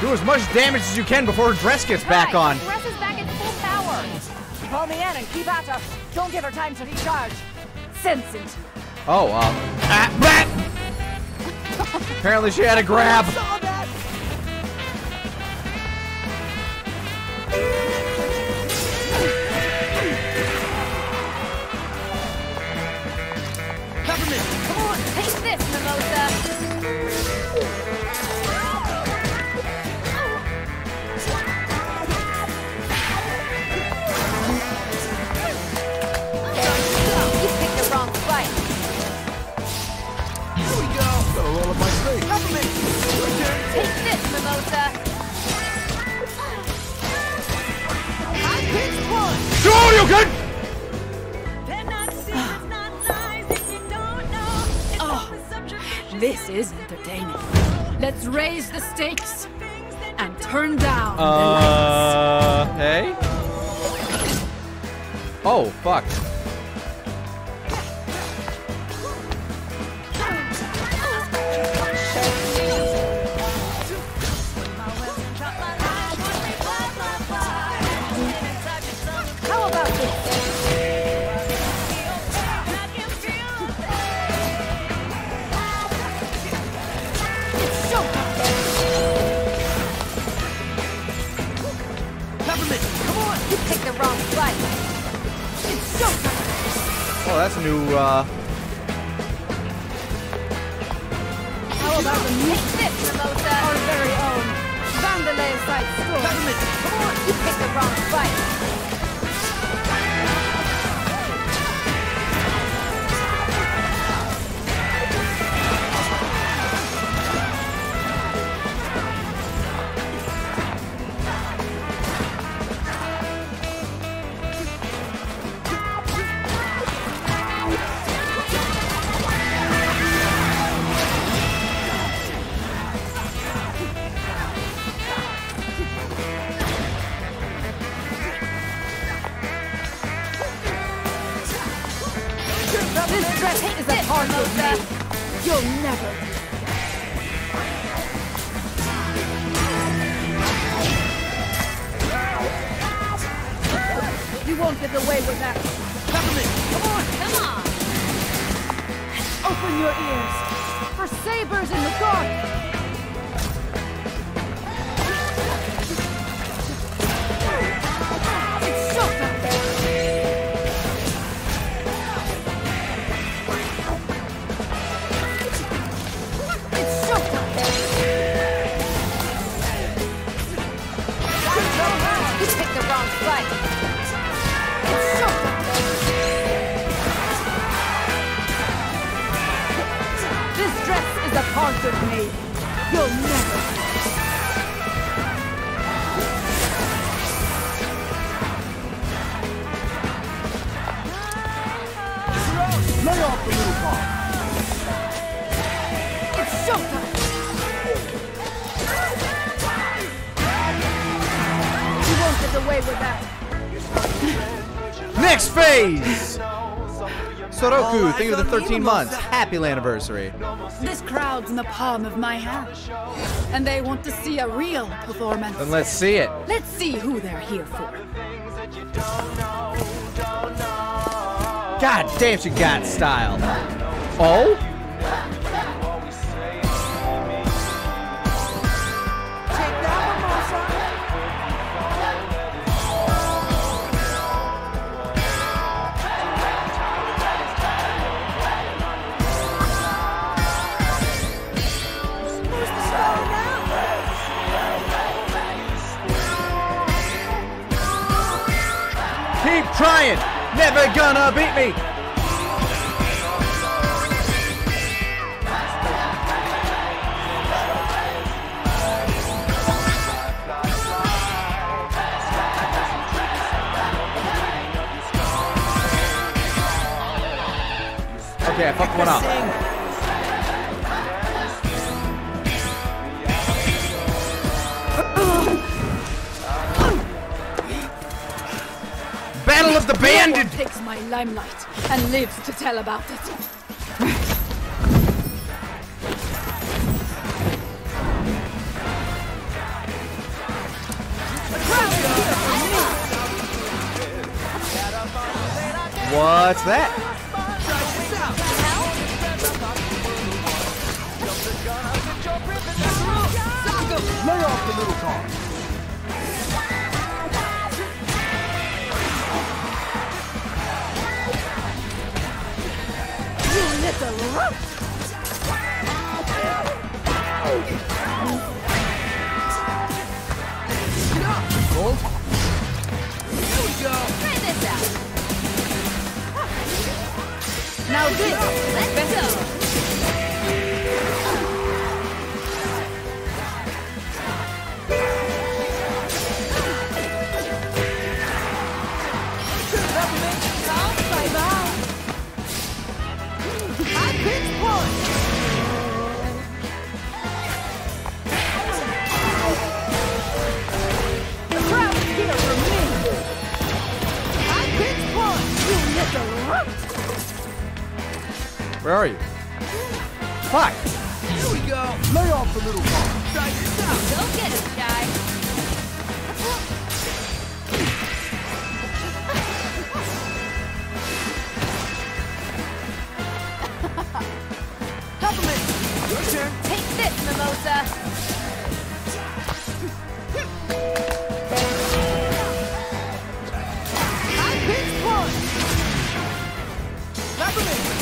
Do as much damage as you can before her dress gets back on. Her dress is back at full power. Pull me in and keep at her. Don't give her time to recharge. Sense it. Oh, apparently she had a grab. Government, come on, take this, Mimosa. You picked the wrong fight. Here we go. Got a roll up my sleeve. Government, take this, Mimosa. I picked one. Sure, you good. This is entertaining. Let's raise the stakes and turn down the lights. Hey? Oh, fuck. How about this? Government, come on! You picked the wrong fight. It's showtime. Oh, that's a new, How about the Take this, Mimosa. our very own Vandalay side store? Government, come on! You picked the wrong fight. This dress is a part of me. You'll never. You won't get away with that. Government, come on! Open your ears for sabers in the dark. It's showtime. You picked the wrong fight. It's showtime. This dress is a part of me. You'll never. Lay off the little car. It's showtime. You won't get away with that. next phase! Soroku, thank you for the 13 months. Happy anniversary. This crowd's in the palm of my hand, and they want to see a real performance. Then let's see it. Let's see who they're here for. God damn, she got style. Oh? Keep trying! Never gonna beat me! Okay, I fucked one up. Battle of the Banded! No one takes my limelight and lives to tell about it. What's that? Lay off the little car. You little runt! Gold? Here we go! Try this out! Now this! Let's go! Where are you? Fuck! Here we go! Lay off the little car. Try this out! Go get him, Shy! Peppermint! Your turn! Take this, Mimosa!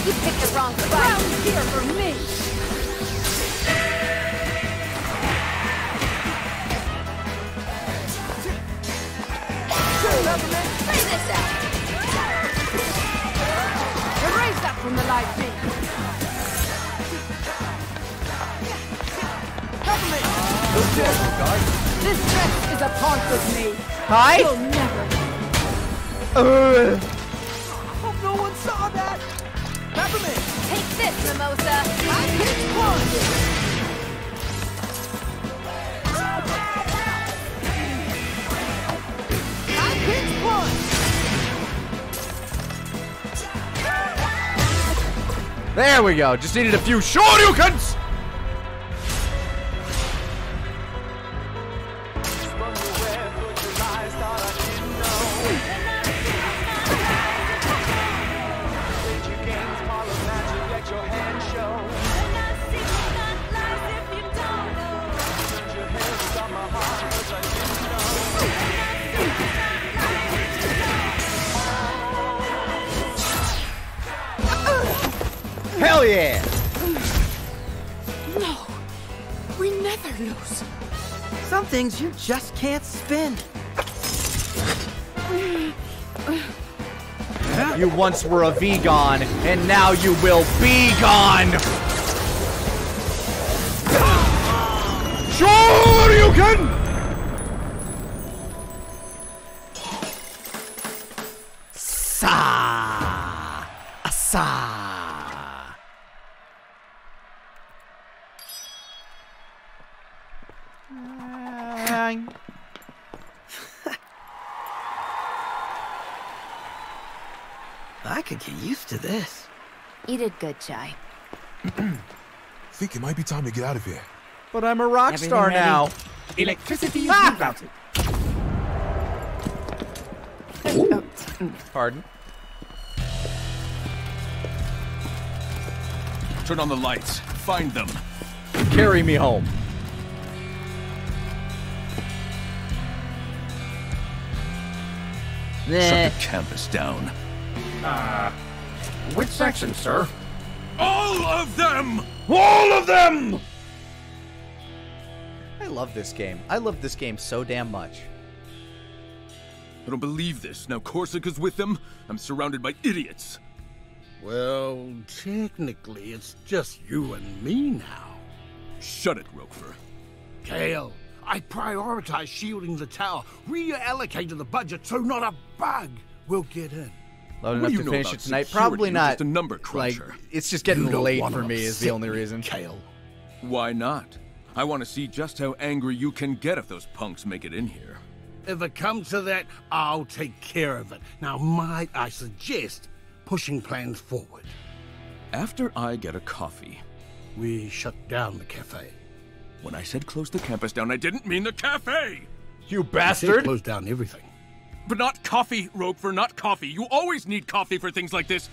You picked the wrong spot. Round here for me. Play this out. Erase that from the live feed. This dress is a part of me. Hi? You'll never. Hope no one saw that. Peppermint! Take this, Mimosa! I hit one! I hit one! There we go. Just needed a few shoryukens! Hell yeah! No, we never lose. Some things you just can't spin. You once were a vegan, and now you will be gone! Shoryuken! Sa! Asa! I could get used to this. You did good, Chai. Think it might be time to get out of here. But I'm a rock Everything star ready? now. Electricity is Ah! rerouted. Pardon? Turn on the lights. Find them. Carry me home. Shut the campus down. Which section, sir? All of them! All of them! I love this game. I love this game so damn much. I don't believe this. Now Corsica's with them. I'm surrounded by idiots. Well, technically, it's just you and me now. Shut it, Roquefort. Kale, I prioritize shielding the tower, reallocated the budget so not a bug will get in. Loading What up do to you know finish about it tonight. security? Probably You're not. just a number Like, cruncher. it's just getting You don't late want for to me is the upset only me, reason. Kale. Why not? I want to see just how angry you can get if those punks make it in here. If it comes to that, I'll take care of it. Now, might I suggest pushing plans forward? After I get a coffee. We shut down the cafe. When I said close the campus down, I didn't mean the cafe! You I bastard! said close down everything. But not coffee, Roper, not coffee. You always need coffee for things like this.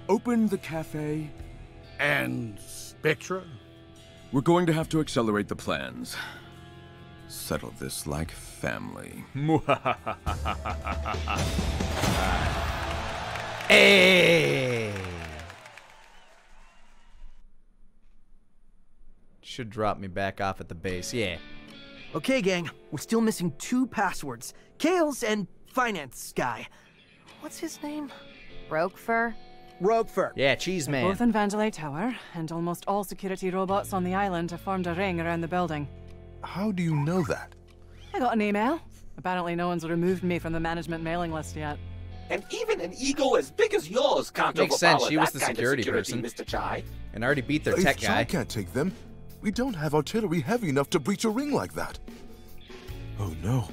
Open the cafe. And Spectra? We're going to have to accelerate the plans. Settle this like family. Hey! Should drop me back off at the base. Yeah. Okay, gang, we're still missing 2 passwords. Kale's and finance guy. What's his name? Roquefort? Roquefort. Yeah, cheese man. Both in Vandalay Tower, and almost all security robots on the island have formed a ring around the building. How do you know that? I got an email. Apparently no one's removed me from the management mailing list yet. And even an ego as big as yours can't Makes sense. overpower She was that the kind of security security, person. Mr. Chai. And already beat their If tech Chai guy. can't take them, we don't have artillery heavy enough to breach a ring like that. Oh no.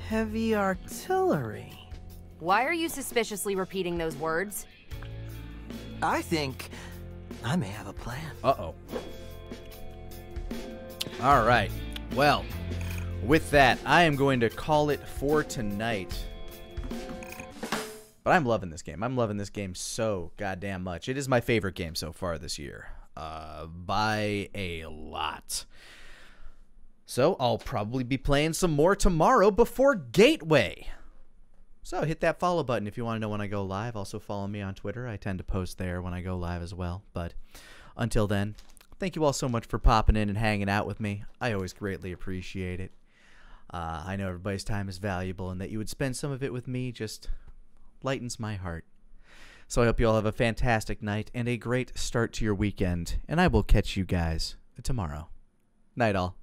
Heavy artillery. Why are you suspiciously repeating those words? I think I may have a plan. Uh-oh. All right. Well, with that, I am going to call it for tonight. But I'm loving this game. I'm loving this game so goddamn much. It is my favorite game so far this year. By a lot. So I'll probably be playing some more tomorrow before Gateway. So hit that follow button if you want to know when I go live. Also follow me on Twitter. I tend to post there when I go live as well. But until then, thank you all so much for popping in and hanging out with me. I always greatly appreciate it. I know everybody's time is valuable, and that you would spend some of it with me just lightens my heart. So I hope you all have a fantastic night and a great start to your weekend, and I will catch you guys tomorrow. Night all.